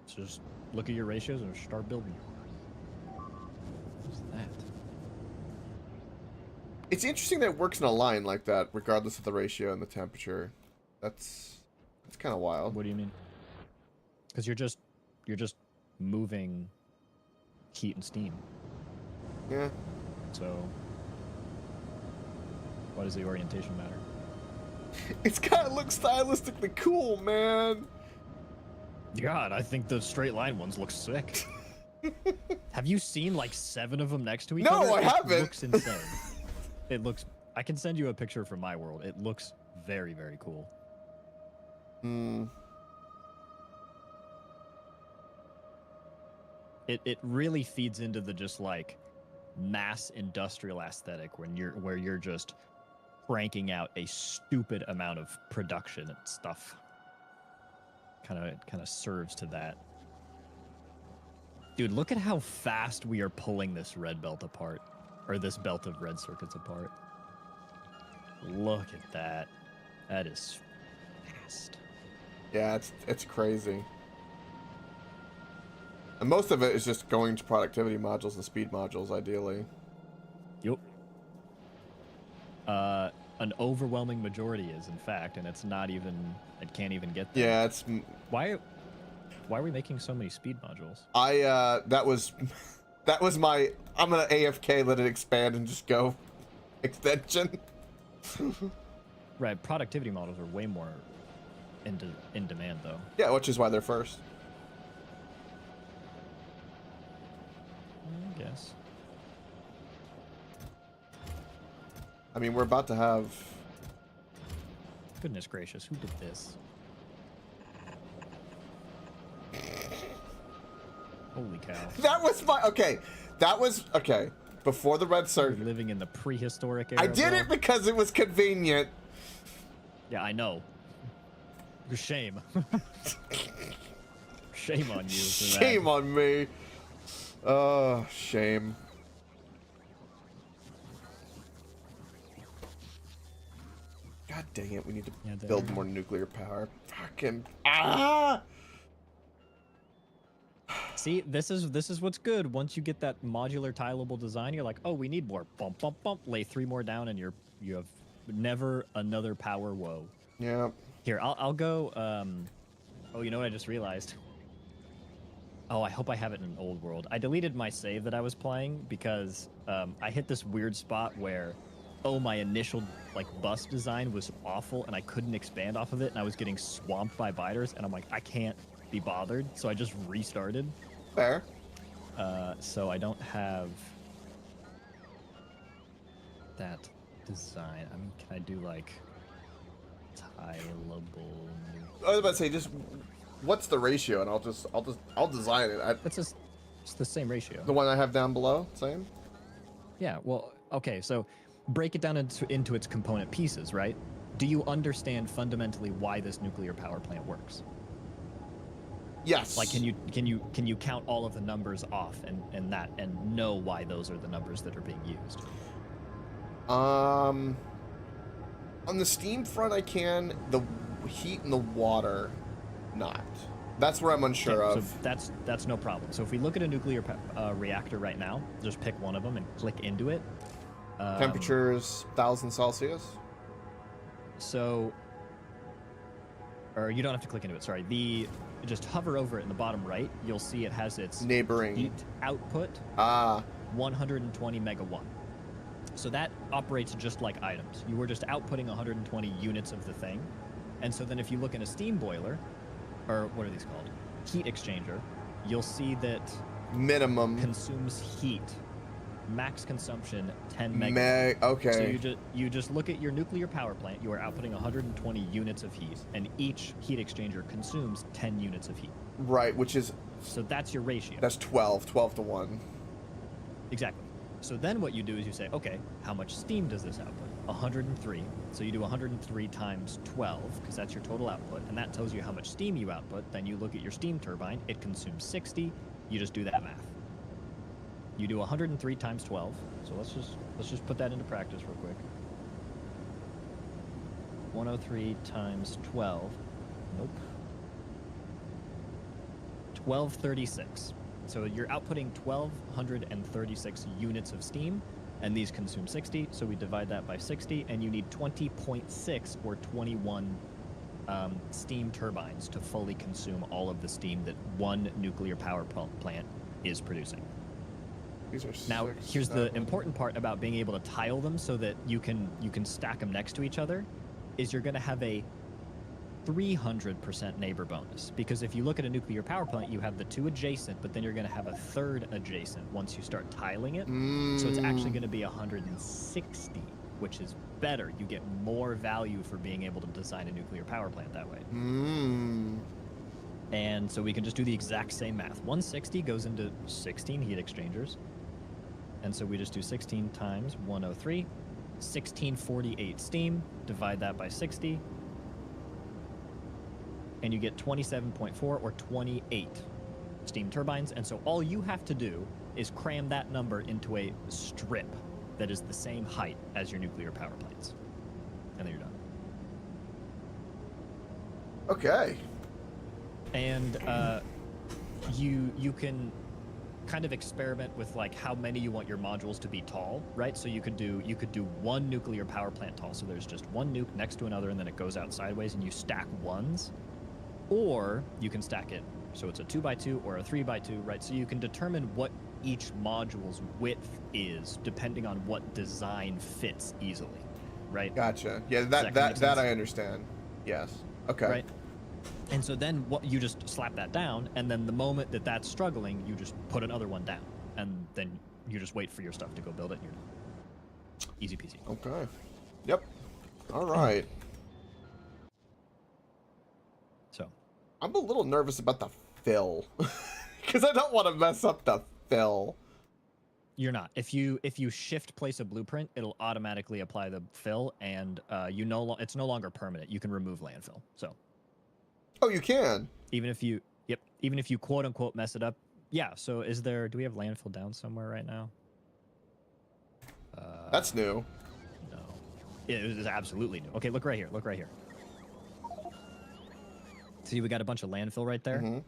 So just look at your ratios and start building. What's that? It's interesting that it works in a line like that, regardless of the ratio and the temperature. That's kind of wild. What do you mean? Because you're just moving heat and steam. Yeah. So why does the orientation matter? It's kind of looks stylistically cool, man. God, I think the straight line ones look sick. Have you seen like 7 of them next to each other? No, I haven't. It looks insane. It looks... I can send you a picture from my world. It looks very, very cool. It really feeds into the just like mass industrial aesthetic where you're just cranking out a stupid amount of production and stuff. Kind of serves to that. Dude, look at how fast we are pulling this red belt apart, or this belt of red circuits apart. Look at that. That is fast. Yeah, it's crazy. And most of it is just going to productivity modules and speed modules, ideally. Yep. An overwhelming majority is, in fact, and it's not even... It can't even get there. Yeah, it's... Why are we making so many speed modules? That was my... I'm gonna AFK, let it expand, and just go extension. Right, productivity models are way more in demand, though. Yeah, which is why they're first. I guess. I mean, we're about to have... Goodness gracious, who did this? Holy cow. That was my... Okay, that was... Okay, before the red We're circuit. living in the prehistoric era. I did bro. it because it was convenient. Yeah, I know. Shame. Shame on you for that. Shame on me. Shame. God dang it, we need to build more nuclear power. Fucking See, this is what's good. Once you get that modular tileable design, you're like, oh, we need more. Bump, bump, bump. Lay 3 more down, and you have never another power woe. Yeah. Here, I'll go. Oh, you know what I just realized? Oh, I hope I have it in an old world. I deleted my save that I was playing because I hit this weird spot where, oh, my initial like bus design was awful and I couldn't expand off of it, and I was getting swamped by biters, and I'm like, I can't be bothered, so I just restarted. Fair. So I don't have that design. I mean, can I do like tileable? I was about to say, just what's the ratio, and I'll design it. It's the same ratio. The one I have down below, same. Yeah. Well, okay. So break it down into its component pieces, right? Do you understand fundamentally why this nuclear power plant works? Yes. Like, can you count all of the numbers off and know why those are the numbers that are being used? On the steam front, I can. The heat and the water, not. That's where I'm unsure Okay, of. so that's no problem. So if we look at a nuclear reactor right now, just pick one of them and click into it. Temperatures 1,000 Celsius. So, or you don't have to click into it. Sorry, just hover over it in the bottom right. You'll see it has its Neighboring. heat output 120 megawatt. So that operates just like items. You were just outputting 120 units of the thing. And so then if you look in a steam boiler, or what are these called? Heat exchanger, you'll see that minimum consumes heat. Max consumption 10 megawatt. Okay. So you just look at your nuclear power plant. You are outputting 120 units of heat, and each heat exchanger consumes 10 units of heat. Right, which is so that's your ratio. That's 12 to 1. Exactly. So then what you do is you say, okay, how much steam does this output? 103. So you do 103 times 12, because that's your total output, and that tells you how much steam you output. Then you look at your steam turbine. It consumes 60. You just do that math. You do 103 times 12. So let's just put that into practice real quick. 103 times 12. Nope. 1236. So you're outputting 1,236 units of steam, and these consume 60. So we divide that by 60, and you need 20.6 or 21 steam turbines to fully consume all of the steam that one nuclear power plant is producing. These are now, six, here's the seven. important part about being able to tile them so that you can stack them next to each other, is you're going to have a 300% neighbor bonus. Because if you look at a nuclear power plant, you have the two adjacent, but then you're going to have a third adjacent once you start tiling it. So it's actually going to be 160, which is better. You get more value for being able to design a nuclear power plant that way. And so we can just do the exact same math. 160 goes into 16 heat exchangers. And so we just do 16 times 103, 1648 steam, divide that by 60, and you get 27.4 or 28 steam turbines. And so all you have to do is cram that number into a strip that is the same height as your nuclear power plants. And then you're done. Okay. And you can kind of experiment with like how many you want your modules to be tall, right? So you could do one nuclear power plant tall. So there's just one nuke next to another, and then it goes out sideways, and you stack ones. Or you can stack it so it's a 2x2 or a 3x2, right? So you can determine what each module's width is depending on what design fits easily, right? Gotcha. Yeah, that I understand. Yes. Okay. Right. And so then what you just slap that down, and then the moment that that's struggling, you just put another one down, and then you just wait for your stuff to go build it, and you're done. Easy peasy. Okay. Yep. All right. So I'm a little nervous about the fill because I don't want to mess up the fill. you're not. If you shift place a blueprint, it'll automatically apply the fill, and it's no longer permanent. You can remove landfill. So. Oh, you can. Even if you quote unquote mess it up. Yeah. So do we have landfill down somewhere right now? That's new. No. It is absolutely new. Okay, look right here. See, we got a bunch of landfill right there. Mm-hmm.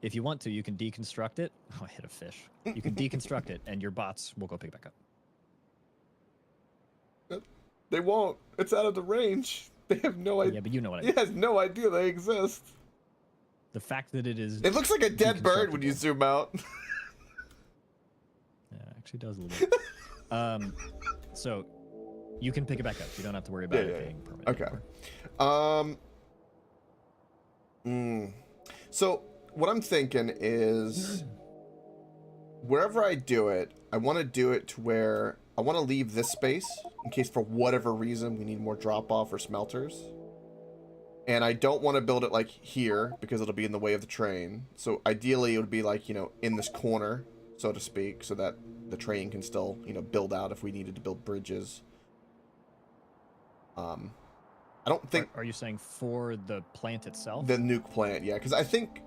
If you want to, you can deconstruct it. Oh, I hit a fish. You can deconstruct it, and your bots will go pick it back up. They won't. It's out of the range. They have no idea. Yeah, but you know what I mean. He has no idea they exist. The fact that it is... It looks like a dead bird when you zoom out. Yeah, it actually does a little bit. So, you can pick it back up. You don't have to worry about it being permanent. Okay. Anymore. So, what I'm thinking is... wherever I do it, I want to do it to where... I want to leave this space in case for whatever reason we need more drop-off or smelters. And I don't want to build it like here because it'll be in the way of the train. So ideally it would be like, in this corner, so to speak, so that the train can still, build out if we needed to build bridges. I don't think... Are you saying for the plant itself? The nuke plant, yeah, because I think...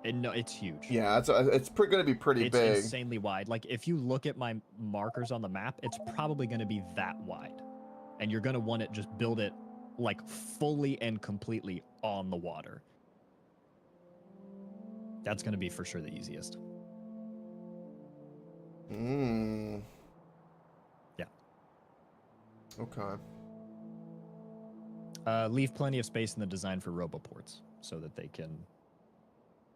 No, it's huge. Yeah, it's going to be pretty big. It's insanely wide. Like, if you look at my markers on the map, it's probably going to be that wide. And you're going to want to just build it, like, fully and completely on the water. That's going to be for sure the easiest. Hmm. Yeah. Okay. Leave plenty of space in the design for roboports so that they can.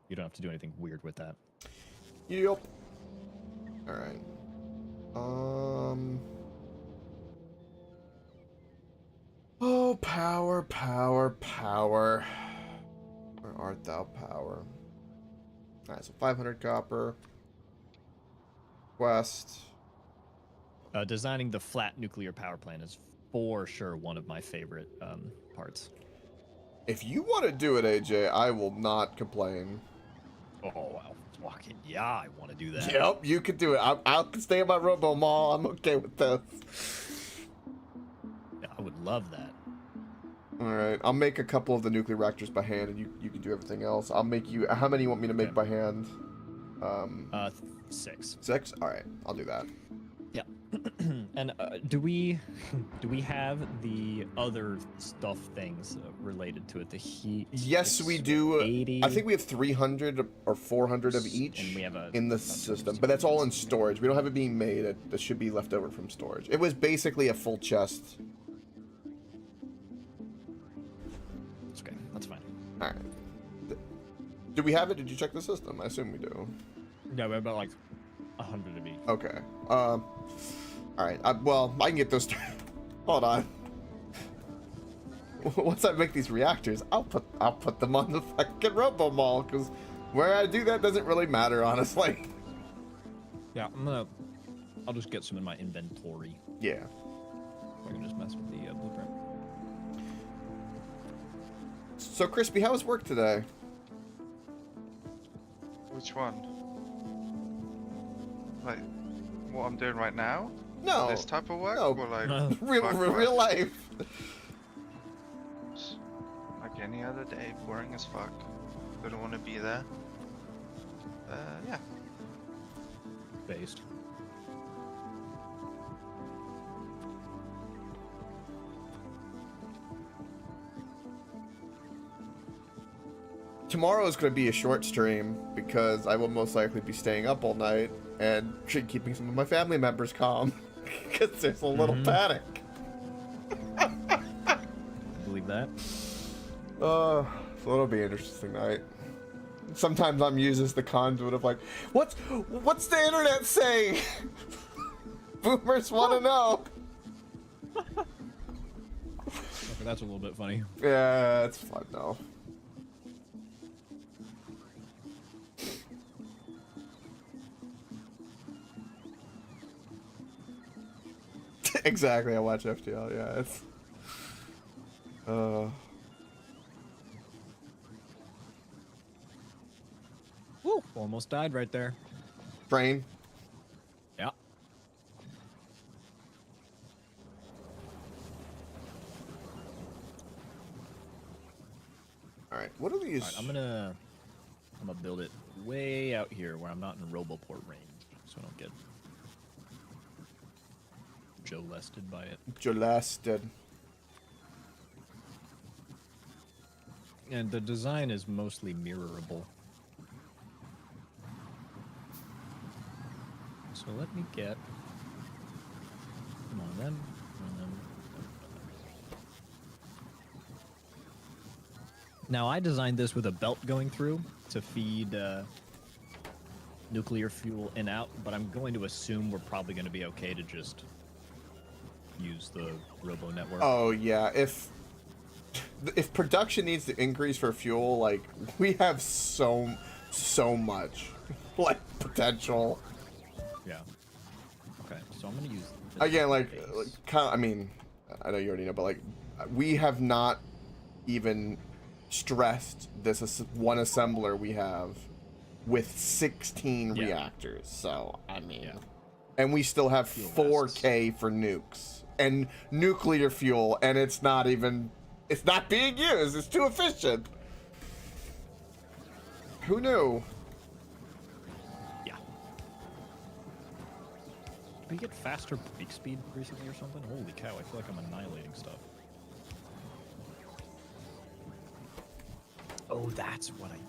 You don't have to do anything weird with that. Yep. All right. Oh, power, power, power. Where art thou, power? All right, so 500 copper. Quest. Designing the flat nuclear power plant is for sure one of my favorite parts. If you want to do it, AJ, I will not complain. Oh, well, fucking yeah, I want to do that. Yep, you can do it. I'll stay at my Robo Mall. I'm okay with this. Yeah, I would love that. All right, I'll make a couple of the nuclear reactors by hand, and you can do everything else. I'll make you. How many you want me to make Okay. by hand? 6. 6. All right, I'll do that. Yeah. And do we have the other stuff things related to it? The heat. Yes, we do. 80. I think we have 300 or 400 of each And we have in the system, but that's all in storage. We don't have it being made. That should be left over from storage. It was basically a full chest. It's okay. That's fine. All right. Do we have it? Did you check the system? I assume we do. Yeah, we have about like 100 of each. Okay. All right. Well, I can get those. Hold on. Once I make these reactors, I'll put them on the fucking Robo Mall, because where I do that doesn't really matter, honestly. Yeah, I'll just get some in my inventory. Yeah. I can just mess with the blueprint. So, Crispy, how was work today? Which one? Like, what I'm doing right now? No. This type of work? No. Or like, Real life. Like any other day, boring as fuck. Don't want to be there. Yeah. Based. Tomorrow is going to be a short stream because I will most likely be staying up all night and keeping some of my family members calm because there's a little panic. Believe that? So it'll be an interesting night. Sometimes I'm used as the conduit of like, what's the internet saying? Boomers want to know. Okay, that's a little bit funny. Yeah, it's fun though. Exactly, I watch FTL. Yeah, it's. Woo! Almost died right there. Brain. Yeah. All right, what are these? All right, I'm gonna build it way out here where I'm not in Roboport range, so I don't get Joe-lested by it. Jolasted. And the design is mostly mirrorable. So let me get one of them, and then now I designed this with a belt going through to feed nuclear fuel in out, but I'm going to assume we're probably going to be okay to just use the robo network. Oh yeah, if production needs to increase for fuel, like we have so much like potential. Yeah. Okay, so I'm gonna use this Again, like base. kind of, I mean, I know you already know, but like we have not even stressed this one assembler we have with 16 Yeah. reactors. So I mean, Yeah. and we still have Fuel 4K for nukes and nuclear fuel, and it's not being used. It's too efficient. Who knew? Yeah. Did we get faster break speed recently or something? Holy cow, I feel like I'm annihilating stuff. Oh, that's what I did.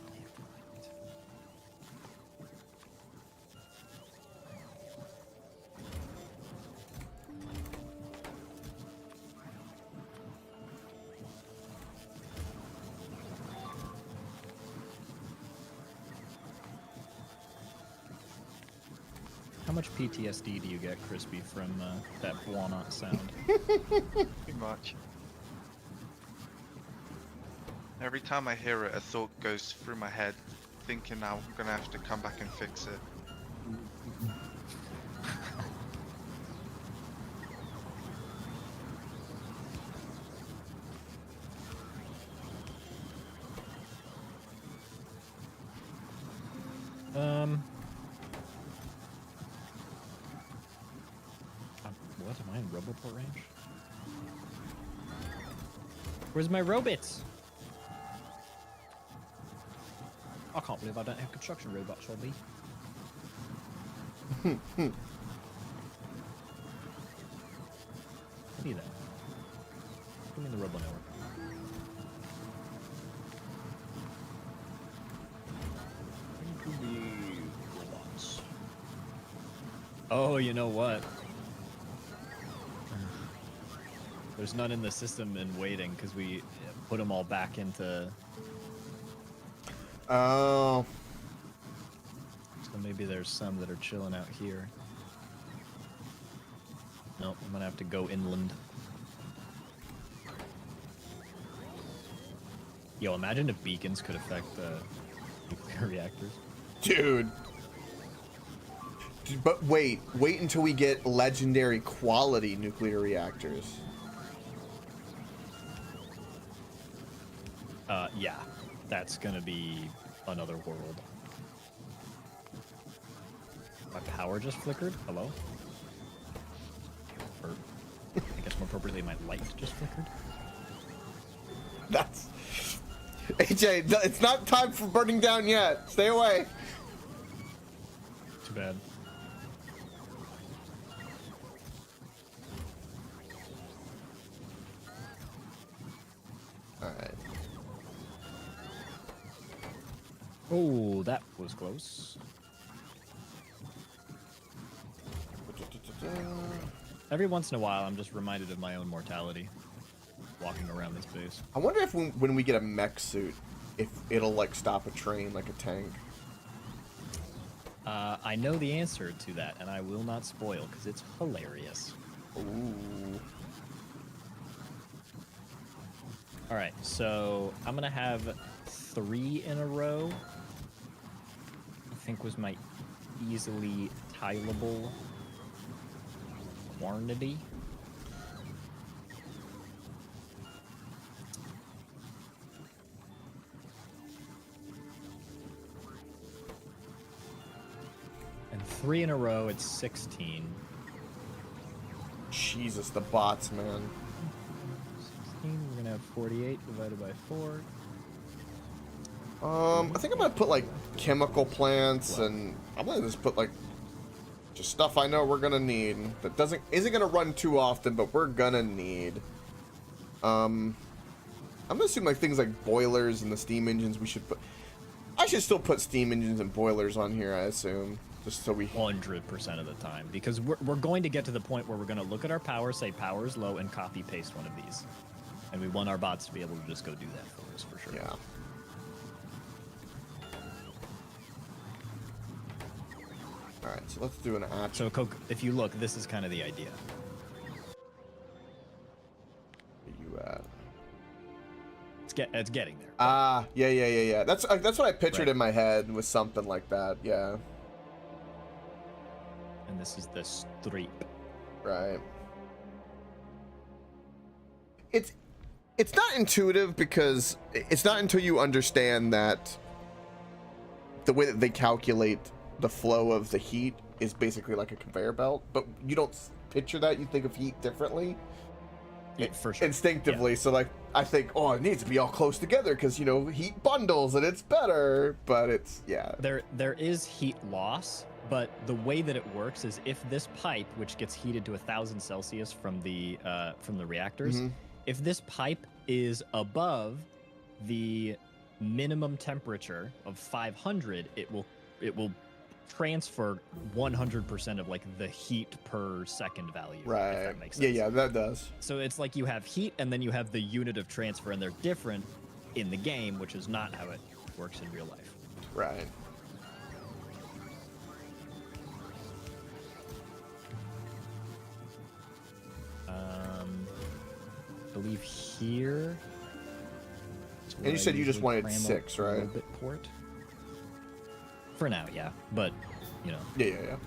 much PTSD do you get, Crispy, from that walnut sound? Too much. Every time I hear it, a thought goes through my head, thinking now I'm gonna have to come back and fix it. What, am I in Roboport range? Where's my robots? I can't believe I don't have construction robots on me. Give me that. Give me the Robo Network. Give me robots. Oh, you know what? There's none in the system and waiting because we put them all back into. Oh. So maybe there's some that are chilling out here. Nope, I'm gonna have to go inland. Yo, imagine if beacons could affect nuclear reactors. Dude. But wait until we get legendary quality nuclear reactors. Yeah, that's gonna be another world. My power just flickered. Hello? Or, I guess more appropriately, my light just flickered. That's... AJ, it's not time for burning down yet. Stay away. Too bad. Alright. Oh, that was close. Every once in a while, I'm just reminded of my own mortality, walking around this base. I wonder if when we get a mech suit, if it'll like stop a train like a tank. I know the answer to that, and I will not spoil because it's hilarious. Ooh. All right, so I'm gonna have 3 in a row. I think was my easily tileable quantity. And 3 in a row, it's 16. Jesus, the bots, man. 16, we're gonna have 48 divided by 4. I think I'm gonna put like chemical plants, and I'm gonna just put like just stuff I know we're gonna need that isn't gonna run too often, but we're gonna need. I'm gonna assume like things like boilers and the steam engines we should put. I should still put steam engines and boilers on here, I assume, just so we 100% of the time, because we're going to get to the point where we're going to look at our power, say power is low, and copy paste one of these, and we want our bots to be able to just go do that for us for sure. Yeah. All right, so let's do an action. So, Coke, if you look, this is kind of the idea. Where you at? It's getting there. Ah, yeah. That's what I pictured Right. in my head, was something like that. Yeah. And this is the street. Right. It's not intuitive because it's not until you understand that the way that they calculate the flow of the heat is basically like a conveyor belt, but you don't picture that. You think of heat differently. Yeah, for sure. Instinctively. Yeah. So like I think, oh, it needs to be all close together because heat bundles and it's better, but it's There is heat loss, but the way that it works is if this pipe, which gets heated to 1,000 Celsius from the reactors, if this pipe is above the minimum temperature of 500, it will transfer 100% of like the heat per second value. right. If that makes sense. Yeah, that does. So it's like you have heat and then you have the unit of transfer, and they're different in the game, which is not how it works in real life. Right. believe here. is And where you I said you just usually wanted cram a 6, right? little bit port. For now, yeah. But, you know, Yeah.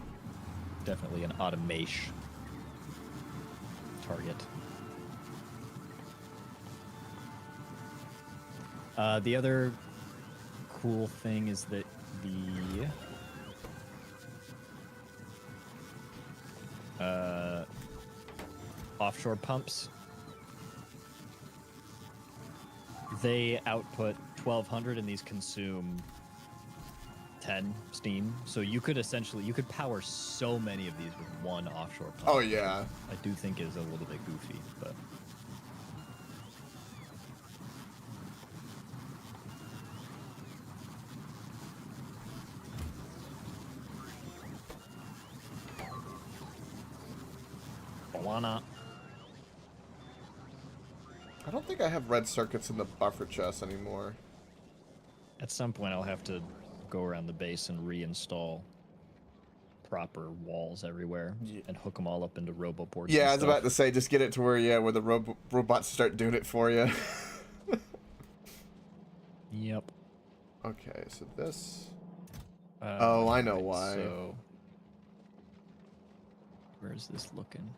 definitely an automation target. The other cool thing is that the offshore pumps, they output 1200 and these consume 10 steam. So you could power so many of these with one offshore pump. Oh, yeah. I do think is a little bit goofy, but why not? I don't think I have red circuits in the buffer chest anymore. At some point, I'll have to go around the base and reinstall proper walls everywhere and hook them all up into roboports. Yeah, and I was stuff. about to say, just get it to where the robots start doing it for you. Yep. Okay, so this... oh, I know why. So, where's this looking?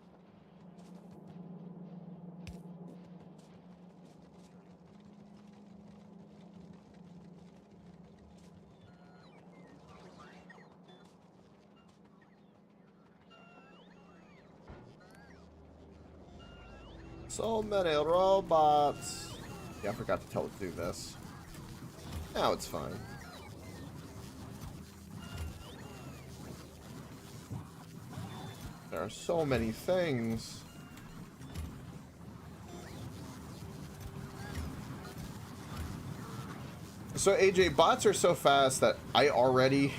So many robots. Yeah, I forgot to tell it to do this. Now it's fine. There are so many things. So AJ, bots are so fast that I already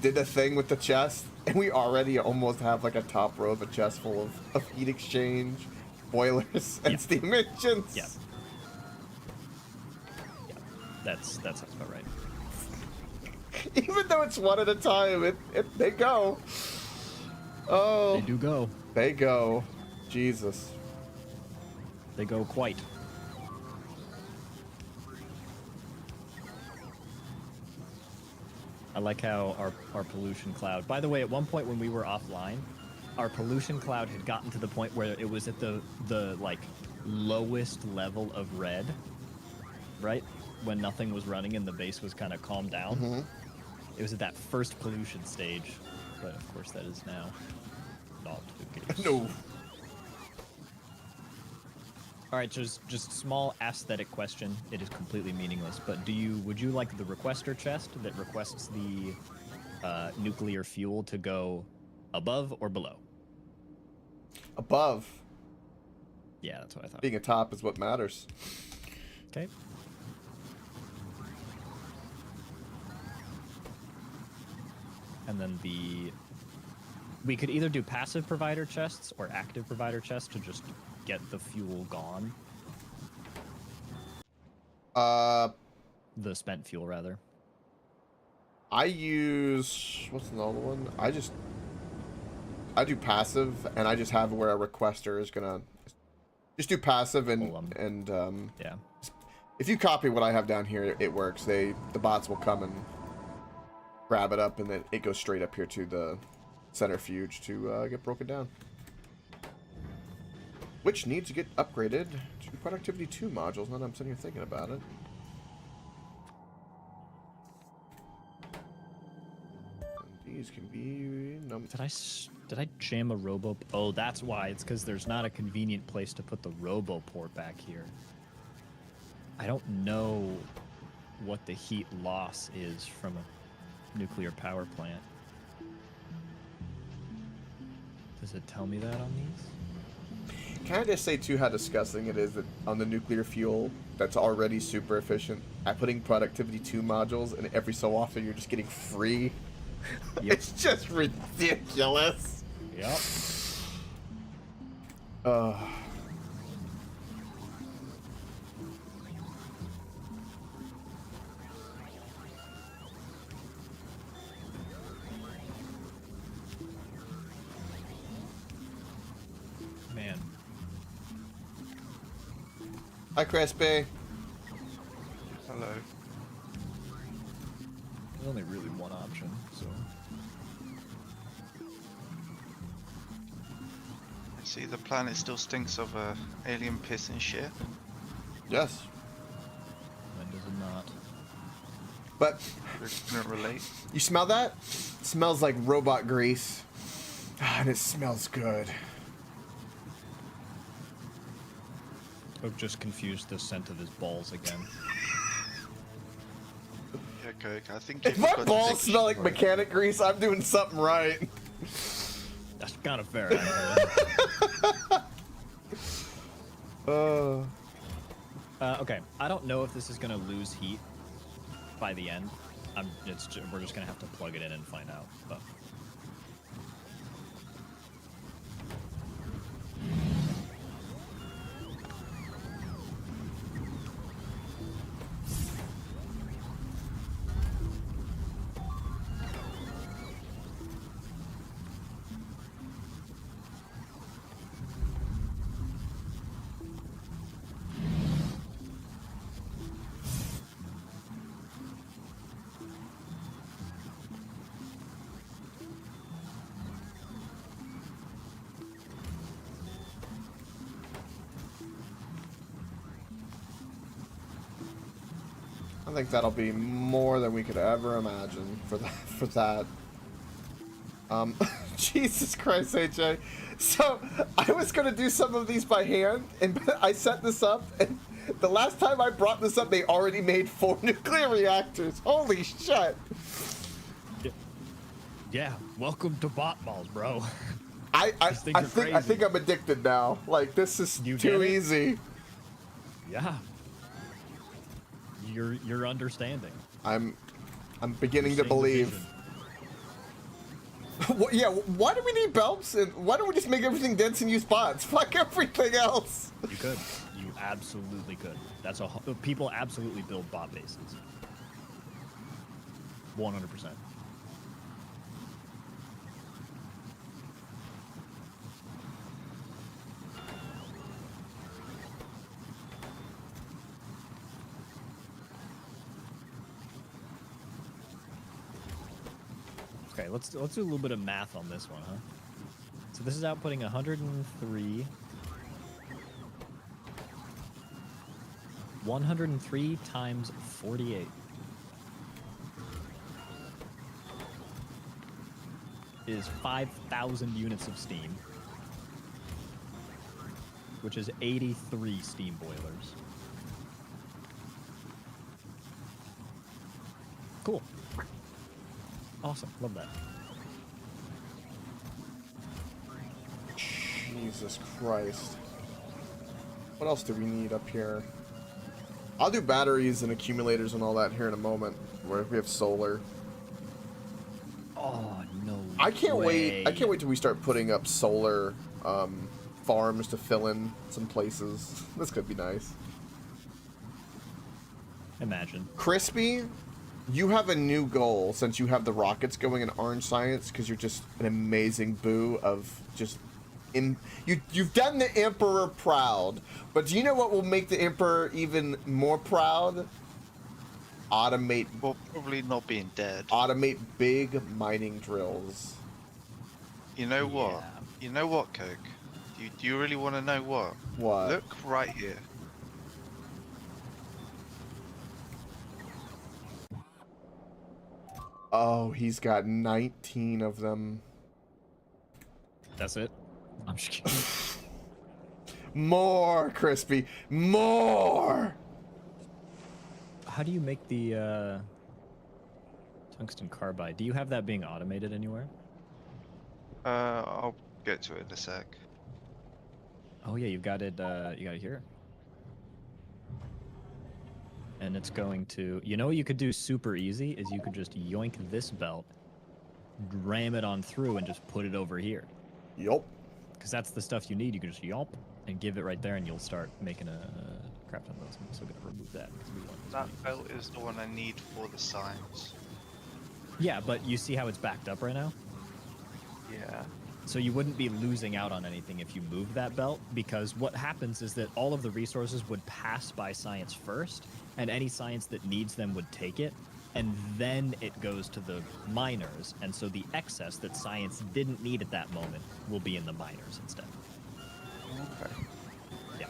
did a thing with the chest, and we already almost have like a top row of a chest full of heat exchange, boilers, and steam engines. Yeah. Yeah. That sounds about right. Even though it's one at a time, they go. Oh. They do go. They go. Jesus. They go quite. I like how our pollution cloud... By the way, at one point when we were offline, our pollution cloud had gotten to the point where it was at the like, lowest level of red, right? When nothing was running and the base was kind of calmed down. Mm-hmm. It was at that first pollution stage, but of course that is now not the case. No. All right, just small aesthetic question. It is completely meaningless, but would you like the requester chest that requests the nuclear fuel to go above or below? Above. Yeah, that's what I thought. Being a top is what matters. Okay. And then we could either do passive provider chests or active provider chests to just get the fuel gone. The spent fuel, rather. I use... what's the other one? I do passive, and I just have where a requester is gonna... just do passive, and yeah. if you copy what I have down here, it works. The bots will come and grab it up, and then it goes straight up here to the centrifuge to get broken down. Which needs to get upgraded to Productivity 2 modules, now that I'm sitting here thinking about it. And these can be... Did I jam a robo... Oh, that's why. It's because there's not a convenient place to put the robo port back here. I don't know what the heat loss is from a nuclear power plant. Does it tell me that on these? Can I just say, too, how disgusting it is that on the nuclear fuel that's already super efficient, at putting Productivity 2 modules, and every so often you're just getting free? Yep. It's just ridiculous. Yep. Man. Hi, Crispy. Hello. There's only really one option, so. I see the planet still stinks of alien piss and shit. Yes. When does it not? But Couldn't relate. you smell that? It smells like robot grease. Ah, and it smells good. Oak just confused the scent of his balls again. Yeah, Coke. I think If you've my got to balls take a smell like shower. mechanic grease, I'm doing something right. That's kind of fair. Actually. Okay, I don't know if this is gonna lose heat by the end. We're just gonna have to plug it in and find out. But I think that'll be more than we could ever imagine for that. For that. Jesus Christ, AJ. So I was gonna do some of these by hand, and I set this up, and the last time I brought this up, they already made 4 nuclear reactors. Holy shit! yeah, welcome to bot balls, bro. I These things are think crazy. I'm addicted now. Like this is You too get it? easy. Yeah. You're understanding. I'm beginning You're to seeing the believe. vision. Well, yeah, why do we need belts? And why don't we just make everything dense and use bots? Fuck everything else. You could. You absolutely could. People absolutely build bot bases. 100%. Okay, let's do a little bit of math on this one, huh? So this is outputting 103. 103 times 48 is 5,000 units of steam, which is 83 steam boilers. Cool. Awesome. Love that. Jesus Christ. What else do we need up here? I'll do batteries and accumulators and all that here in a moment, where we have solar. Oh, no I can't way. wait. I can't wait till we start putting up solar farms to fill in some places. This could be nice. Imagine. Crispy, you have a new goal since you have the rockets going in Orange Science because you're just an amazing boo of just you've done the Emperor proud, but do you know what will make the Emperor even more proud? Automate Well, probably not being dead. automate big mining drills. You know what? Yeah. You know what, Coke? Do you really want to know what? What? Look right here. Oh, he's got 19 of them. That's it? I'm just kidding. More, Crispy. More! How do you make the tungsten carbide? Do you have that being automated anywhere? I'll get to it in a sec. Oh yeah, you got it here. And it's going to, you know what you could do super easy is you could just yoink this belt, ram it on through and just put it over here. Yup. Because that's the stuff you need. You can just yomp and give it right there and you'll start making a crap ton of those. I'm still gonna remove that because we want That belt is the one I need for the science. Yeah, but you see how it's backed up right now? Yeah. So you wouldn't be losing out on anything if you moved that belt, because what happens is that all of the resources would pass by science first, and any science that needs them would take it, and then it goes to the miners, and so the excess that science didn't need at that moment will be in the miners instead. Okay. Yeah.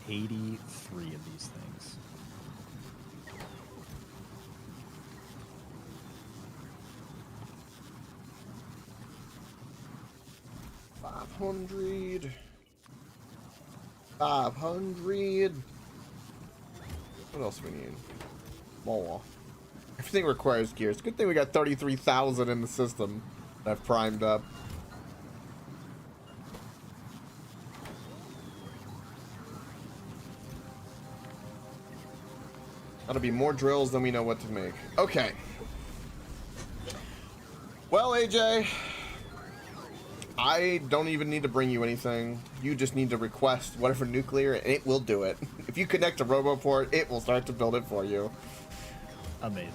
$83 of these things. $500. What else we need? More. Everything requires gears. Good thing we got 33,000 in the system that I've primed up. That'll be more drills than we know what to make. Okay. Well, AJ, I don't even need to bring you anything. You just need to request whatever nuclear, and it will do it. If you connect a RoboPort, it will start to build it for you. Amazing.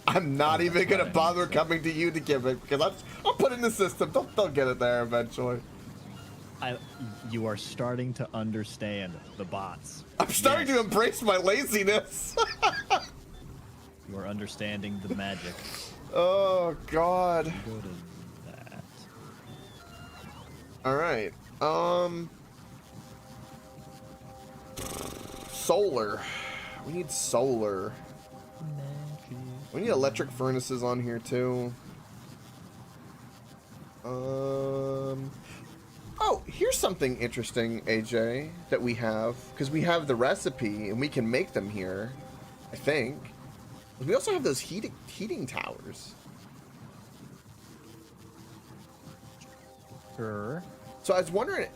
I'm not even gonna right. bother coming to you to give it, because I'll put it in the system. They'll get it there eventually. You are starting to understand the bots. I'm starting to embrace my laziness. You are understanding the magic. Oh God. Go to that. All right. Solar. We need solar. We need electric furnaces on here too. Oh, here's something interesting, AJ, that we have, because we have the recipe and we can make them here, I think. We also have those heating towers. Sure. So I was wondering,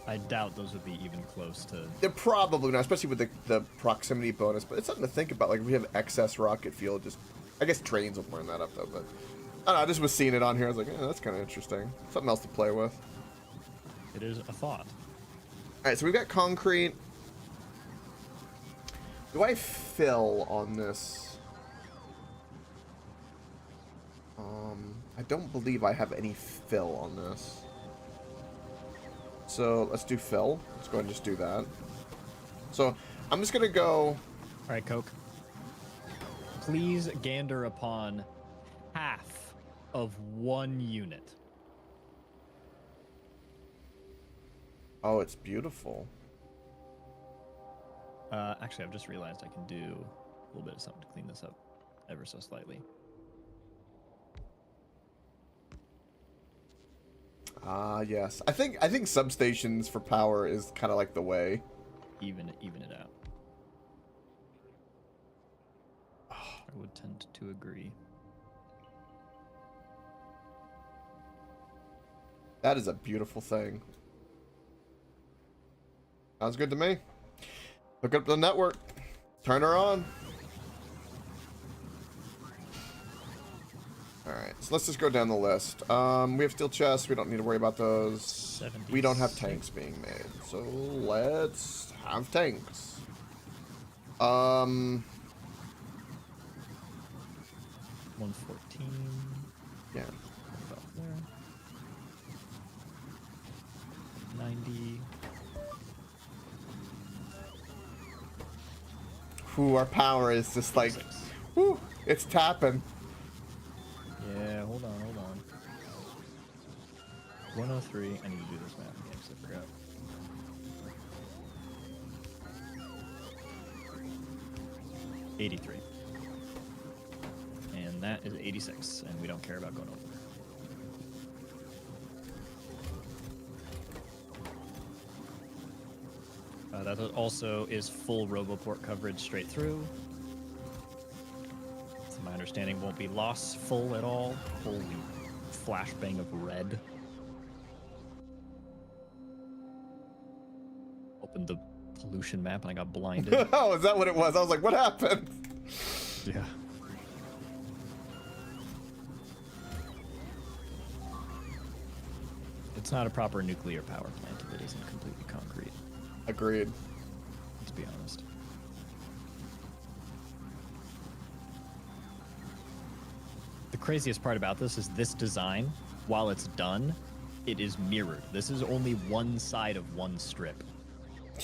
I doubt those would be even close to. they're probably not, especially with the proximity bonus, but it's something to think about. Like, if we have excess rocket fuel, just, I guess trains will burn that up though, but I don't know, I just was seeing it on here. I was like, that's kind of interesting. Something else to play with. It is a thought. Alright, so we've got concrete. Do I fill on this? I don't believe I have any fill on this. So let's do fill. Let's go ahead and just do that. So I'm just gonna go. All right, Coke. Please gander upon half of 1 unit. Oh, it's beautiful. Actually, I've just realized I can do a little bit of something to clean this up ever so slightly. Yes. I think substations for power is kind of like the way. Even it out. I would tend to agree. That is a beautiful thing. Sounds good to me. Hook up the network. Turn her on. Alright, so let's just go down the list. We have steel chests. We don't need to worry about those. 76. We don't have tanks being made. So let's have tanks. 114. Yeah. About there. 90. Ooh, our power is just like, 6. whoo, it's tapping. Yeah, hold on. 103. I need to do this math again because I forgot. $83. And that is 86, and we don't care about going over. That also is full RoboPort coverage straight through. To my understanding, won't be loss full at all. Holy flashbang of red. Opened the pollution map and I got blinded. Oh, is that what it was? I was like, what happened? Yeah. It's not a proper nuclear power plant if it isn't completely concrete. Agreed. Let's be honest. The craziest part about this design, while it's done, it is mirrored. This is only one side of one strip.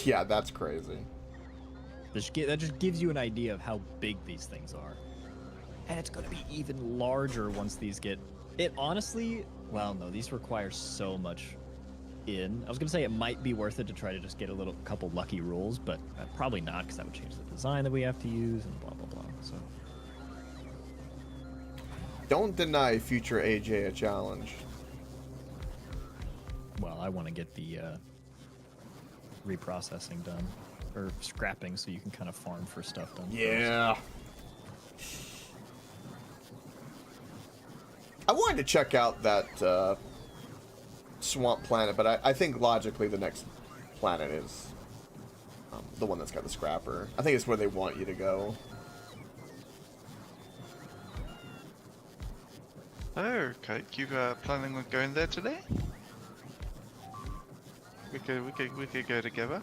Yeah, that's crazy. That just gives you an idea of how big these things are. And it's going to be even larger once these get... It honestly... Well, no, these require so much in. I was going to say it might be worth it to try to just get a couple lucky rolls, but probably not, because that would change the design that we have to use and blah, blah, blah. So... Don't deny future AJ a challenge. Well, I want to get the reprocessing done. Or scrapping, so you can kind of farm for stuff done. Yeah. I wanted to check out that swamp planet, but I think logically the next planet is the one that's got the scrapper. I think it's where they want you to go. Oh, okay. You planning on going there today? We could go together.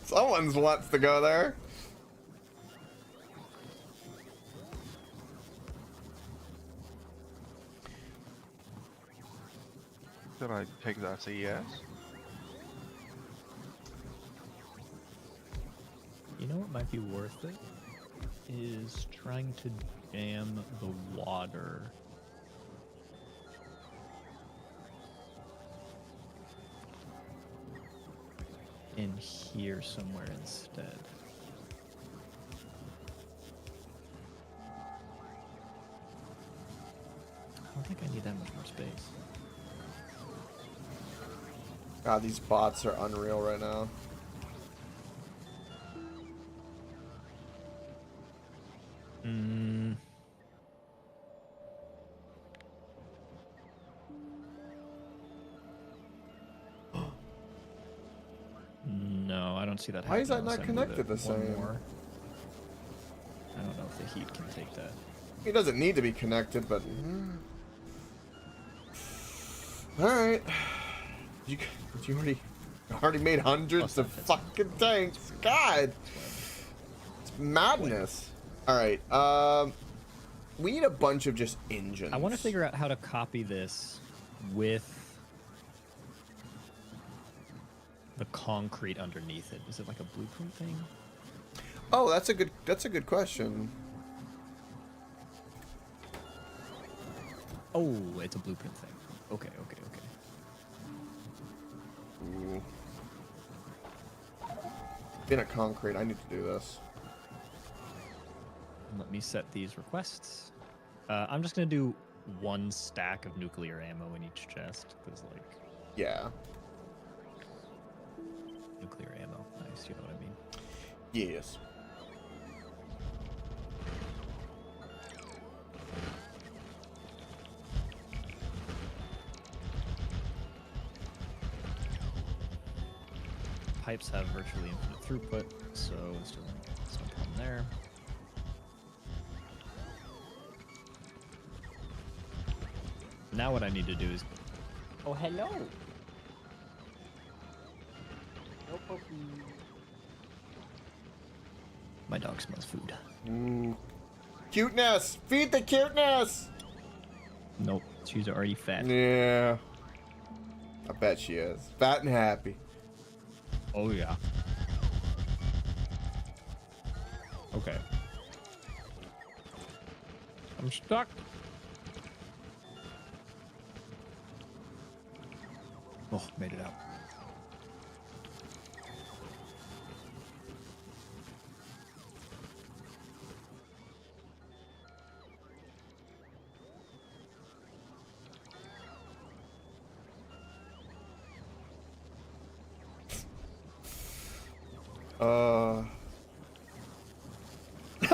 Someone wants to go there. Did I take that as a yes? You know what might be worth it? Is trying to jam the water. In here somewhere instead. I don't think I need that much more space. God, these bots are unreal right now. No, I don't see that. Why is that happening not unless I move connected it the one same? more. I don't know if the heat can take that. It doesn't need to be connected, but... Alright. You already made hundreds of fucking tanks. God! It's madness. Alright, we need a bunch of just engines. I want to figure out how to copy this with the concrete underneath it. Is it like a blueprint thing? Oh, that's a good question. Oh, it's a blueprint thing. Okay. Ooh. Being a concrete, I need to do this. Let me set these requests. I'm just gonna do one stack of nuclear ammo in each chest, because like Yeah. nuclear ammo. Nice, you know what I mean. Yes. Pipes have virtually infinite throughput, so it's no problem there. Now what I need to do is... Oh, hello! No puppy. My dog smells food. Ooh. Cuteness! Feed the cuteness! Nope, she's already fat. Yeah. I bet she is. Fat and happy. Oh, yeah. Okay. I'm stuck. Oh, made it out.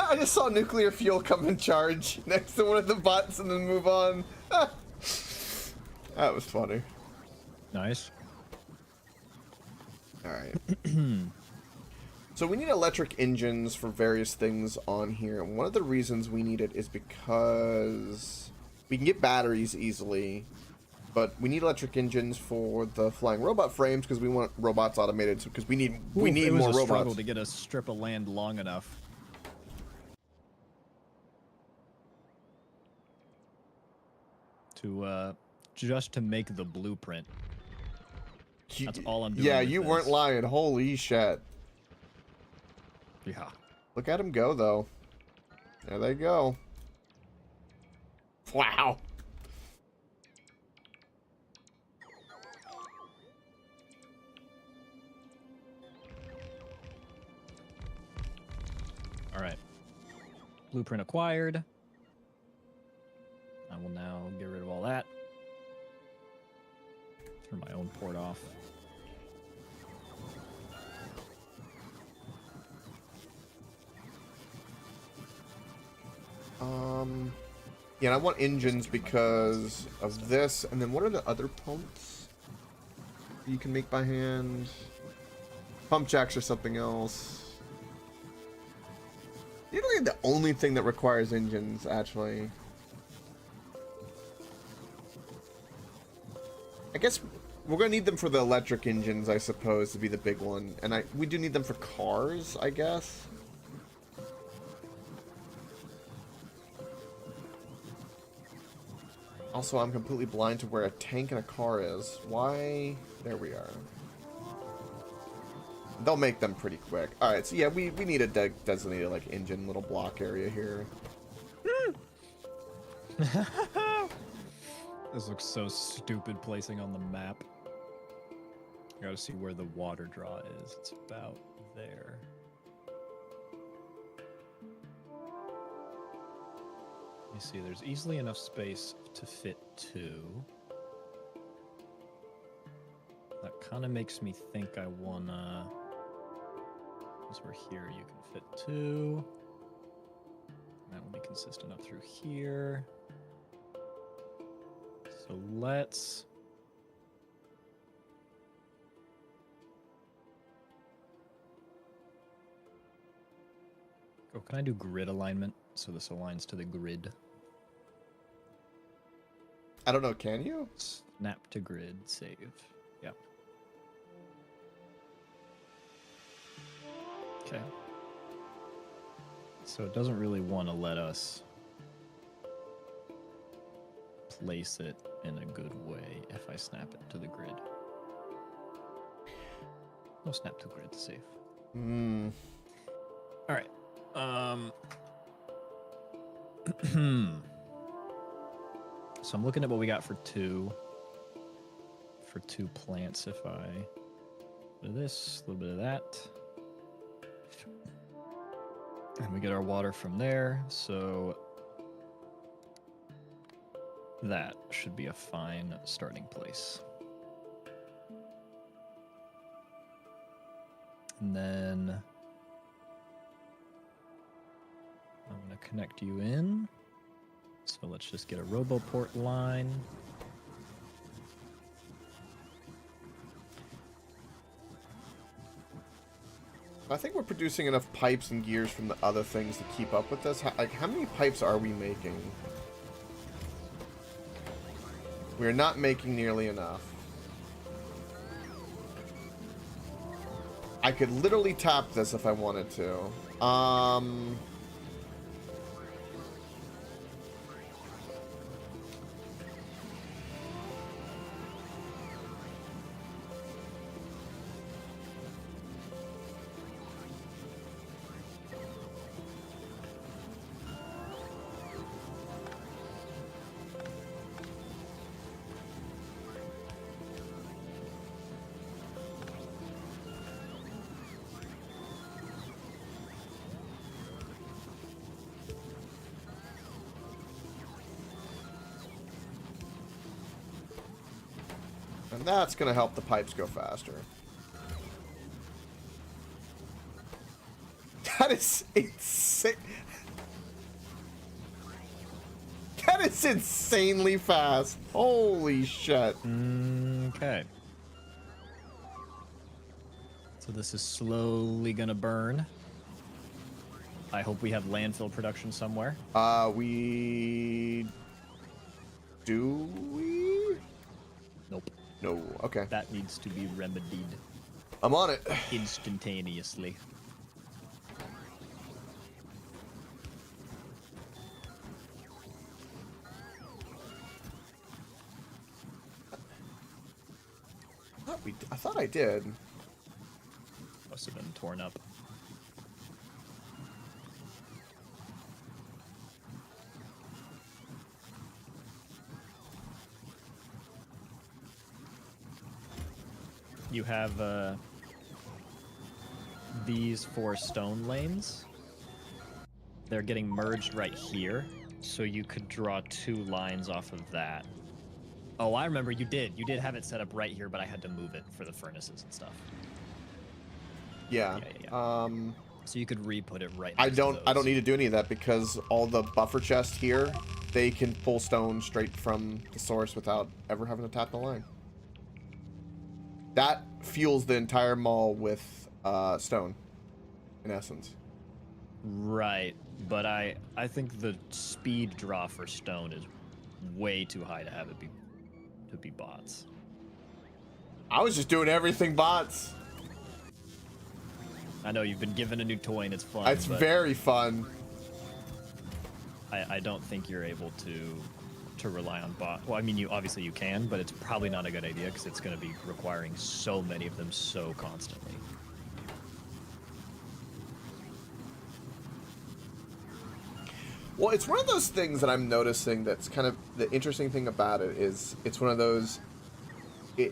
I just saw nuclear fuel come in charge next to one of the bots and then move on. That was funny. Nice. Alright. So we need electric engines for various things on here. And one of the reasons we need it is because we can get batteries easily. But we need electric engines for the flying robot frames because we want robots automated. Because we need Oof, more it was a struggle robots. to get a strip of land long enough. To just to make the blueprint. That's all I'm doing. Yeah, with you this. weren't lying. Holy shit. Yeah. Look at them go, though. There they go. Wow. All right. Blueprint acquired. I will now get rid of all that. Turn my own port off. Yeah, and I want engines because of this. And then what are the other pumps you can make by hand? Pump jacks or something else. Usually the only thing that requires engines, actually. I guess we're gonna need them for the electric engines, I suppose, to be the big one. And we do need them for cars, I guess. Also, I'm completely blind to where a tank and a car is. Why? There we are. They'll make them pretty quick. Alright, so yeah, we need a designated, like, engine little block area here. This looks so stupid placing on the map. I gotta see where the water draw is. It's about there. You see, there's easily enough space to fit two. That kind of makes me think I wanna... Because we're here, you can fit two. That will be consistent up through here. So let's... Oh, can I do grid alignment so this aligns to the grid? I don't know, can you? Snap to grid, save. Yeah. Okay. So it doesn't really want to let us place it in a good way if I snap it to the grid. No snap to grid, save. Hmm. All right. So I'm looking at what we got for two plants. If I do this, a little bit of that, and we get our water from there, so that should be a fine starting place. And then I'm going to connect you in. So let's just get a RoboPort line. I think we're producing enough pipes and gears from the other things to keep up with this. How many pipes are we making? We're not making nearly enough. I could literally tap this if I wanted to. And that's going to help the pipes go faster. That is insane. That is insanely fast. Holy shit. Okay. So this is slowly going to burn. I hope we have landfill production somewhere. We... Do we? No. Okay. That needs to be remedied I'm on it. instantaneously. I thought I did. Must have been torn up. You have these 4 stone lanes. They're getting merged right here, so you could draw 2 lines off of that. Oh, I remember you did. You did have it set up right here, but I had to move it for the furnaces and stuff. Yeah. So you could re-put it right I next to don't those. need to do any of that because all the buffer chests here, they can pull stone straight from the source without ever having to tap the line. That fuels the entire mall with stone, in essence. Right, but I think the speed draw for stone is way too high to have it be bots. I was just doing everything bots. I know you've been given a new toy and it's fun. It's but very fun. I don't think you're able to rely on bot. Well, I mean, you obviously you can, but it's probably not a good idea because it's going to be requiring so many of them so constantly. Well, it's one of those things that I'm noticing that's kind of the interesting thing about it is it's one of those it's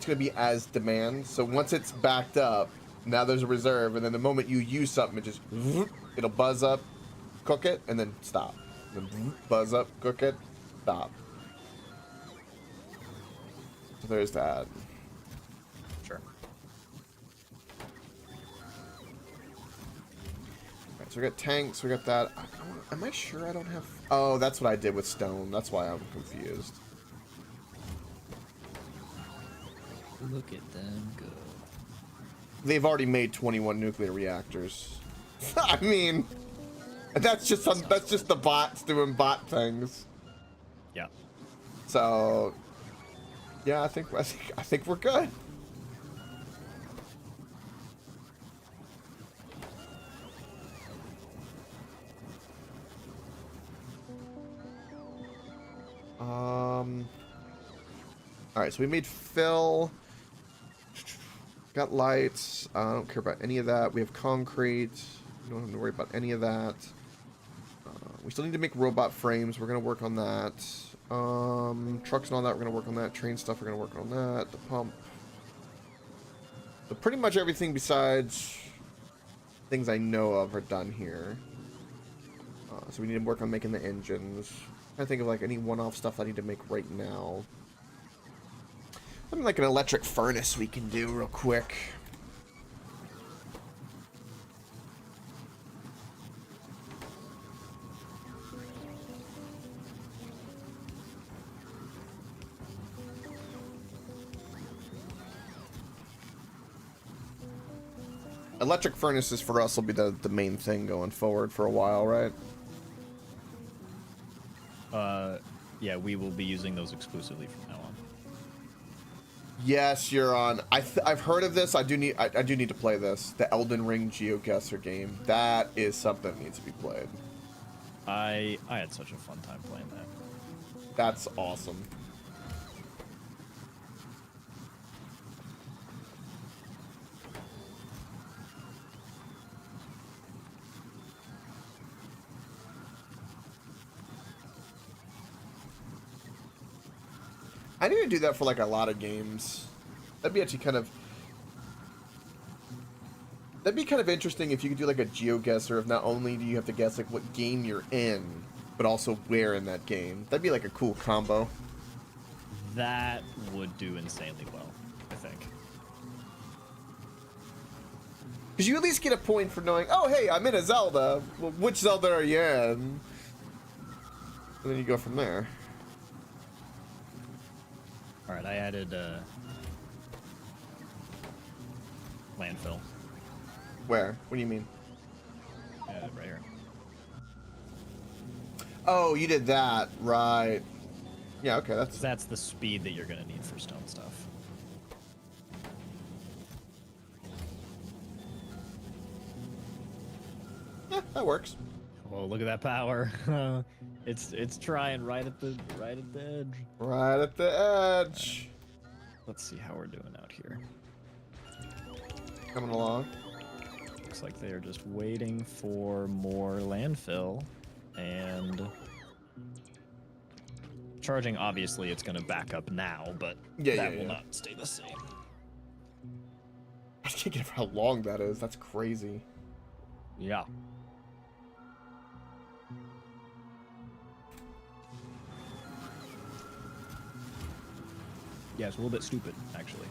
going to be as demand. So once it's backed up, now there's a reserve, and then the moment you use something, it just it'll buzz up, cook it, and then stop. Then buzz up, cook it, stop. So there's that. Sure. Alright, so we got tanks, we got that. Am I sure I don't have... Oh, that's what I did with stone. That's why I'm confused. Look at them go. They've already made 21 nuclear reactors. I mean, that's just the bots doing bot things. Yeah. So, yeah, I think we're good. All right, so we made fill. Got lights. I don't care about any of that. We have concrete. We don't have to worry about any of that. We still need to make robot frames. We're gonna work on that. Trucks and all that. We're gonna work on that. Train stuff. We're gonna work on that. The pump. So pretty much everything besides things I know of are done here. So we need to work on making the engines. I think of like any one-off stuff I need to make right now. Something like an electric furnace we can do real quick. Electric furnaces for us will be the main thing going forward for a while, right? Yeah, we will be using those exclusively from now on. Yes, you're on. I've heard of this. I do need to play this. The Elden Ring GeoGuessr game. That is something that needs to be played. I had such a fun time playing that. That's awesome. I need to do that for like a lot of games. That'd be actually kind of interesting if you could do like a GeoGuessr of not only do you have to guess like what game you're in, but also where in that game. That'd be like a cool combo. That would do insanely well, I think. Because you at least get a point for knowing, oh hey, I'm in a Zelda. Well, which Zelda are you in? And then you go from there. All right, I added landfill. Where? What do you mean? Right here. Oh, you did that, right? Yeah, okay, That's the speed that you're gonna need for stone stuff. yeah, that works. Oh, look at that power! It's trying right at the edge. Right at the edge. Let's see how we're doing out here. Coming along. Looks like they are just waiting for more landfill, and charging. Obviously, it's gonna back up now, but that will not stay the same. I can't get how long that is. That's crazy. Yeah. Yeah, it's a little bit stupid, actually.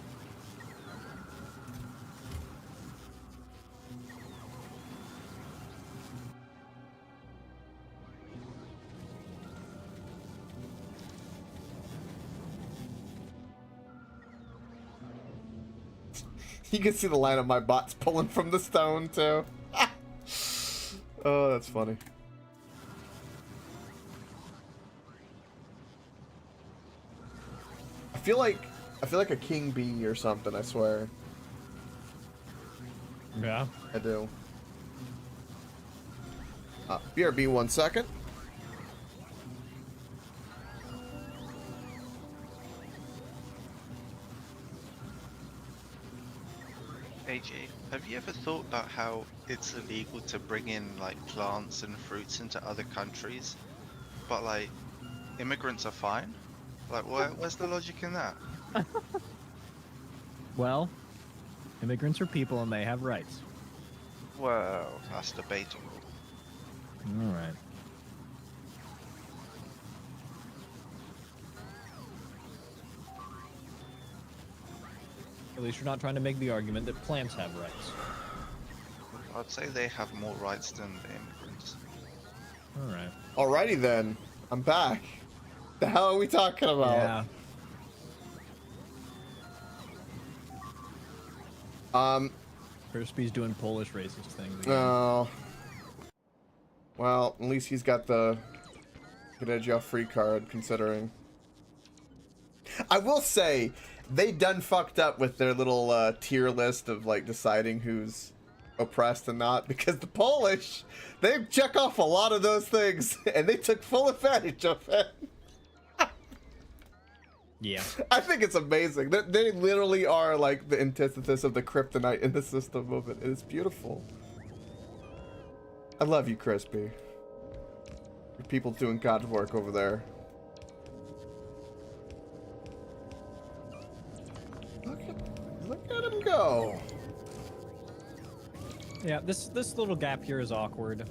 You can see the line of my bots pulling from the stone, too. Oh, that's funny. I feel like a king bee or something, I swear. Yeah. I do. BRB 1 second. AJ, have you ever thought about how it's illegal to bring in like plants and fruits into other countries, but like immigrants are fine? Like, where's the logic in that? Well, immigrants are people and they have rights. Well, that's debatable. All right. At least you're not trying to make the argument that plants have rights. I'd say they have more rights than the immigrants. All right. Alrighty then. I'm back. The hell are we talking about? Yeah. Crispy's doing Polish racist things again. Oh. Well, at least he's got the get edge off free card, considering. I will say, they done fucked up with their little tier list of like deciding who's oppressed and not, because the Polish, they check off a lot of those things and they took full advantage of it. Yeah. I think it's amazing. They literally are like the antithesis of the kryptonite in the system of it. It's beautiful. I love you, Crispy. Your people doing God's work over there. Look at him go. Yeah, this little gap here is awkward.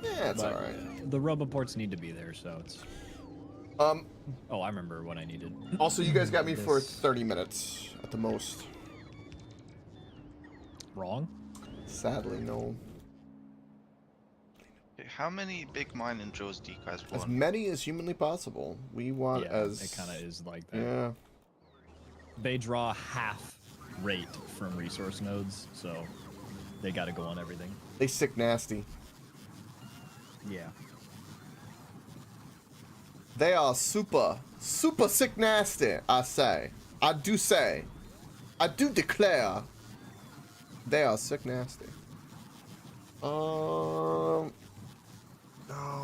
Yeah, it's alright. The roboports need to be there, so it's... Oh, I remember what I needed. Also, you guys got me for 30 minutes at the most. Wrong? Sadly, no. How many big mining drills do you guys want? As many as humanly possible. We want as... it kind of is like that. Yeah. They draw half rate from resource nodes, so they gotta go on everything. They sick nasty. Yeah. They are super sick nasty, I say. I do say. I do declare. They are sick nasty. Oh,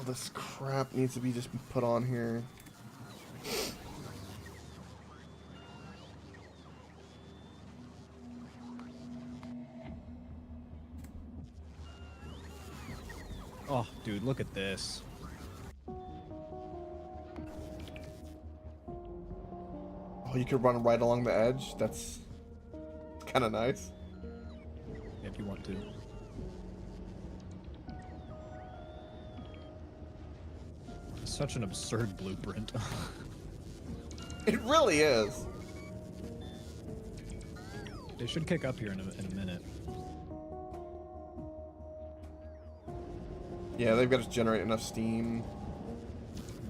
this crap needs to be just put on here. Oh, dude, look at this. Oh, you could run right along the edge. That's kind of nice. If you want to. Such an absurd blueprint. It really is. They should kick up here in a minute. Yeah, they've got to generate enough steam.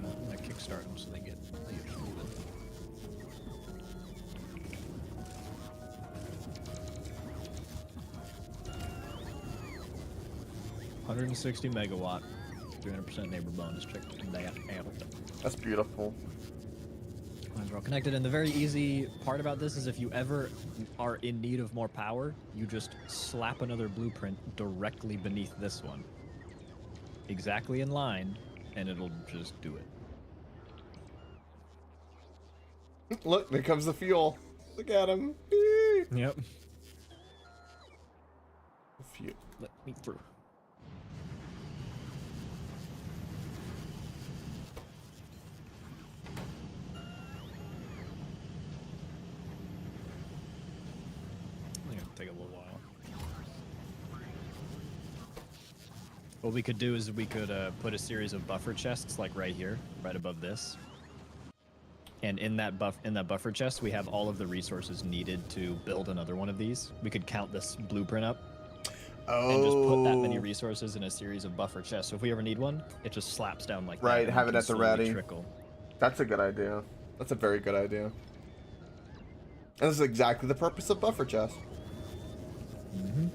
I'm gonna kickstart them so they get moving. $160 megawatt, 300% neighbor bonus. Check that out. That's beautiful. lines are all connected. And the very easy part about this is if you ever are in need of more power, you just slap another blueprint directly beneath this one. Exactly in line, and it'll just do it. Look, there comes the fuel. Look at him. Yep. Fuel. Let me through. Take a little while. What we could do is we could put a series of buffer chests like right here, right above this. And in that buffer chest, we have all of the resources needed to build another one of these. We could count this blueprint up and just put that many resources in a series of buffer chests. So if we ever need one, it just slaps down like that. Right, have it at the ready. Trickle. That's a good idea. That's a very good idea. And this is exactly the purpose of buffer chest. Mm-hmm.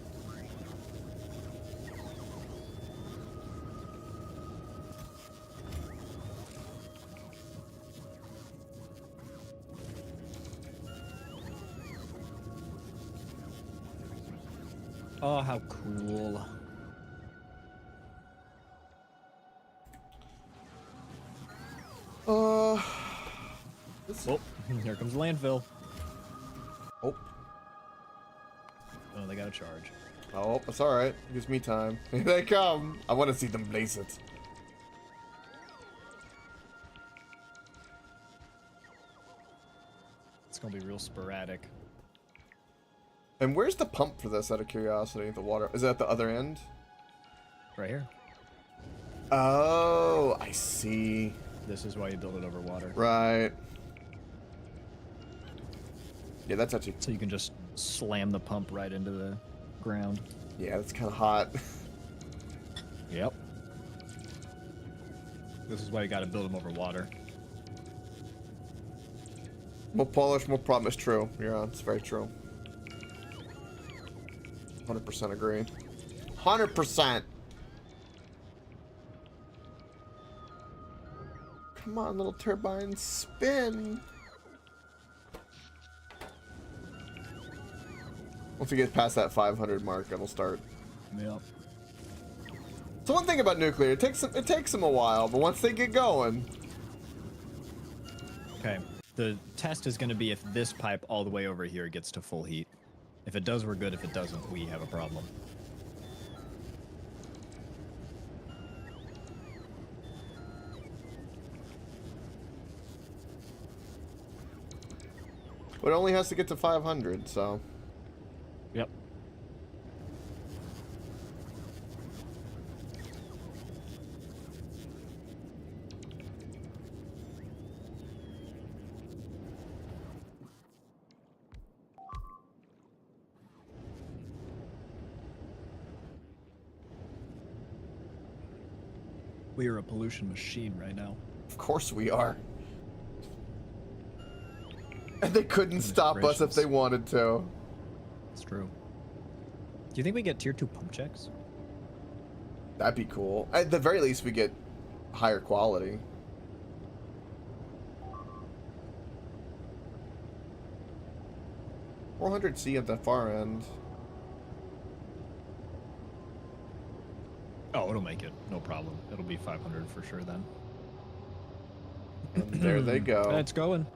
Oh, how cool. This... Oh, here comes landfill. Oh. Oh, they got a charge. Oh, it's alright. It gives me time. Here they come. I want to see them blaze it. It's gonna be real sporadic. And where's the pump for this, out of curiosity? The water... Is it at the other end? Right here. Oh, I see. This is why you build it over water. Right. Yeah, that's actually... So you can just slam the pump right into the ground. Yeah, that's kind of hot. Yep. This is why you gotta build them over water. More polish, more promise. True. Yeah, it's very true. 100% agree. 100%! Come on, little turbine, spin! Once we get past that 500 mark, it'll start. Yep. So one thing about nuclear, it takes them a while, but once they get going... Okay. The test is going to be if this pipe all the way over here gets to full heat. If it does, we're good. If it doesn't, we have a problem. But it only has to get to 500, so... Yep. We are a pollution machine right now. Of course we are. And they couldn't stop us if they wanted to. It's true. Do you think we get tier 2 pump checks? That'd be cool. At the very least, we get higher quality. $400C at the far end. Oh, it'll make it. No problem. It'll be 500 for sure then. And there they go. It's going.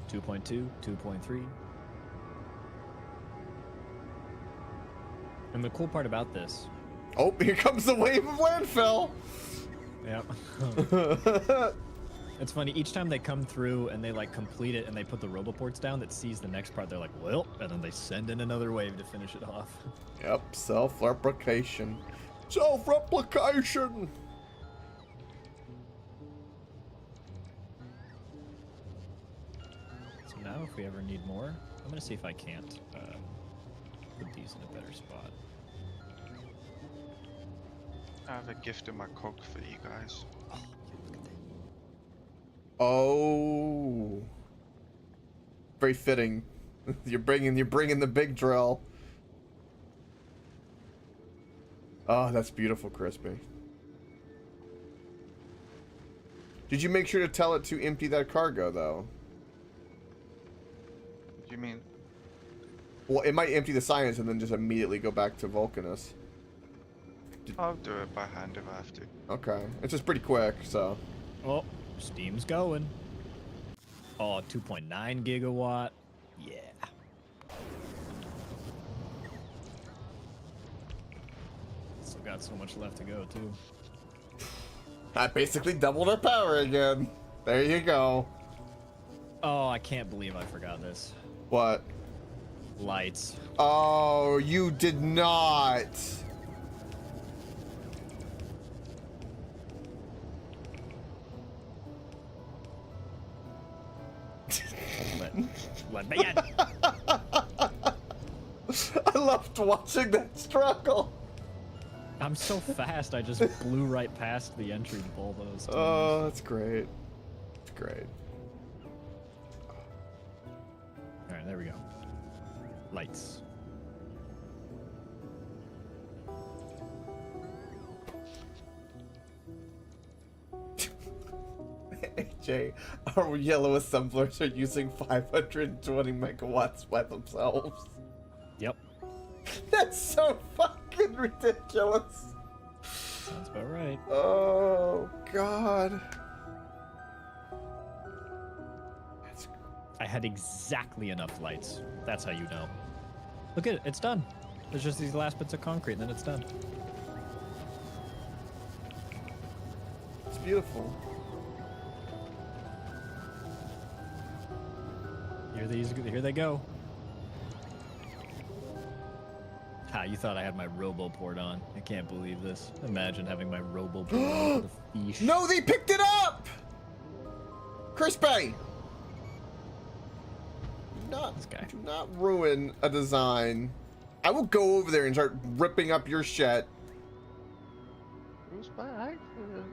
2.2, 2.3. And the cool part about this... Oh, here comes the wave of landfill! Yep. It's funny, each time they come through and they like complete it and they put the roboports down that sees the next part, they're like, well, and then they send in another wave to finish it off. Yep, self-replication. Self-replication! So now if we ever need more, I'm gonna see if I can't put these in a better spot. I have a gift in my cock for you guys. Oh, very fitting. You're bringing the big drill. Oh, that's beautiful, Crispy. Did you make sure to tell it to empty that cargo, though? What do you mean? Well, it might empty the science and then just immediately go back to Vulcanus. I'll do it by hand if I have to. Okay. It's just pretty quick, so. Oh, steam's going. Oh, 2.9 gigawatt. Yeah. Still got so much left to go, too. That basically doubled our power again. There you go. Oh, I can't believe I forgot this. What? Lights. Oh, you did not. Let me in. I loved watching that struggle. I'm so fast, I just blew right past the entry of all those. Oh, that's great. That's great. All right, there we go. Lights. AJ, our yellow assemblers are using 520 megawatts by themselves. Yep. That's so fucking ridiculous. Sounds about right. Oh, God. I had exactly enough lights. That's how you know. Look at it, it's done. There's just these last bits of concrete and then it's done. It's beautiful. Here they go. Ha, you thought I had my RoboPort on. I can't believe this. Imagine having my RoboPort on for the fish. No, they picked it up! Crispy! This guy. Do not ruin a design. I will go over there and start ripping up your shit. Who's by accident?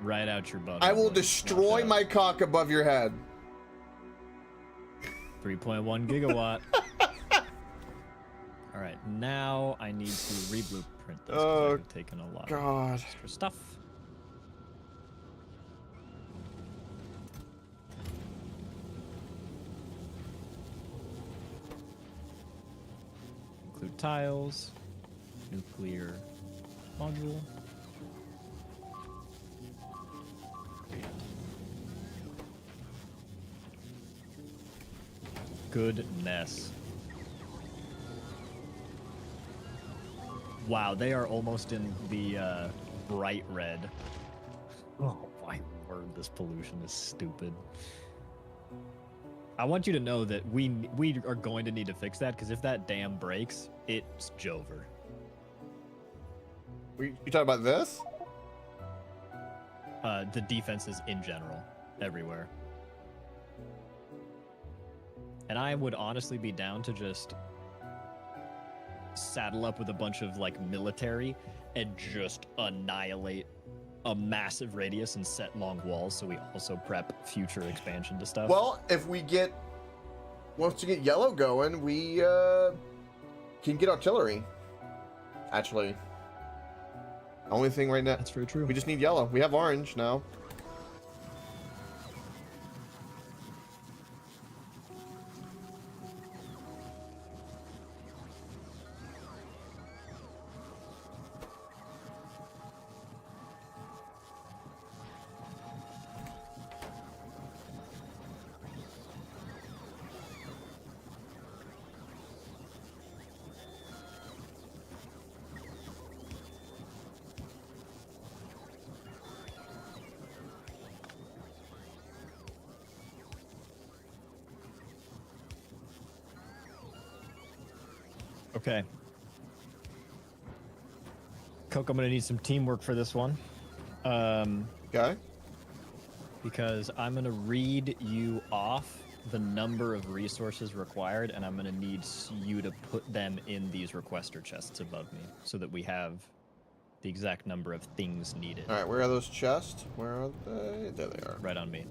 Right out your butt. I will Watch destroy out. my cock above your head. 3.1 gigawatt. All right, now I need to re-blueprint this because I've taken a lot God. of extra stuff. Include tiles, nuclear module. Goodness. Wow, they are almost in the bright red. Oh my word, this pollution is stupid. I want you to know that we are going to need to fix that because if that dam breaks, it's Jover. You talking about this? The defenses in general, everywhere. And I would honestly be down to just saddle up with a bunch of like military and just annihilate a massive radius and set long walls so we also prep future expansion to stuff. Well, if we get... Once you get yellow going, we can get artillery. Actually. Only thing right now... That's very true. We just need yellow. We have orange now. Okay. Coke, I'm gonna need some teamwork for this one. Okay. Because I'm gonna read you off the number of resources required, and I'm gonna need you to put them in these requester chests above me, so that we have the exact number of things needed. All right, where are those chests? Where are they? There they are. Right on me.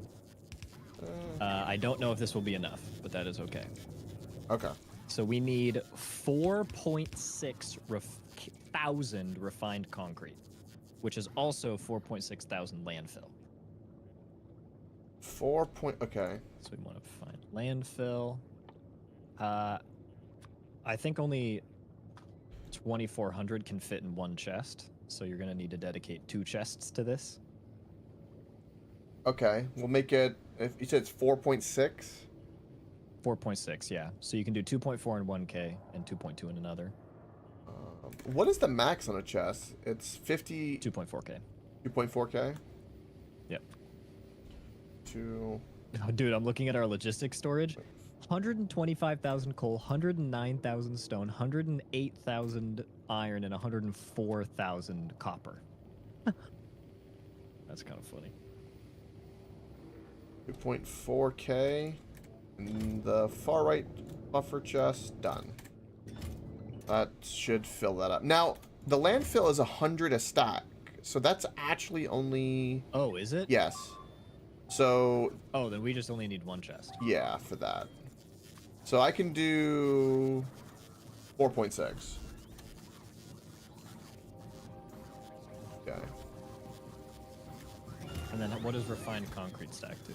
I don't know if this will be enough, but that is okay. Okay. So we need 4.6 thousand refined concrete, which is also 4.6 thousand landfill. 4 point. Okay. So we want to find landfill. I think only 2,400 can fit in one chest, so you're gonna need to dedicate 2 chests to this. Okay. We'll make it. If you said it's 4.6. 4.6, yeah. So you can do 2.4 in 1K and 2.2 in another. What is the max on a chest? It's 50. 2.4K. 2.4K. Yep. Two. Oh, dude, I'm looking at our logistics storage. 125,000 coal, 109,000 stone, 108,000 iron, and 104,000 copper. That's kind of funny. 2.4K. And the far right buffer chest done. That should fill that up. Now, the landfill is 100 a stack, so that's actually only. Oh, is it? Yes. So. Oh, then we just only need 1 chest. Yeah, for that. So I can do 4.6. Okay. And then what does refined concrete stack to?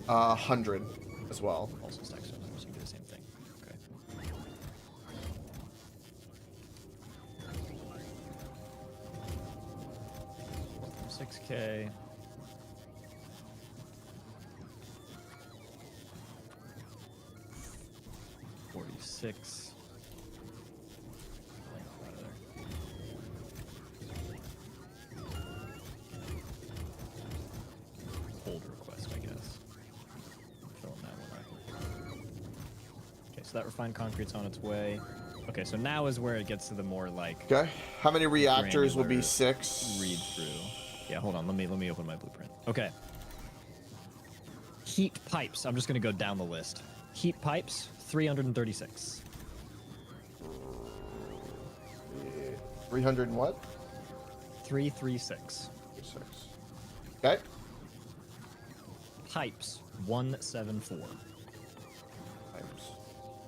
100 as well. Also stacks to 100, so you do the same thing. Okay. 6K. $46. Hold request, I guess. Fill in that one up. Okay, so that refined concrete's on its way. Okay, so now is where it gets to the more like Okay. How many reactors will be granular 6? read through. Yeah, hold on. Let me open my blueprint. Okay. Heat pipes. I'm just gonna go down the list. Heat pipes, 336. 300 and what? 336. 6. Okay. Pipes, 174. Times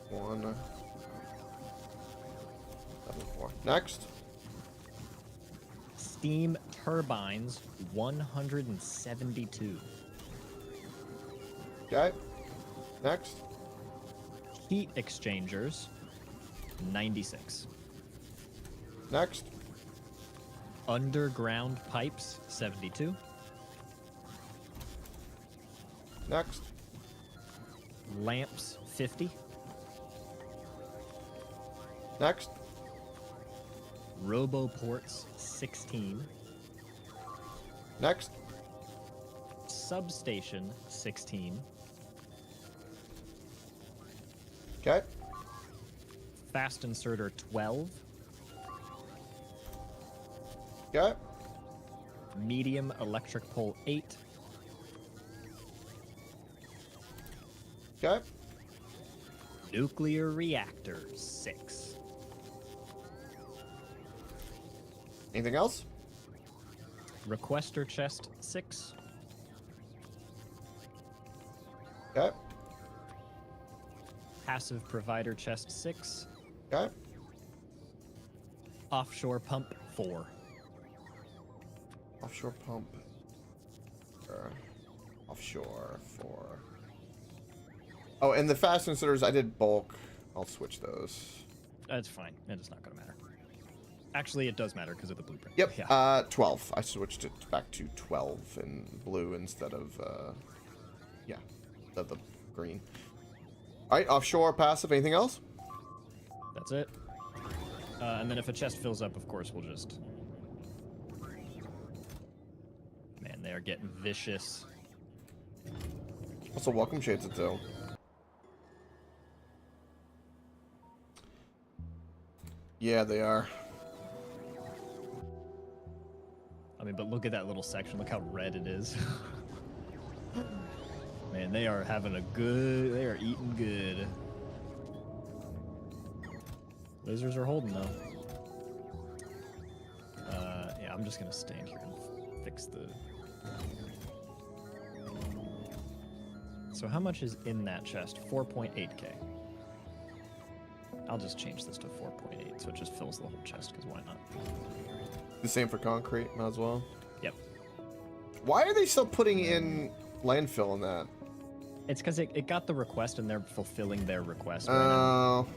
1. 74. Next. Steam turbines, 172. Okay. Next. Heat exchangers, 96. Next. Underground pipes, 72. Next. Lamps, 50. Next. Roboports, 16. Next. Substation, 16. Okay. Fast inserter, 12. Okay. Medium electric pole, 8. Okay. Nuclear reactors, 6. Anything else? Requester chest, 6. Okay. Passive provider chest, 6. Okay. Offshore pump, 4. Offshore pump. Offshore 4. Oh, and the fast inserters, I did bulk. I'll switch those. That's fine. It's not going to matter. Actually, it does matter because of the blueprint. Yep. Yeah. 12. I switched it back to 12 in blue instead of, yeah, of the green. All right, offshore passive. Anything else? That's it. And then if a chest fills up, of course, we'll just... Man, they are getting vicious. Also, welcome shades of two. Yeah, they are. I mean, but look at that little section. Look how red it is. Man, they are having a good... They are eating good. Lasers are holding, though. Yeah, I'm just going to stand here and fix the... So how much is in that chest? 4.8k. I'll just change this to 4.8 so it just fills the whole chest, because why not? The same for concrete, might as well. Yep. Why are they still putting in landfill in that? It's because it got the request and they're fulfilling their request right Oh.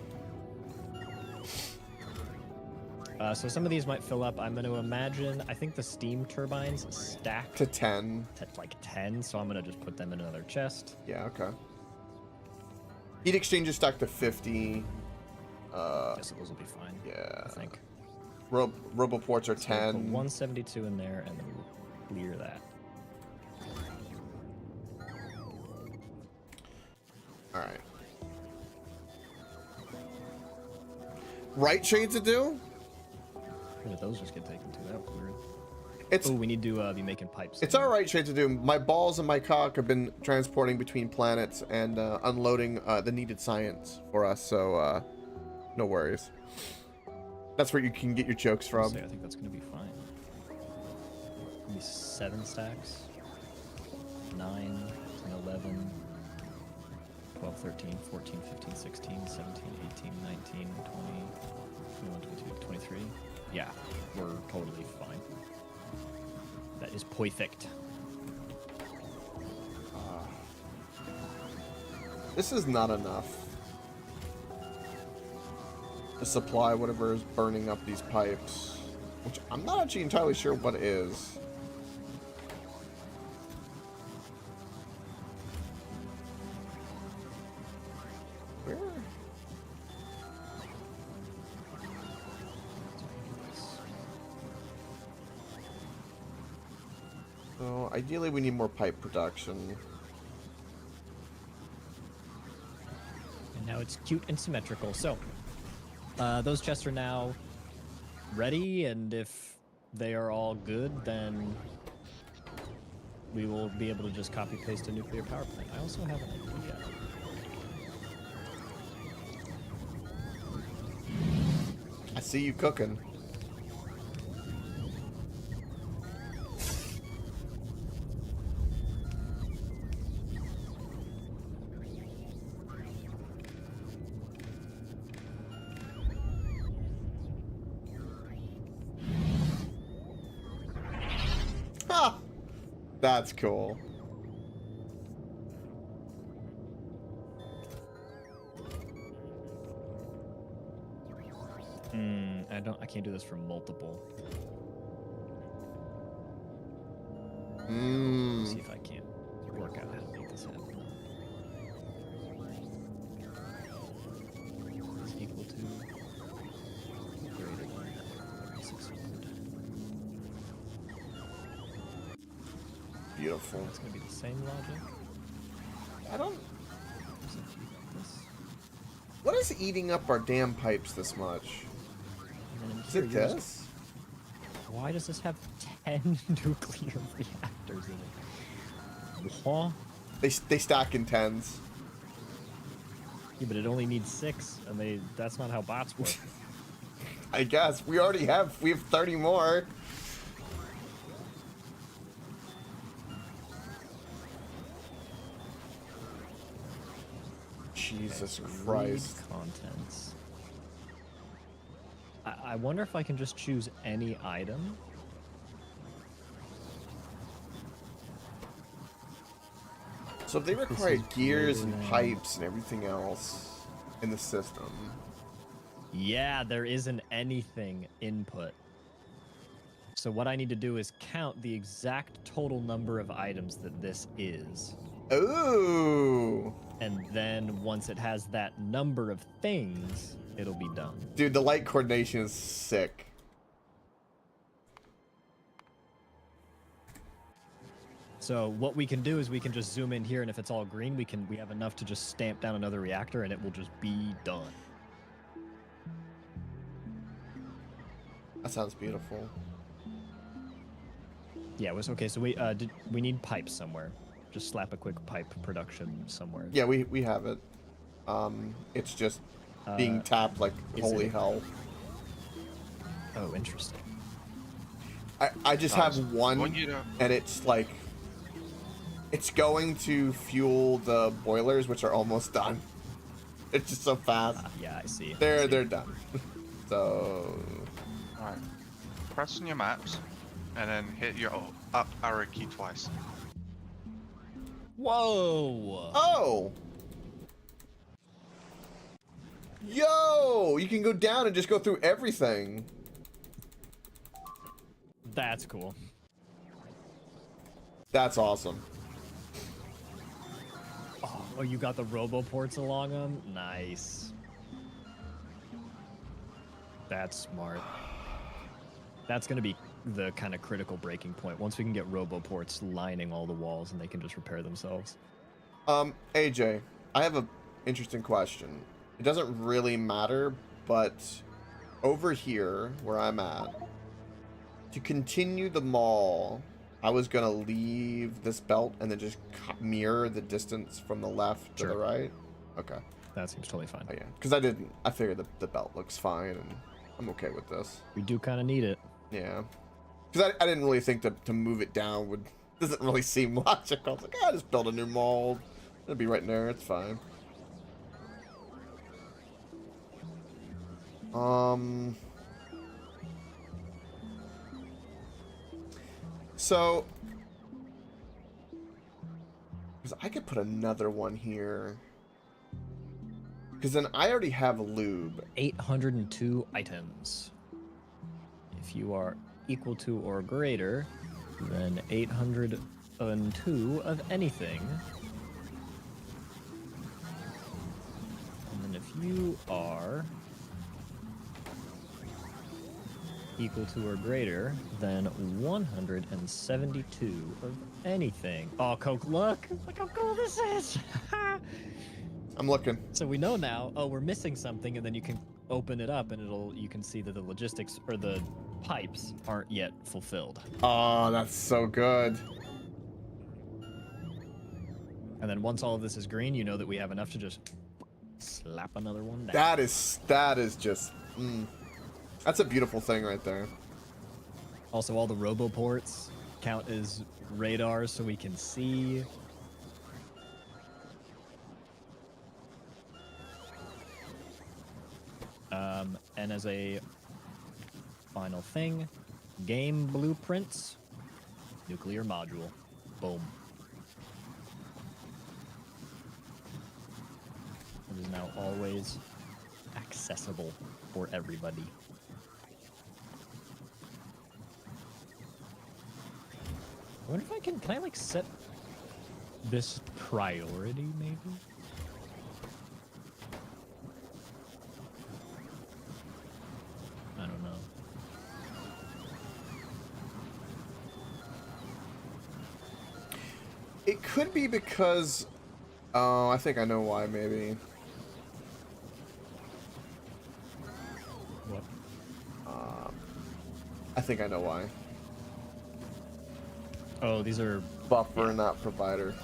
now. So some of these might fill up. I'm going to imagine, I think the steam turbines stack To 10. to like 10, so I'm going to just put them in another chest. Yeah, okay. Heat exchanges stack to 50. Guess those will be fine. Yeah. I think. Roboports are So we'll 10. put 172 in there and then we'll clear that. Alright. Right trade to do? Where did those just get taken to? That was weird. It's Oh, we need to be making pipes. It's all right trade to do. My balls and my cock have been transporting between planets and unloading the needed science for us, so no worries. That's where you can get your jokes from. I think that's going to be fine. Maybe 7 stacks. 9, 10, 11, 12, 13, 14, 15, 16, 17, 18, 19, 20, 21, 22, 23. Yeah, we're totally fine. That is perfect. This is not enough to supply whatever is burning up these pipes, which I'm not actually entirely sure what is. Where? So ideally we need more pipe production. And now it's cute and symmetrical. So, those chests are now ready, and if they are all good, then we will be able to just copy paste a nuclear power plant. I also have an idea. I see you cooking. Ha! That's cool. I can't do this for multiple. Mmm. See if I can work out how to make this happen. Is equal to greater than 600. Beautiful. It's gonna be the same logic. I don't. Is it like this? What is eating up our damn pipes this much? And then in Is here, it yours- this? Why does this have 10 nuclear reactors in it? Huh? They stack in tens. Yeah, but it only needs 6, and that's not how bots work. I guess we have 30 more. Jesus Christ. Read contents. I wonder if I can just choose any item. So if they This require is gears greater and than- pipes and everything else in the system. Yeah, there isn't anything input. So what I need to do is count the exact total number of items that this is. Ooh. And then once it has that number of things, it'll be done. Dude, the light coordination is sick. So what we can do is we can just zoom in here, and if it's all green, we have enough to just stamp down another reactor, and it will just be done. That sounds beautiful. Yeah, it was okay. So we need pipes somewhere. Just slap a quick pipe production somewhere. Yeah, we have it. It's just being tapped like is holy it- hell. Oh, interesting. I just Guys, have one, want you to- and it's like it's going to fuel the boilers, which are almost done. It's just so fast. Yeah, I see. They're done. So Alright. Press on your maps, and then hit your up arrow key twice. Whoa! Oh! Yo! You can go down and just go through everything. That's cool. That's awesome. Oh, you got the robo ports along them? Nice. That's smart. That's going to be the kind of critical breaking point. Once we can get robo ports lining all the walls and they can just repair themselves. AJ, I have a interesting question. It doesn't really matter, but over here where I'm at, to continue the mall, I was gonna leave this belt and then just mirror the distance from the left to the right. Okay. That seems totally fine. Oh, yeah, because I figured the belt looks fine and I'm okay with this. We do kind of need it. Yeah. Because I didn't really think to move it down doesn't really seem logical. I was like, just build a new mall. It'll be right in there. It's fine. So, because I could put another one here. Because then I already have lube. 802 items. If you are equal to or greater than 802 of anything. And then if you are equal to or greater than 172 of anything. Oh, Coke, look how cool this is. I'm looking. So we know now, oh, we're missing something, and then you can open it up and you can see that the logistics or the pipes aren't yet fulfilled. Oh, that's so good. And then once all of this is green, you know that we have enough to just slap another one down. That is just that's a beautiful thing right there. Also, all the roboports count as radars so we can see. And as a final thing, game blueprints, nuclear module. Boom. It is now always accessible for everybody. I wonder if can I like set this priority maybe? I don't know. It could be because oh, I think I know why maybe. What? I think I know why. Oh, these are Buffer, not provider.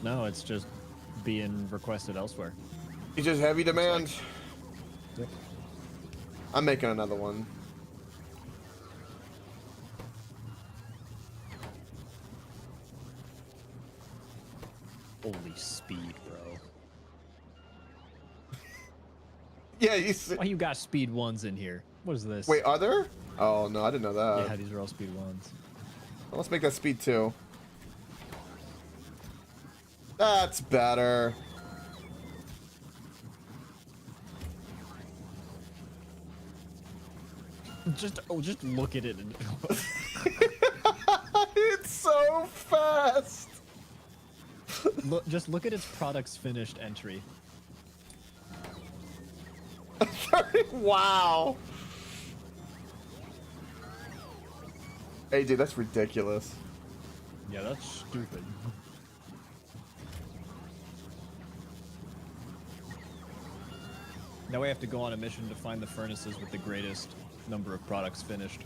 no, it's just being requested elsewhere. It's just heavy demand. Yep. I'm making another one. Holy speed, bro. Yeah, you see. Why you got speed ones in here? What is this? Wait, are there? Oh no, I didn't know that. Yeah, these are all speed ones. Well, let's make that speed 2. That's better. Just look at it. And It's so fast. just look at its products finished entry. Wow. Hey, dude, that's ridiculous. Yeah, that's stupid. Now we have to go on a mission to find the furnaces with the greatest number of products finished.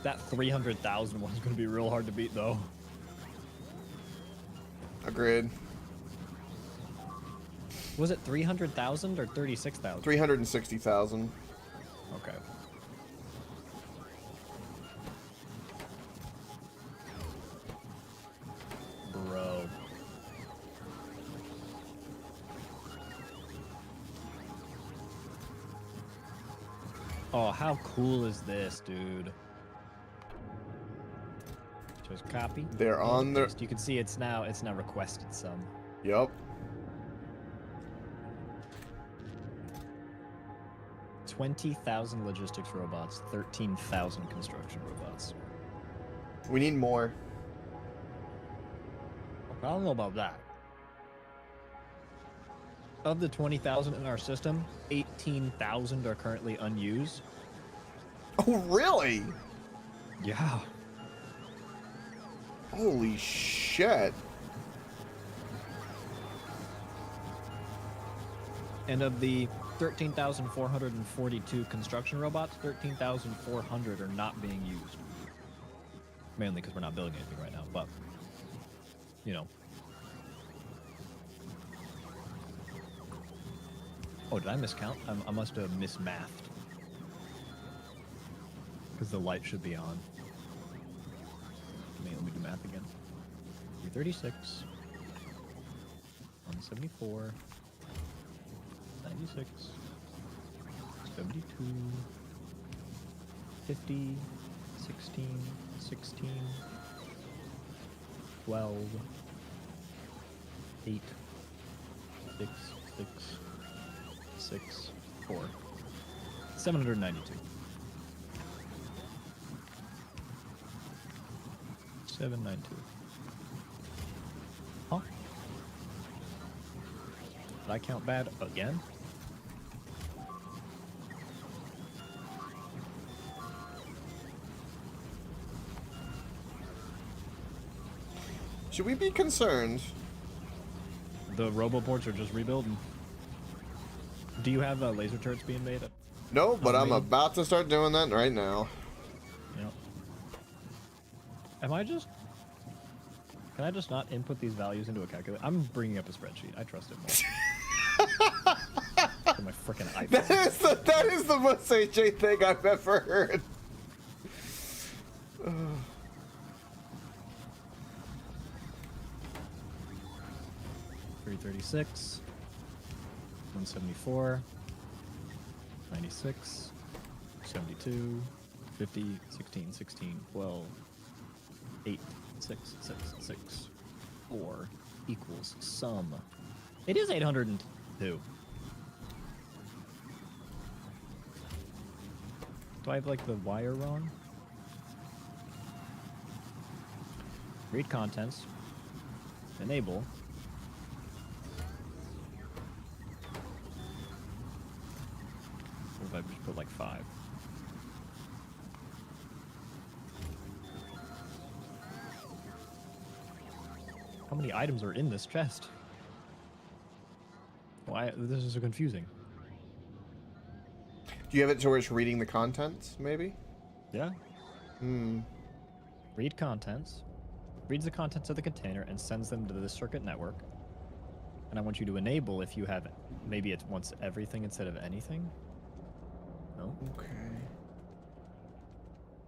That 300,000 one's gonna be real hard to beat, though. Agreed. Was it 300,000 or 36,000? 360,000. Okay. Bro. Oh, how cool is this, dude? Just copy. They're and on their... paste. You can see it's now requested some. Yup. 20,000 logistics robots, 13,000 construction robots. We need more. I don't know about that. Of the 20,000 in our system, 18,000 are currently unused. Oh, really? Yeah. Holy shit. And of the 13,442 construction robots, 13,400 are not being used. Mainly because we're not building anything right now, but, you know. Oh, did I miscount? I must have mismathed. Because the light should be on. Let me do math again. 336. 174. 96. 72. 50. 16. 16. 12. 8. 6. 6. 6, 4, 792. 792. Huh? Did I count bad again? Should we be concerned? The roboports are just rebuilding. Do you have laser turrets being made? No, but I'm me? about to start doing that right now. Yep. Am I just... Can I just not input these values into a calculator? I'm bringing up a spreadsheet. I trust it more. For my frickin' iPhone. That is the most AJ thing I've ever heard. 336. 174, 96, 72, 50, 16, 16, 12, 8, 6, 6, 6, 4 equals sum. It is 802. Do I have like the wire wrong? Read contents. Enable. If I just put like 5. How many items are in this chest? Why? This is so confusing. Do you have it to where it's reading the contents, maybe? Yeah. Hmm. Read contents. Reads the contents of the container and sends them to the circuit network. And I want you to enable if you have, maybe it wants everything instead of anything. No? Okay.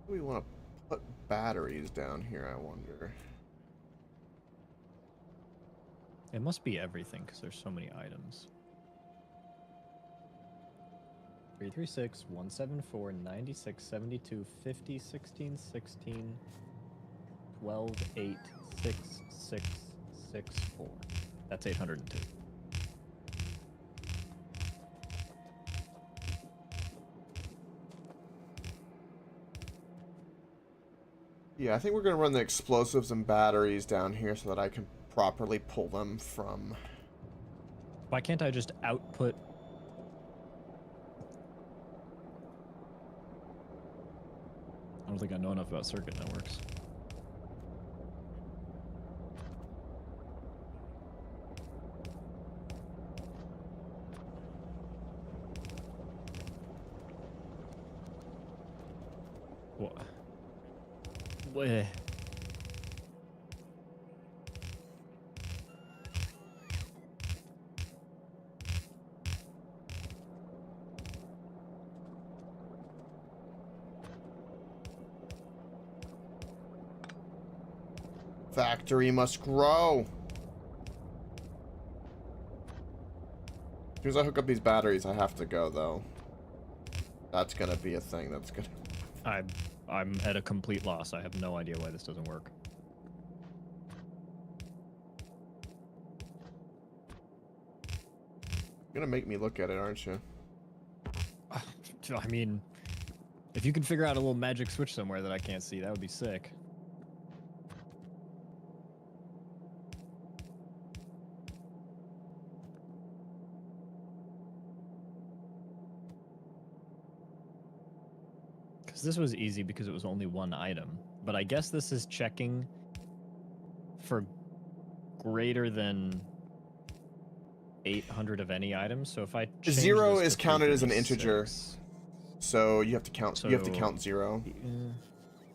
We want to put batteries down here, I wonder. It must be everything because there's so many items. 336, 174, 96, 72, 50, 16, 16, 12, 8, 6, 6, 6, 4. That's 802. Yeah, I think we're going to run the explosives and batteries down here so that I can properly pull them from... Why can't I just output... I don't think I know enough about circuit networks. What? Where? Factory must grow. As soon as I hook up these batteries, I have to go, though. That's gonna be a thing. That's gonna. I'm at a complete loss. I have no idea why this doesn't work. You're gonna make me look at it, aren't you? I mean, if you can figure out a little magic switch somewhere that I can't see, that would be sick. Because this was easy because it was only one item. But I guess this is checking for greater than 800 of any item. So if I change 0 this is to counted as an integer, 336, so you have to count. You have to So- count 0.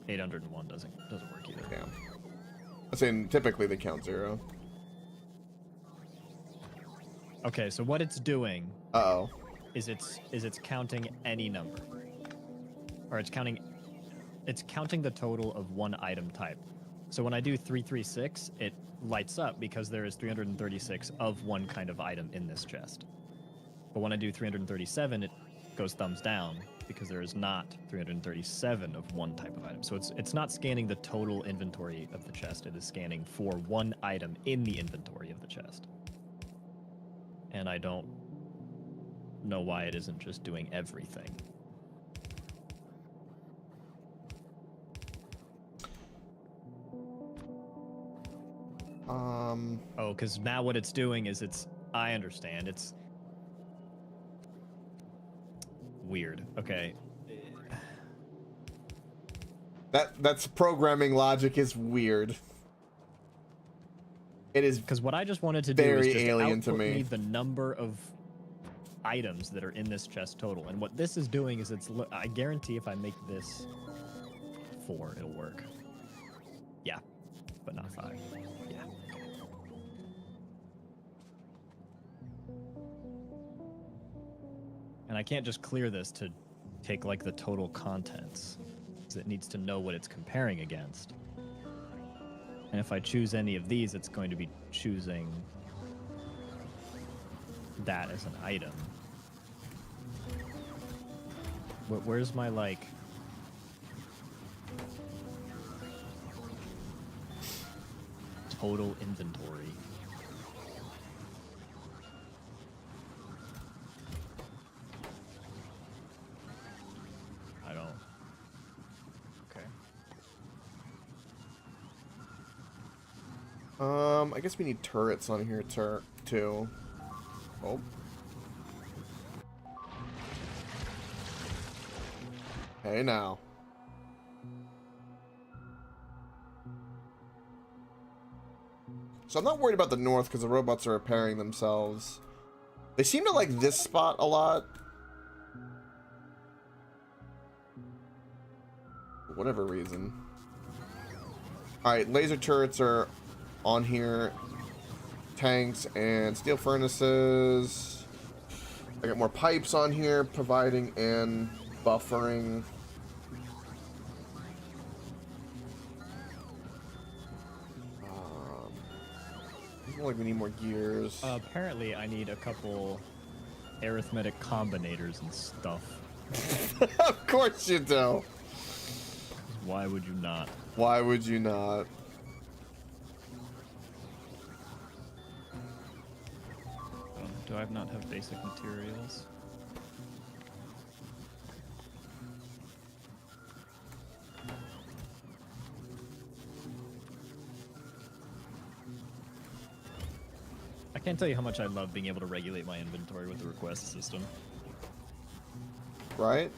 801 doesn't work either. Damn. I'm saying typically they count 0. Okay, so what it's doing Uh oh. is it's counting any number, or it's counting the total of one item type. So when I do 336, it lights up because there is 336 of one kind of item in this chest. But when I do 337, it goes thumbs down because there is not 337 of one type of item. So it's not scanning the total inventory of the chest. It is scanning for one item in the inventory of the chest. And I don't know why it isn't just doing everything. Oh, because now what it's doing is I understand. It's weird. Okay. That's programming logic is weird. It is Because what I just wanted to do very is just alien to output me. me the number of items that are in this chest total. And what this is doing is I guarantee if I make this 4, it'll work. Yeah, but not 5. Yeah. And I can't just clear this to take like the total contents, because it needs to know what it's comparing against. And if I choose any of these, it's going to be choosing that as an item. Where's my, like... total inventory? I don't... Okay. I guess we need turrets on here too. Oh. Hey now. So I'm not worried about the north because the robots are repairing themselves. They seem to like this spot a lot. For whatever reason. Alright, laser turrets are on here. Tanks and steel furnaces. I got more pipes on here, providing and buffering. I feel like we need more gears. Apparently, I need a couple arithmetic combinators and stuff. Of course you do. Why would you not? Why would you not? Do I not have basic materials? I can't tell you how much I love being able to regulate my inventory with the request system. Right?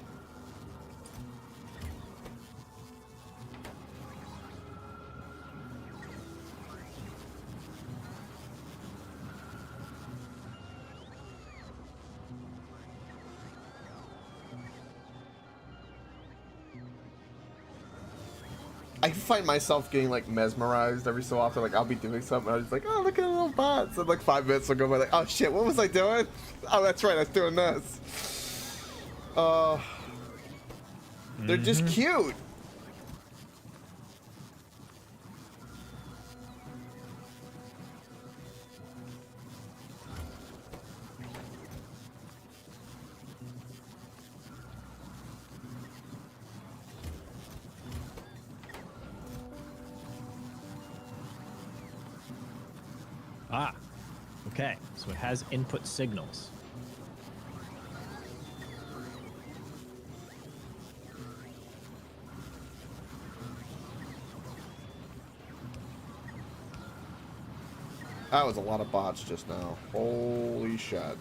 I find myself getting like mesmerized every so often. Like I'll be doing something, and I'm just like, oh, look at the little bots. And like 5 minutes will go by, like, oh shit, what was I doing? Oh, that's right, I was doing this. They're just cute. Ah, okay. So it has input signals. That was a lot of bots just now. Holy shit.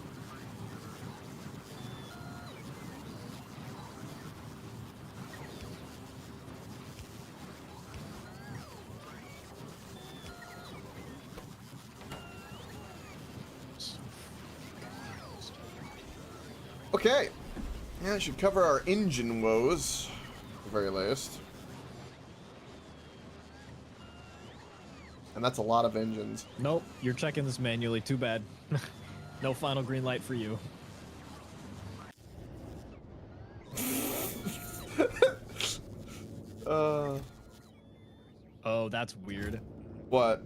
Okay. Yeah, I should cover our engine woes, at the very least. And that's a lot of engines. Nope, you're checking this manually. Too bad. No final green light for you. Oh, that's weird. What?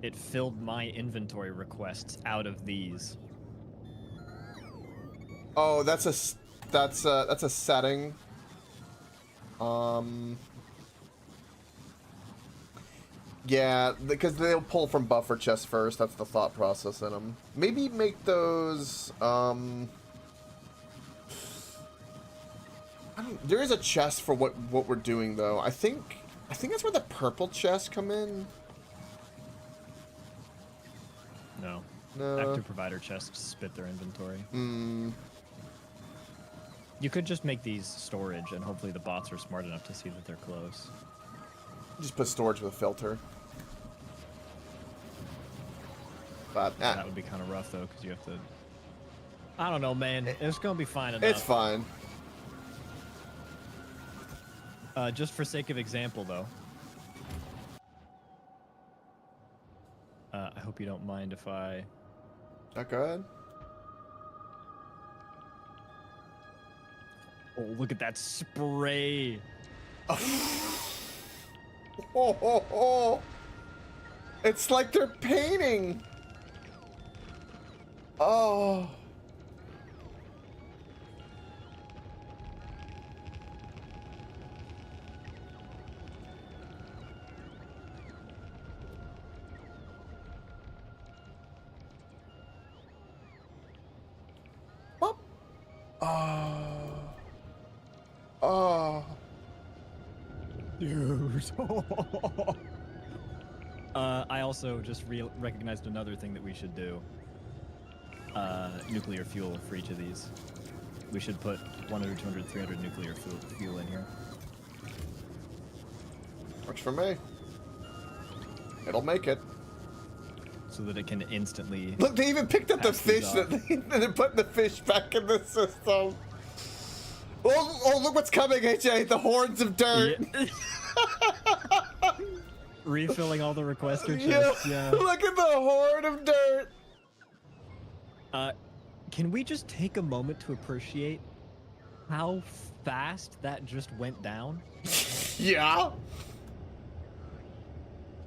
It filled my inventory requests out of these. Oh, that's a setting. Yeah, because they'll pull from buffer chests first. That's the thought process in them. Maybe make those. There is a chest for what we're doing though. I think that's where the purple chests come in. No. No. Active provider chests spit their inventory. Hmm. You could just make these storage, and hopefully the bots are smart enough to see that they're close. Just put storage with a filter. But That would be kind of rough though, because you have to. I don't know, man. It's gonna be fine enough. it's fine. Just for sake of example, though. I hope you don't mind if I. Go ahead. Oh, look at that spray! Oh. It's like they're painting. Oh. Boop. Oh. Dude. I also just recognized another thing that we should do. Nuclear fuel for each of these. We should put 100, 200, 300 nuclear fuel in here. Works for me. It'll make it. So that it can instantly... Look, they even picked up the pass these fish off. that they're putting the fish back in the system. Oh, look what's coming, AJ! The hordes of dirt. Yeah. Refilling all the requester Yeah. chests. Yeah. Look at the horde of dirt. Can we just take a moment to appreciate how fast that just went down? Yeah.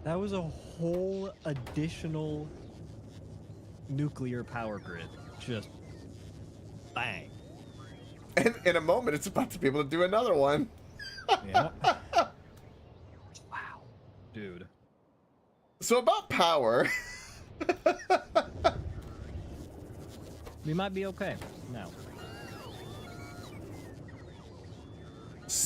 That was a whole additional nuclear power grid. Just bang. And in a moment, it's about to be able to do another one. Yeah. Wow. Dude. So about power. We might be okay now.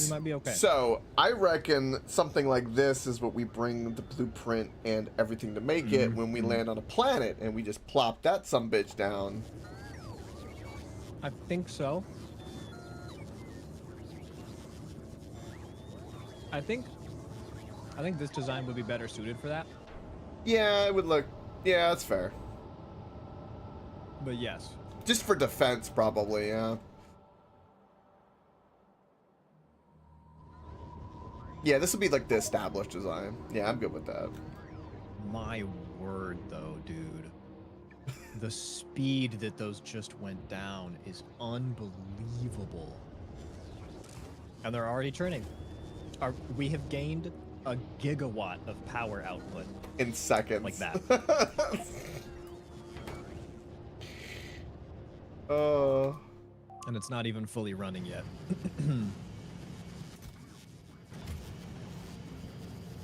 We might be okay. So I reckon something like this is what we bring the blueprint and everything to make it when we land on a planet, and we just plop that sumbitch down. I think so. I think this design would be better suited for that. Yeah, it would look. Yeah, that's fair. But yes. Just for defense, probably. Yeah. Yeah, this would be like the established design. Yeah, I'm good with that. My word, though, dude. The speed that those just went down is unbelievable. And they're already churning. We have gained a gigawatt of power output. In seconds. Like that. And it's not even fully running yet.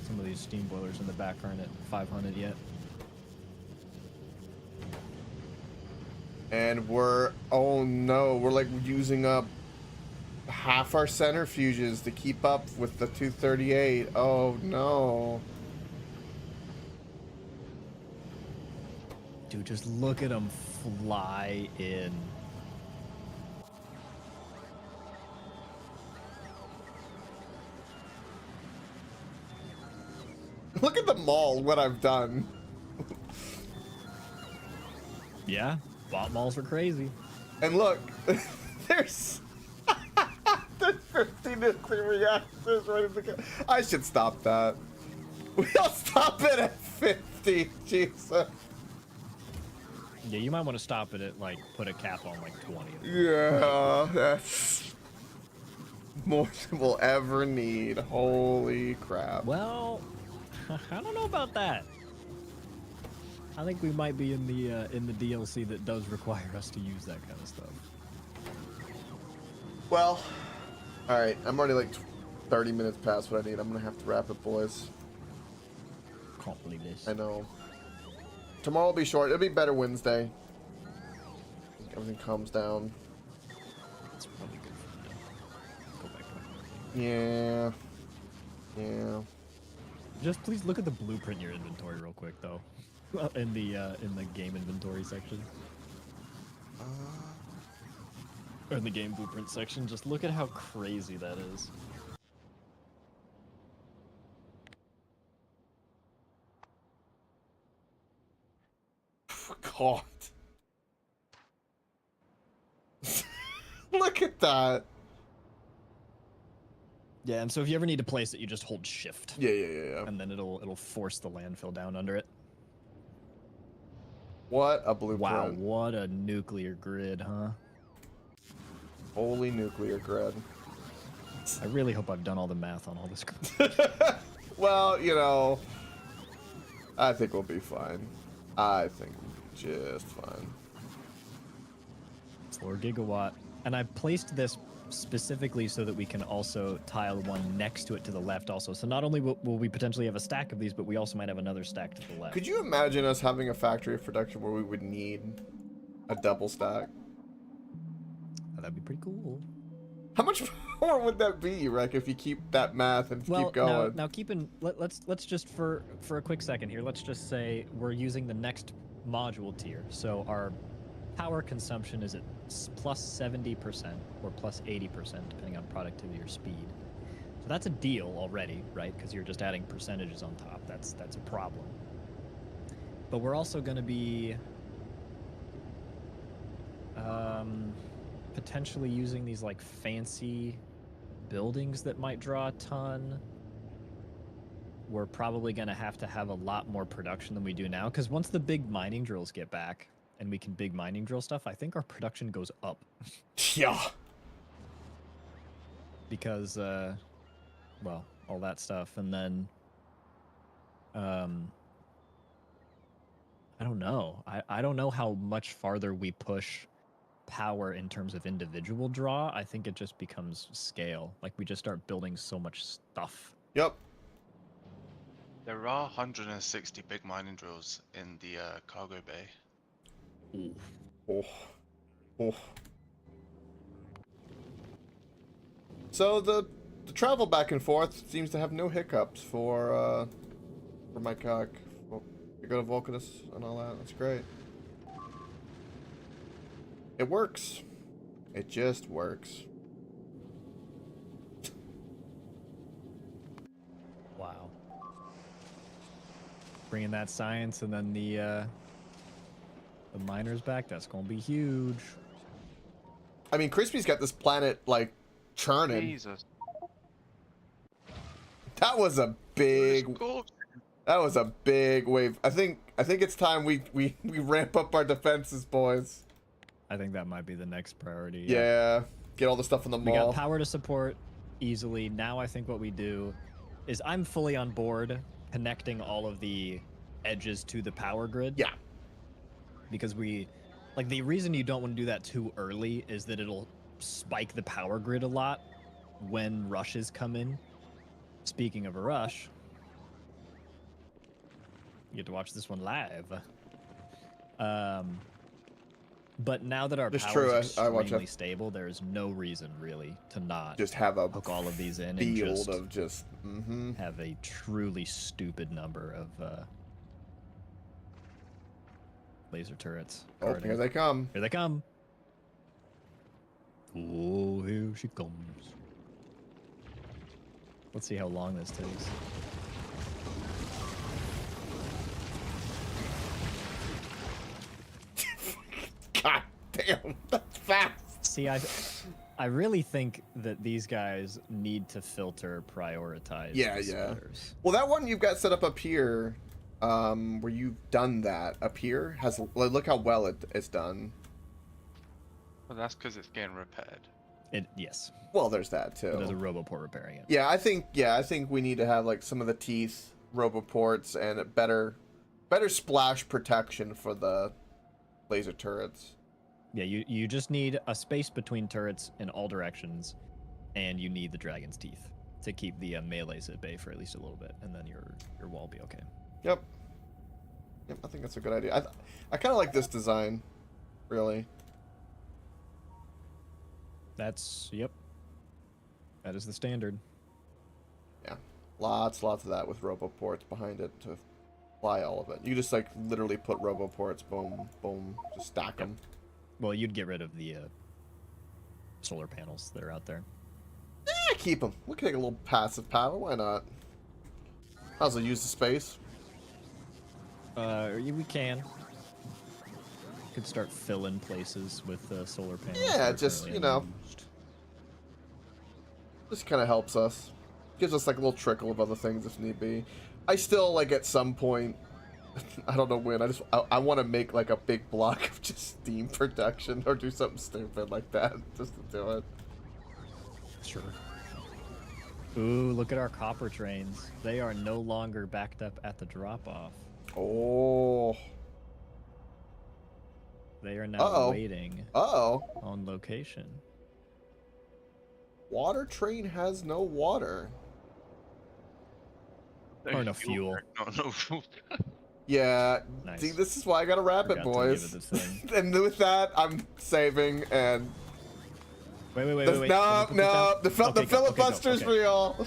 Some of these steam boilers in the back aren't at 500 yet. And oh no, we're like using up half our centrifuges to keep up with the 238. Oh no. Dude, just look at them fly in. Look at the mall, what I've done. Yeah, bot malls are crazy. And look, there's 50 nuclear reactors ready to go. I should stop that. We'll stop it at 50. Jesus. Yeah, you might want to stop it at like put a cap on like 20. Yeah, that's more than we'll ever need. Holy crap. Well, I don't know about that. I think we might be in the DLC that does require us to use that kind of stuff. Well, all right. I'm already like 30 minutes past what I need. I'm gonna have to wrap it, boys. Can't believe this. I know. Tomorrow will be short. It'll be better Wednesday. Everything calms down. It's probably good for me to go back to Yeah. Yeah. Just please look at the blueprint in your inventory real quick, though. in the game inventory section. Or in the game blueprint section. Just look at how crazy that is. God. Look at that. Yeah, and so if you ever need to place it, you just hold shift. Yeah. And then it'll force the landfill down under it. What a blueprint. Wow, what a nuclear grid, huh? Holy nuclear grid. I really hope I've done all the math on all this. Well, you know, I think we'll be fine. I think we'll be just fine. It's 4 gigawatt. And I placed this specifically so that we can also tile one next to it to the left also. So not only will we potentially have a stack of these, but we also might have another stack to the left. Could you imagine us having a factory of production where we would need a double stack? Oh, that'd be pretty cool. How much more would that be, Rek, if you keep that math and keep going? Now let's just for a quick second here, let's just say we're using the next module tier. So our power consumption is at plus 70% or plus 80%, depending on productivity or speed. So that's a deal already, right? Because you're just adding percentages on top. That's a problem. But we're also going to be potentially using these like fancy buildings that might draw a ton. We're probably going to have a lot more production than we do now, because once the big mining drills get back and we can big mining drill stuff, I think our production goes up. Yeah. Because, well, all that stuff. And then, I don't know. I don't know how much farther we push power in terms of individual draw. I think it just becomes scale. Like, we just start building so much stuff. Yep. There are 160 big mining drills in the cargo bay. Oh. Oh. So the travel back and forth seems to have no hiccups for my cock. Well, you go to Vulcanus and all that. That's great. It works. It just works. Wow. Bringing that science and then the miners back, that's gonna be huge. I mean, Crispy's got this planet like churning. Jesus. That was a big. That was a big wave. I think it's time we ramp up our defenses, boys. I think that might be the next priority. Yeah. Get all the stuff in the mall. We got power to support easily. Now I think what we do is I'm fully on board connecting all of the edges to the power grid. Yeah. Because like, the reason you don't want to do that too early is that it'll spike the power grid a lot when rushes come in. Speaking of a rush, you get to watch this one live. But now that our That's power true, is I watch extremely it. stable, there's no reason really to not Just have a hook all of these in and field just of just. have a truly stupid number of laser turrets. Oh, guarding. here they come. Here they come. Oh, here she comes. Let's see how long this takes. God damn, that's fast. See, I really think that these guys need to filter, prioritize. Yeah, the yeah. splitters. Well, that one you've got set up here, where you've done that up here has. Look how well it's done. Well, that's because it's getting repaired. Yes. Well, there's that too. But there's a roboport repairing it. Yeah, I think we need to have like some of the teeth roboports and a better splash protection for the laser turrets. Yeah, you just need a space between turrets in all directions, and you need the dragon's teeth to keep the melees at bay for at least a little bit, and then your wall will be okay. Yep. Yep, I think that's a good idea. I kind of like this design, really. Yep. That is the standard. Yeah, lots of that with roboports behind it to fly all of it. You just like literally put roboports, boom, boom, just stack them. Well, you'd get rid of the solar panels that are out there. Yeah, keep them. We can take a little passive power. Why not? How's it use the space? We can. Could start filling places with solar panels. Yeah, that are just, currently you know. unused. This kind of helps us. Gives us like a little trickle of other things if need be. I still like at some point. I don't know when. I want to make like a big block of just steam protection or do something stupid like that just to do it. Sure. Ooh, look at our copper trains. They are no longer backed up at the drop-off. Oh. They are now Uh-oh. waiting Uh-oh. on location. Water train has no water. Or no fuel. No fuel. Yeah. Nice. See, this is why I gotta wrap it, Forgot to boys. give it the thing. And with that, I'm saving and. Wait. No, Let me put this no, down. the Okay, go, filibuster's okay. real.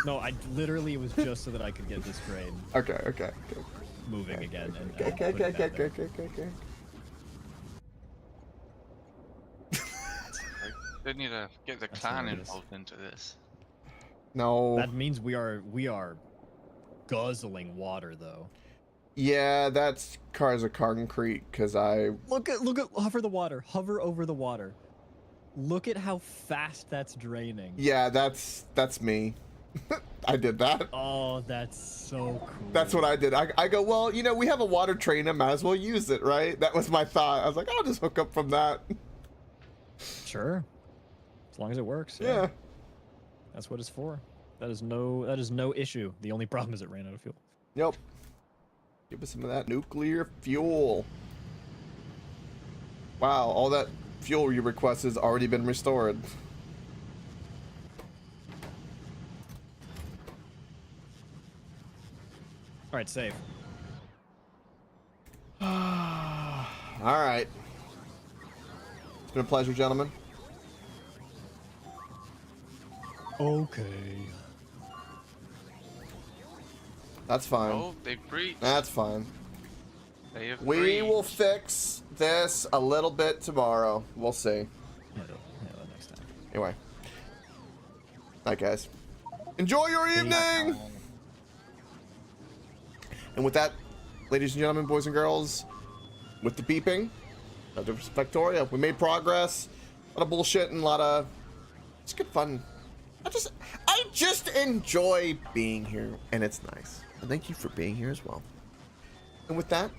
No, I literally was just so that I could get this train Okay. moving again. And, Okay. put it down there. They need to get the That's clan hilarious. involved into this. No. That means we are guzzling water though. Yeah, that's cars of concrete because I. Look at hover over the water. Look at how fast that's draining. Yeah, that's me. I did that. Oh, that's so cool. That's what I did. I go, well, you know, we have a water train. I might as well use it, right? That was my thought. I was like, I'll just hook up from that. Sure. As long as it works. Yeah. That's what it's for. That is no issue. The only problem is it ran out of fuel. Yep. Give us some of that nuclear fuel. Wow, all that fuel you request has already been restored. All right, save. All right. It's been a pleasure, gentlemen. Okay. That's fine. Oh, they breached. That's fine. They have We breached. will fix this a little bit tomorrow. We'll see. Handle next time. Anyway. Night, guys. Enjoy your evening! And with that, ladies and gentlemen, boys and girls, with the beeping, another Factorio. We made progress. A lot of bullshit and a lot of... It's good fun. I just enjoy being here, and it's nice. And thank you for being here as well. And with that,